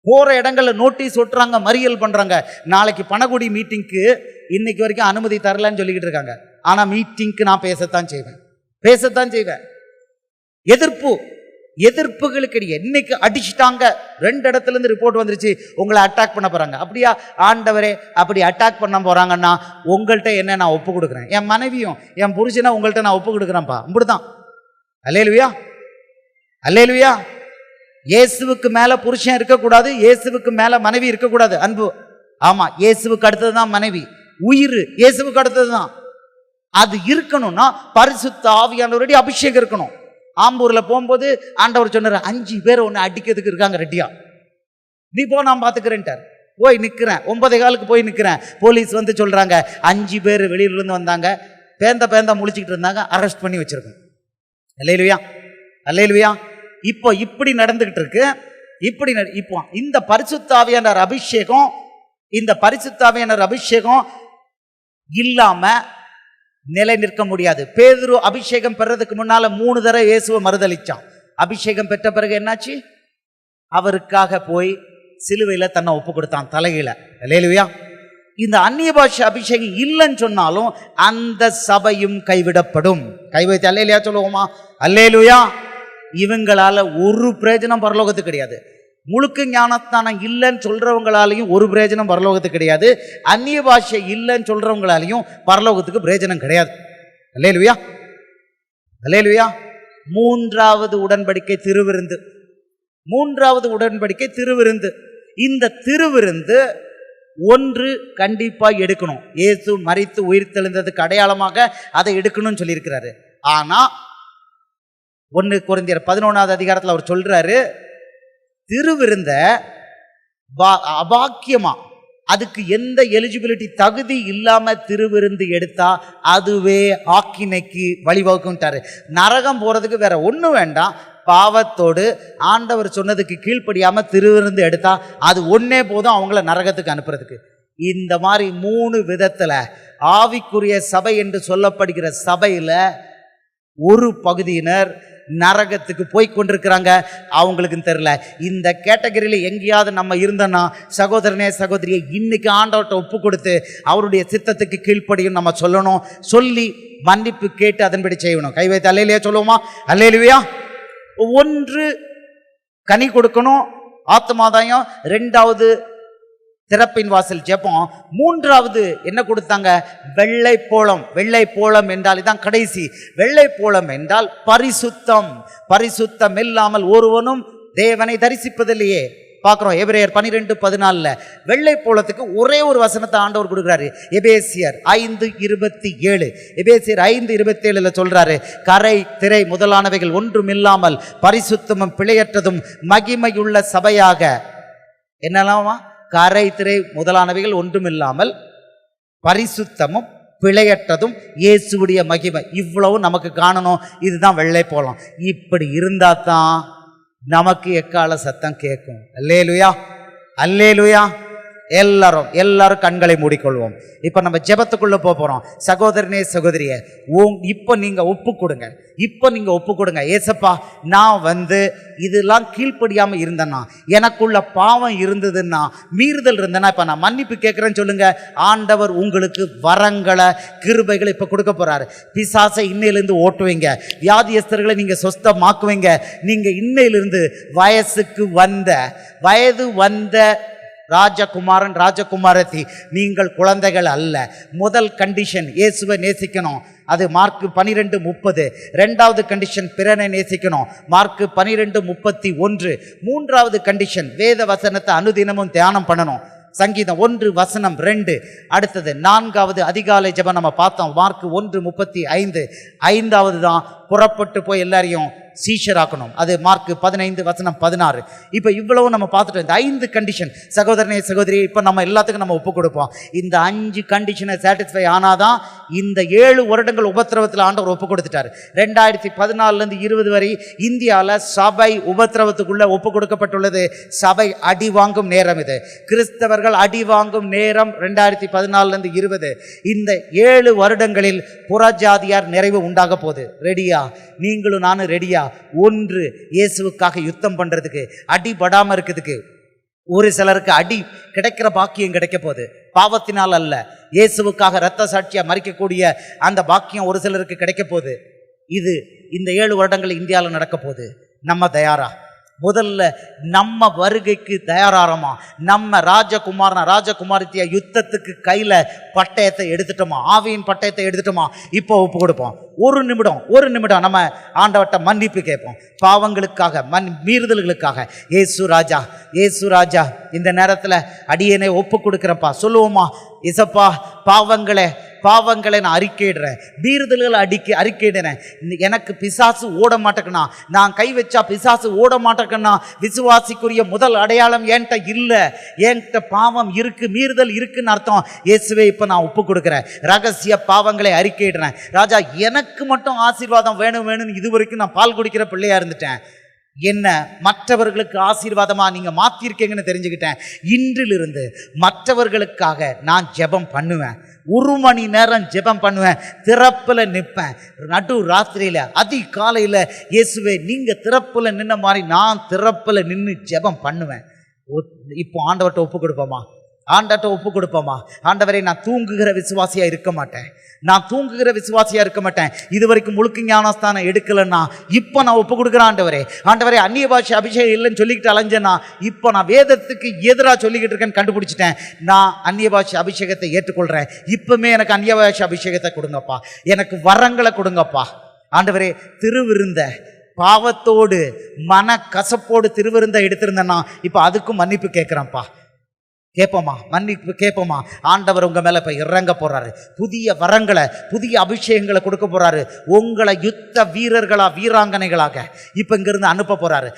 போற இடங்கள்ல நோட்டீஸ் ஒட்டுறாங்க, மறியல் பண்றாங்க. நாளைக்கு பணகுடி மீட்டிங்க்கு இன்னைக்கு வரைக்கும் அனுமதி தரலன்னு சொல்லிக்கிட்டு இருக்காங்க. ஆனா மீட்டிங்க்கு நான் பேசத்தான் செய்வேன். எதிர்ப்புகளுக்கு இன்னைக்கு அடிச்சுட்டாங்க. 2 இடத்துல இருந்து ரிப்போர்ட் வந்துருச்சு, உங்களை அட்டாக் பண்ண போறாங்க. அப்படியா ஆண்டவரே? அப்படி அட்டாக் பண்ண போறாங்கன்னா உங்கள்கிட்ட என்ன நான் ஒப்பு கொடுக்குறேன், என் மனைவியும் என் புருஷனா உங்கள்கிட்ட நான் ஒப்பு கொடுக்குறேன்ப்பா. இப்படிதான். அல்லேலூயா, அல்லேலூயா. இயேசுவுக்கு மேல புருஷன் இருக்கக்கூடாது, இயேசுவுக்கு மேல மனைவி இருக்கக்கூடாது. அன்பு, ஆமா, இயேசுவுக்கு அடுத்ததுதான் மனைவி. உயிர் இயேசுவுக்கு அடுத்ததுதான். அது இருக்கணும்னா பரிசுத்த ஆவியானவருடைய அபிஷேகம் இருக்கணும். ஆம்பூர்ல போகும்போது ஆண்டவர் சொன்னார், 5 பேர் ஒன்னு அடிக்கிறதுக்கு இருக்காங்க ரெடியா, நீ போ நான் பாத்துக்கிறேன்ட்டார். போய் நிக்கிறேன், 9:15 போய் நிக்கிறேன். போலீஸ் சொல்றாங்க 5 பேர் வெளியில இருந்து வந்தாங்க, பேந்த முழிச்சுக்கிட்டு இருந்தாங்க, அரெஸ்ட் பண்ணி வச்சிருக்கோம். அல்லேலூயா, அல்லேலூயா. இப்போ இப்படி நடந்துகிட்டு இருக்கு. இப்போ இந்த பரிசுத்த ஆவியானவர் அபிஷேகம் இல்லாம நிலை நிற்க முடியாது. பேதுரு அபிஷேகம் பெறதுக்கு முன்னால 3 தடவை இயேசுவை மறுதலிச்சான். அபிஷேகம் பெற்ற பிறகு என்னாச்சு? அவருக்காக போய் சிலுவையில தன்னை ஒப்பு கொடுத்தான் தலையில. அல்லேலூயா. இந்த அந்நிய பாஷை அபிஷேகம் இல்லைன்னு சொன்னாலும் அந்த சபையும் கைவிடப்படும். கைவைத்து அல்லேலூயா சொல்லுவோமா? அல்லேலூயா. இவங்களால ஒரு பிரயோஜனம் பரலோகத்துக்கு கிடையாது. முழுக்க ஞானஸ்தானம் இல்லைன்னு சொல்றவங்களாலையும் ஒரு பிரயோஜனம் பரலோகத்துக்கு கிடையாது. அந்நிய பாஷை இல்லைன்னு சொல்றவங்களாலையும் பரலோகத்துக்கு பிரயோஜனம் கிடையாது. அல்லேலூயா, அல்லேலூயா. 3வது உடன்படிக்கை திருவிருந்து. இந்த திருவிருந்து ஒன்று கண்டிப்பா எடுக்கணும். இயேசு மரித்து உயிர் தெழுந்ததுக்கு அடையாளமாக அதை எடுக்கணும்னு சொல்லியிருக்கிறாரு. ஆனா 1 கொரிந்தியர் 11வது அதிகாரத்தில் அவர் சொல்றாரு, திருவிருந்த அபாக்கியமா, அதுக்கு எந்த எலிஜிபிலிட்டி தகுதி இல்லாம திருவிருந்து எடுத்தா அதுவே ஆக்கினைக்கு வழிவகுக்கும்ட்டாரு. நரகம் போறதுக்கு வேற ஒன்றும் வேண்டாம், பாவத்தோடு ஆண்டவர் சொன்னதுக்கு கீழ்ப்படியாம திருவிருந்து எடுத்தா அது ஒன்னே போதும் அவங்கள நரகத்துக்கு அனுப்புறதுக்கு. இந்த மாதிரி 3 விதத்துல ஆவிக்குரிய சபை என்று சொல்லப்படுகிற சபையில ஒரு பகுதியினர் நரகத்துக்கு போய் கொண்டிருக்கிறாங்க, அவங்களுக்கு தெரியல. இந்த கேட்டகரியில எங்கேயாவது நம்ம இருந்தோன்னா சகோதரனே சகோதரியை இன்னைக்கு ஆண்டவர்கிட்ட ஒப்பு கொடுத்து அவருடைய சித்தத்துக்கு கீழ்ப்படியும் நம்ம சொல்லணும். சொல்லி மன்னிப்பு கேட்டு அதன்படி செய்யணும். கை வைத்து அல்லேலூயா சொல்லுவோமா? அல்லேலூயா. 1 கனி கொடுக்கணும், ஆத்மாதாயம். 2வது திறப்பின் வாசல் ஜெபம். 3வது என்ன கொடுத்தாங்க? வெள்ளை போளம் என்றால் இதான் கடைசி. வெள்ளை போளம் என்றால் பரிசுத்தம் இல்லாமல் ஒருவனும் தேவனை தரிசிப்பதில்லையே பார்க்கிறோம். எபிரேயர் 12:14 வெள்ளை போளத்துக்கு ஒரே ஒரு வசனத்தை ஆண்டவர் கொடுக்கிறாரு. எபேசியர் 5:27 சொல்றாரு, கரை திரை முதலானவைகள் ஒன்றும் இல்லாமல் பரிசுத்தமும் பிழையற்றதும் மகிமையுள்ள சபையாக. என்னெல்லாமா? கரை திரை முதலானவைகள் ஒன்றும் இல்லாமல் பரிசுத்தமும் பிழையற்றதும் இயேசுவுடைய மகிமை, இவ்வளவு நமக்கு காணணும். இதுதான் வெள்ளை போளம். இப்படி இருந்தா தான் நமக்கு எக்கால சத்தம் கேட்கும். அல்லேலூயா, அல்லேலூயா. எல்லாரும் கண்களை மூடிக்கொள்வோம். இப்ப நம்ம ஜெபத்துக்குள்ள போறோம். சகோதரனே சகோதரியே, இப்ப நீங்க ஒப்பு கொடுங்க. ஏசப்பா, நான் இதெல்லாம் கீழ்ப்படியாம இருந்தேன்னா, எனக்குள்ள பாவம் இருந்ததுன்னா, மீறுதல் இருந்தேன்னா, இப்ப நான் மன்னிப்பு கேட்கிறேன்னு சொல்லுங்க. ஆண்டவர் உங்களுக்கு வரங்களை, கிருபைகளை இப்ப கொடுக்க போறாரு. பிசாசை இன்னையிலிருந்து ஓட்டுவீங்க, வியாதியஸ்தர்களை நீங்க சொஸ்தமாக்குவீங்க. நீங்க இன்னையிலிருந்து வயது வந்த ராஜகுமாரன், ராஜகுமாரத்தி, நீங்கள் குழந்தைகள் அல்ல. முதல் கண்டிஷன் இயேசுவை நேசிக்கணும், அது மார்க் 12:30. இரண்டாவது கண்டிஷன் பிறனை நேசிக்கணும், மார்க் 12:31. மூன்றாவது கண்டிஷன் வேத வசனத்தை அனுதினமும் தியானம் பண்ணணும், சங்கீதம் 1:2. அடுத்தது நான்காவது அதிகாலை ஜெபம் நம்ம பார்த்தோம், மார்க் 1:35. ஐந்தாவது தான் புறப்பட்டு போய் எல்லாரையும் சீஷராக்கணும், அது மார்க் 15:16. இப்போ இவ்வளவு நம்ம பார்த்துட்டோம். இந்த 5 கண்டிஷன் சகோதரனே சகோதரி, இப்போ நம்ம எல்லாத்துக்கும் நம்ம ஒப்பு கொடுப்போம். இந்த 5 கண்டிஷனை சாட்டிஸ்ஃபை ஆனாதான் இந்த 7 வருடங்கள் உபத்திரவத்தில் ஆண்டவர் ஒப்பு கொடுத்துட்டார். 2014 20 வரை இந்தியாவில் சபை உபத்திரவத்துக்குள்ள ஒப்பு கொடுக்கப்பட்டுள்ளது. சபை அடி வாங்கும் நேரம் இது. கிறிஸ்தவர்கள் அடி வாங்கும் நேரம் 2014 20. இந்த 7 வருடங்களில் புறஜாதியார் நிறைவு உண்டாக போகுது. ரெடியா? நீங்களும் நானும் ரெடியா? ஒன்று, இயேசுவுக்காக யுத்தம் பண்றதுக்கு, அடிபடாம இருக்கிறதுக்கு. ஒரு சிலருக்கு அடி கிடைக்கிற பாக்கியம் கிடைக்க போகுது, பாவத்தினால் அல்ல, இயேசுவுக்காக இரத்த சாட்சியா மறிக்கக்கூடிய அந்த பாக்கியம் ஒரு சிலருக்கு கிடைக்க போகுது. இது இந்த 7 வருடங்கள் இந்தியாவில் நடக்க போகுது. நம்ம தயாரா? முதல்ல நம்ம வருகைக்கு தயாராரமா? நம்ம ராஜகுமாரத்திய யுத்தத்துக்கு கையில பட்டயத்தை எடுத்துட்டோமா? ஆவியின் பட்டயத்தை எடுத்துட்டோமா? இப்போ ஒப்பு கொடுப்போம். ஒரு நிமிடம் நம்ம ஆண்டவர்ட்ட மன்னிப்பு கேட்போம், பாவங்களுக்காக, மீறுதல்களுக்காக. ஏசு ராஜா, இந்த நேரத்தில் அடியனை ஒப்பு கொடுக்கிறப்பா. சொல்லுவோமா? இசப்பா, பாவங்களை நான் அறிக்கையிடுறேன், மீறுதல்களை அறிக்கையிடுறேன். எனக்கு பிசாசு ஓட மாட்டேக்கண்ணா, நான் கை வச்சா பிசாசு ஓட மாட்டேக்கண்ணா. விசுவாசிக்குரிய முதல் அடையாளம் என்கிட்ட இல்லை, என்கிட்ட பாவம் இருக்கு, மீறுதல் இருக்குன்னு அர்த்தம். இயேசுவே, இப்போ நான் ஒப்பு கொடுக்குறேன், ரகசிய பாவங்களை அறிக்கையிடுறேன். ராஜா, எனக்கு மட்டும் ஆசீர்வாதம் வேணும்னு இதுவரைக்கும் நான் பால் குடிக்கிற பிள்ளையா இருந்துட்டேன். என்ன மற்றவர்களுக்கு ஆசீர்வாதமா நீங்க மாத்திருக்கீங்கன்னு தெரிஞ்சுக்கிட்டேன். இன்றிலிருந்து மற்றவர்களுக்காக நான் ஜெபம் பண்ணுவேன். 1 மணி நேரம் ஜெபம் பண்ணுவேன், திறப்புல நிற்பேன். நடு ராத்திரியில, அதிகாலையில, இயேசுவே நீங்க திறப்புல நின்ன மாதிரி நான் திறப்புல நின்று ஜெபம் பண்ணுவேன். இப்போ ஆண்டவர்கிட்ட ஒப்பு கொடுப்போமா? ஆண்டவரே, நான் தூங்குகிற விசுவாசியா இருக்க மாட்டேன். இதுவரைக்கும் முழுக்க ஞானஸ்தானம் எடுக்கலன்னா இப்போ நான் ஒப்பு கொடுக்குறேன். ஆண்டவரே, அந்நிய பாஷை அபிஷேகம் இல்லைன்னு சொல்லிக்கிட்டு அலைஞ்சேன்னா இப்போ நான் வேதத்துக்கு எதிராக சொல்லிக்கிட்டு இருக்கேன்னு கண்டுபிடிச்சிட்டேன். நான் அந்நிய பாஷை அபிஷேகத்தை ஏற்றுக்கொள்கிறேன். இப்பவுமே எனக்கு அந்நிய பாஷை அபிஷேகத்தை கொடுங்கப்பா, எனக்கு வரங்களை கொடுங்கப்பா. ஆண்டவரே, திருவிருந்த பாவத்தோடு மன கசப்போடு திருவிருந்த எடுத்திருந்தேன்னா இப்போ அதுக்கும் மன்னிப்பு கேட்குறேன்ப்பா. மன்னிப்பு கேட்போமா? ஆண்டவர் உங்க மேல இப்ப இறங்க போறாரு. புதிய வரங்களை, புதிய அபிஷேகங்களை கொடுக்க போறாரு. உங்களை யுத்த வீரர்களா, வீராங்கனைகளாக இப்ப இங்கிருந்து அனுப்ப போறாரு.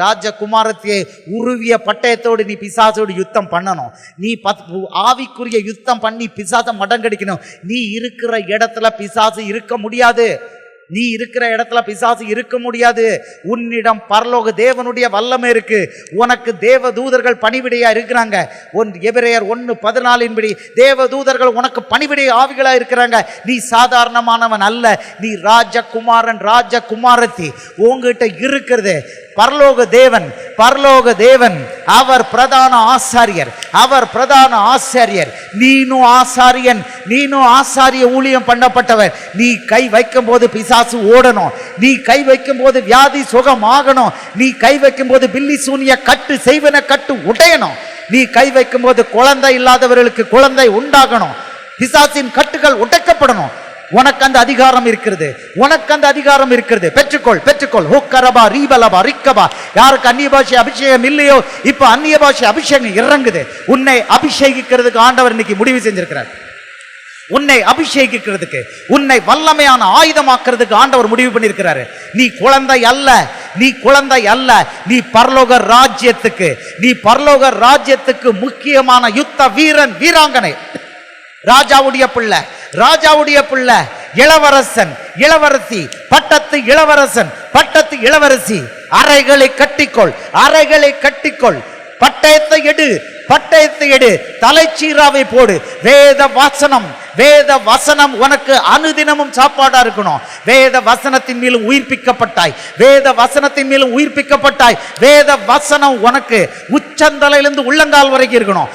ராஜகுமாரத்தியை உருவிய பட்டயத்தோடு நீ பிசாசோடு யுத்தம் பண்ணணும். நீ ஆவிக்குரிய யுத்தம் பண்ணி பிசாசை மடங்கடிக்கணும். நீ இருக்கிற இடத்துல பிசாசு இருக்க முடியாது. உன்னிடம் பரலோக தேவனுடைய வல்லமை இருக்கு. உனக்கு தேவ தூதர்கள் பணிவிடையா இருக்கிறாங்க. எபிரேயர் 1:14 தேவ தூதர்கள் உனக்கு பணிவிடை ஆவிகளா இருக்கிறாங்க. நீ சாதாரணமானவன் அல்ல, நீ ராஜகுமாரத்தி. உங்ககிட்ட இருக்கிறது பரலோக தேவன். அவர் பிரதான ஆசாரியர். நீனும் ஆசாரிய ஊழியம் பண்ணப்பட்டவர். நீ கை வைக்கும் போது பிசாசு ஓடணும். நீ கை வைக்கும் போது வியாதி சுகமாகணும். நீ கை வைக்கும் போது பில்லி சூனிய கட்டு செய்வன கட்டு உடையணும். நீ கை வைக்கும் போது குழந்தை இல்லாதவர்களுக்கு குழந்தை உண்டாகணும். பிசாசின் கட்டுகள் உடைக்கப்படணும். உனக்கு அந்த அதிகாரம் இருக்கிறது. பெற்றுக்கொள். ஹோக்கரபா ரீபலபா ரிக்கபா. யாருக்கு அந்நிய பாஷை அபிஷேகம் இல்லையோ இப்ப அந்நிய பாஷை அபிஷேகம் இறங்குது. உன்னை அபிஷேகிக்கிறதுக்கு ஆண்டவர் இன்னைக்கு முடிவு செஞ்சிருக்கிறார். உன்னை அபிஷேகிக்கிறதுக்கு, உன்னை வல்லமையான ஆயுதமாக்குறதுக்கு ஆண்டவர் முடிவு பண்ணியிருக்கிறாரு. நீ குழந்தை அல்ல, நீ பரலோக ராஜ்யத்துக்கு முக்கியமான யுத்த வீரன், வீராங்கனை, ராஜாவுடைய பிள்ளை, இளவரசி, பட்டத்து இளவரசி. அறைகளை கட்டிக்கொள். பட்டயத்தை எடு, பட்டயத்தை எடு, தலைச்சீராவை போடு. வேத வசனம் உனக்கு அனுதினமும் சாப்பாடா இருக்கணும். வேத வசனத்தின் மேலும் உயிர்ப்பிக்கப்பட்டாய். வேத வசனம் உனக்கு உச்சந்தலையிலிருந்து உள்ளங்கால் வரைக்கும் இருக்கணும்.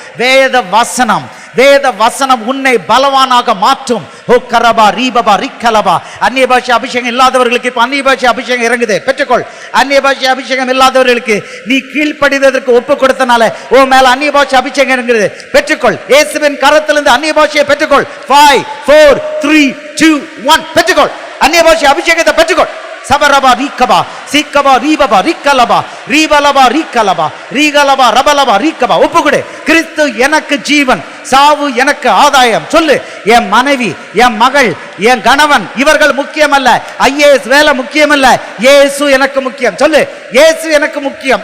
வேத வசனம் உன்னை பலவானாக மாற்றும். ஓ கரபா ரீபபா ரிக்கலபா. அந்நிய பாஷை அபிஷேகம் இல்லாதவர்களுக்கு இப்ப அந்நிய பாஷை அபிஷேகம் இறங்குது, பெற்றுக்கொள். அந்நிய பாஷை அபிஷேகம் இல்லாதவர்களுக்கு நீ கீழ்ப்படிவதற்கு ஒப்பு கொடுத்தனால ஓ மேல அந்நிய பாஷை அபிஷேகம் இறங்குது, பெற்றுக்கொள். இயேசுவின் கரத்திலிருந்து அந்நிய பாஷையை பெற்றுக்கொள். 5 4 3 2 1 பெற்றுக்கொள். அந்நிய பாஷை அபிஷேகத்தை பெற்றுக்கொள். சபரபா ரீகபா சீகபா ரீபபா ரிக்கலபா ரீபலபா ரிக்கலபா ரீகலபா ரபலபா ரீகபா. ஒப்புக்கொடு. கிறிஸ்து எனக்கு ஜீவன், சாவு எனக்கு ஆதாயம். சொல்லு. என் மனைவி, என் மகள், என் கணவன் இவர்கள் முக்கியம் அல்ல. ஐஏஎஸ் வேலை முக்கியம் அல்ல. இயேசு எனக்கு முக்கியம். சொல்லு. இயேசு எனக்கு முக்கியம்.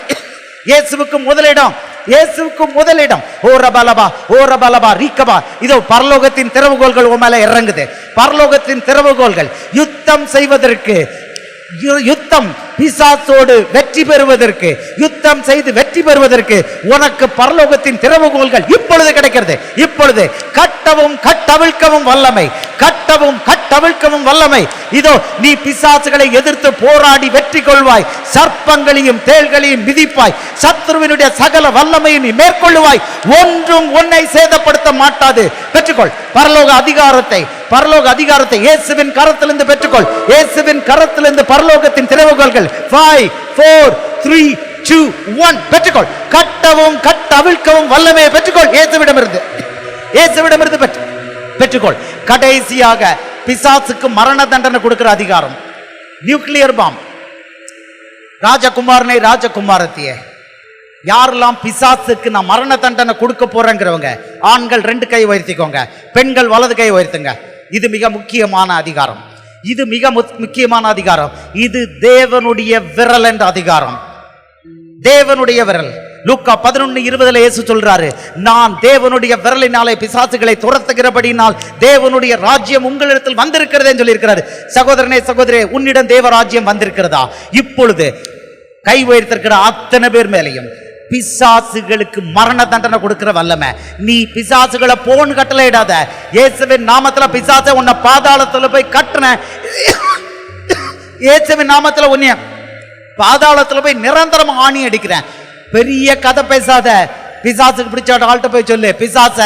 இயேசுவுக்கு முதலிடம். ஓரபலபா ரீகபா. இதோ பரலோகத்தின் திறவுகோல்கள் உன் மேல இறங்குது. பரலோகத்தின் திறவுகோல்கள் யுத்தம் செய்வதற்கு, பிசாசோடு வெற்றி பெறுவதற்கு, யுத்தம் செய்து வெற்றி பெறுவதற்கு உனக்கு பரலோகத்தின் திறவுகோல்கள் இப்பொழுது கிடைக்கிறது. இப்பொழுது கட்டவும் கட்டவிழ்க்கவும் வல்லமை. இதோ நீ பிசாசுகளை எதிர்த்து போராடி வெற்றி கொள்வாய். சர்ப்பங்களையும் தேள்களையும் மிதிப்பாய். சத்துருவினுடைய சகல வல்லமையை நீ மேற்கொள்ளுவாய். ஒன்றும் உன்னை சேதப்படுத்த மாட்டாது. பெற்றுக்கொள் பரலோக அதிகாரத்தை இயேசுவின் கரத்திலிருந்து பெற்றுக்கொள். இயேசுவின் கரத்திலிருந்து பரலோகத்தின் திறவுகோல்கள் 5 4 3 2 1 பெற்றுக்கொள். கட்டவும் கட்டவிழ்க்கவும் வல்லமையை பெற்றுக்கொள். இயேசுவிடமிருந்து பெற்றுக்கொள். கடைசியாக பிசாசுக்கு மரண தண்டனை கொடுக்கிற அதிகாரம். Nuclear bomb. ராஜகுமாரனை, ராஜகுமாரத்தியே, யாரெல்லாம் பிசாசுக்கு நான் மரண தண்டனை கொடுக்க போறேங்கிறவங்க ஆண்கள் 2 கை உயர்த்திக்கோங்க, பெண்கள் வலது கை உயர்த்துங்க. இது மிக முக்கியமான அதிகாரம். இது தேவனுடைய விரல் என்ற அதிகாரம். தேவனுடைய விரல். லூக்கா 11:20 இயேசு சொல்றாரு, நான் தேவனுடைய விரலினாலே பிசாசுகளை துரத்துகிறபடினால் தேவனுடைய ராஜ்யம் உங்களிடத்தில் வந்திருக்கிறதுன்னு சொல்லியிருக்கிறாரு. சகோதரனே, சகோதரே, உன்னிடம் தேவ ராஜ்யம் வந்திருக்கிறதா? இப்பொழுது கை உயர்த்திருக்கிற அத்தனை பேர் மேலையும் பிசாசுகளுக்கு மரண தண்டனை கொடுக்கிற வல்லமை. நீ பிசாசுகளை போன் கட்டளை இடாத. இயேசுவின் நாமத்துல பிசாசை உன்னை பாதாளத்துல போய் கட்டுன. இயேசுவின் நாமத்துல உன்னை பாதாளத்துல போய் நிரந்தரமா ஆணி அடிக்கிறேன். பெரிய கதை பேசாத. பிசாசுக்கு பிடிச்ச ஆள்கிட்ட போய் சொல்லு, பிசாச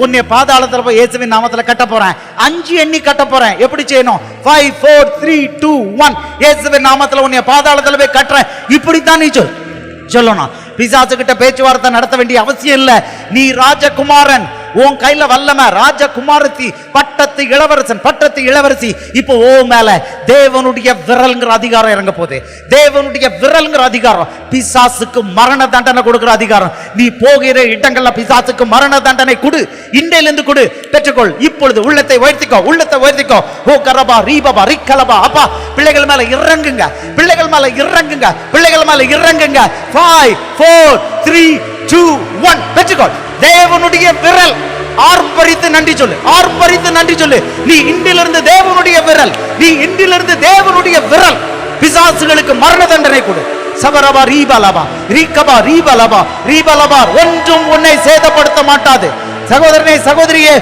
உன்னை பாதாளத்துல போய் இயேசுவின் நாமத்துல கட்ட போறேன். 5 எண்ணி கட்ட போறேன். எப்படி செய்யணும்? 5 4 3 2 1 இயேசுவின் நாமத்துல உன்னை பாதாளத்துல போய் கட்டுறேன். இப்படித்தான் நீ சொல்லணும். பிசாசு கிட்ட பேச்சுவார்த்தை நடத்த வேண்டிய அவசியம் இல்ல. நீ ராஜகுமாரன், உன் கையில வல்லமை. ராஜகுமாரத்தி, பட்டத்து இளவரசி. இப்போ ஓ மேல தேவனுடைய விரல்ங்கிற அதிகாரம் இறங்க போகுது. தேவனுடைய விரல்ங்கிற அதிகாரம் பிசாசுக்கு மரண தண்டனை கொடுக்கிற அதிகாரம். நீ போகிற இடங்கள்ல பிசாசுக்கு மரண தண்டனை கொடு. இன்றையிலிருந்து கொடு. பெற்றுக்கொள். இப்பொழுது உள்ளத்தை உயர்த்திக்கோ. ஓ கரபா ரீபபா ரிக்கலபா. அப்பா, பிள்ளைகள் மேல இறங்குங்க. 5 4 3 2 1 பெற்றுக்கொள். தேவனுடைய விரல். ஆர்ப்பரித்து நன்றி சொல்லு. நீ இன்றிலிருந்து தேவனுடைய விரல். பிசாசுகளுக்கு மரண தண்டனை கொடு. சபரபா ரீபலபா ரீகபா ரீபலபா. ஒன்றும் உன்னை சேதப்படுத்த மாட்டாது. சகோதரனே, சகோதரியே,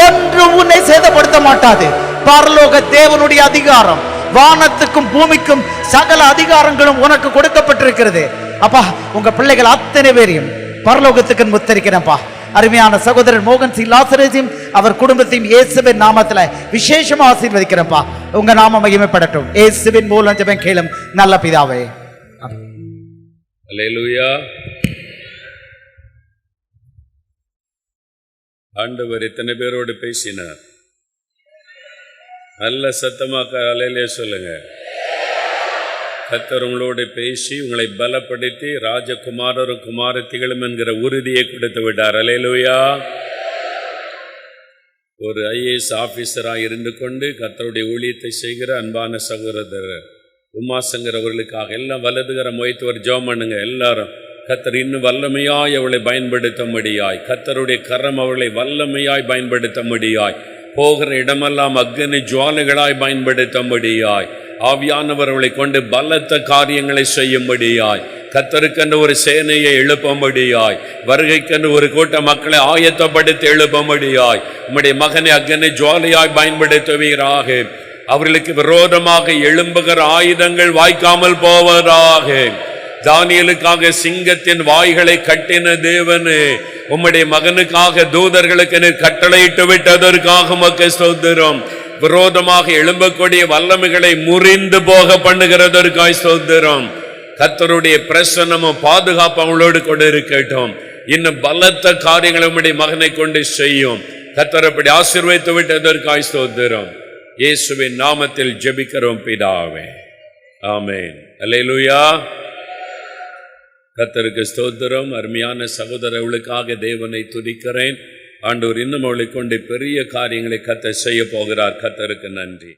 ஒன்றும் உன்னை சேதப்படுத்த மாட்டாது. பரலோக தேவனுடைய அதிகாரம். வானத்துக்கும் பூமிக்கும் சகல அதிகாரங்களும் உனக்கு கொடுக்கப்பட்டிருக்கிறது. அப்பா, உங்க பிள்ளைகள் அத்தனை பேரையும் பரலோகத்துக்கு முத்தரிக்கிறேன்ப்பா. அருமையான சகோதரர் மோகன் சி லாசரேஸையும் அவர் குடும்பத்தையும் இயேசுவின் நாமத்துல விசேஷமா ஆசீர்வதிக்கிறேன்ப்பா. உங்க நாம மகிமைப்படட்டும். இயேசுவின் மூலம் ஜெபம் கேளும் நல்ல பிதாவே. அல்லேலூயா. ஆண்டவர் இத்தனை பேரோடு பேசினார். நல்ல சத்தமாக அல்லேலூயா சொல்லுங்க. கர்த்தர் உங்களோடு பேசி உங்களை பலப்படுத்தி ராஜகுமாரரும் குமாரத்திகளும் என்கிற உறுதியை கொடுத்து விட்டார். அல்லேலூயா. ஒரு ஐஏஎஸ் ஆபீசராக இருந்து கொண்டு கர்த்தருடைய ஊழியத்தை செய்கிற அன்பான சகோதரர் உமாசங்கர் அவர்களுக்காக எல்லாம் வலதுகரம் வைத்து ஒரு ஜெபம் பண்ணுங்க. எல்லாரும் கர்த்தர் இன்னும் வல்லமையாய் அவளை பயன்படுத்தும்படியாய், கர்த்தருடைய கரம் அவளை வல்லமையாய் பயன்படுத்தும்படியாய், போகிற இடமெல்லாம் அக்னி ஜுவாலைகளாய் பயன்படுத்தும்படியாய், ஆவியானவர் அவளை கொண்டு பலத்த காரியங்களை செய்யும்படியாய் கர்த்தருக்கென்று ஒரு சேனையை எழுப்பும்படியாய், வருகைக்கென்று ஒரு கூட்ட மக்களை ஆயத்தப்படுத்தி எழுப்பும்படியாய் உம்முடைய மகனை அக்னி ஜுவாலையாய் பயன்படுத்துவீராக. அவர்களுக்கு விரோதமாக எழும்புகிற ஆயுதங்கள் வாய்க்காமல் போவதாக. தானியேலுக்காக சிங்கத்தின் வாய்களை கட்டின தேவனே, உம்முடைய மகனுக்காக தூதர்களுக்கு கட்டளையிட்டு விட்டதற்காக உமக்கு ஸ்தோத்திரம். விரோதமாக எழும்பக்கூடிய வல்லமைகளை முறிந்து போக பண்ணுகிறதற்காய் ஸ்தோத்திரம். கர்த்தருடைய பிரசன்னமும் பாதுகாப்பு அவங்களோடு கொண்டு இருக்கட்டும். இன்னும் பலத்த காரியங்களை உம்முடைய மகனை கொண்டு செய்யும். கர்த்தர் அப்படி ஆசீர்வதித்து விட்டதற்காய் ஸ்தோத்திரம். இயேசுவின் நாமத்தில் ஜெபிக்கிறோம் பிதாவே, ஆமென். அல்லேலூயா. கர்த்தருக்கு ஸ்தோத்திரம். அருமையான சகோதரர்களுக்காக தேவனை துதிக்கிறேன். ஆண்டவர் இன்னும் அவளை கொண்டு பெரிய காரியங்களை கர்த்தர் செய்ய போகிறார். கர்த்தருக்கு நன்றி.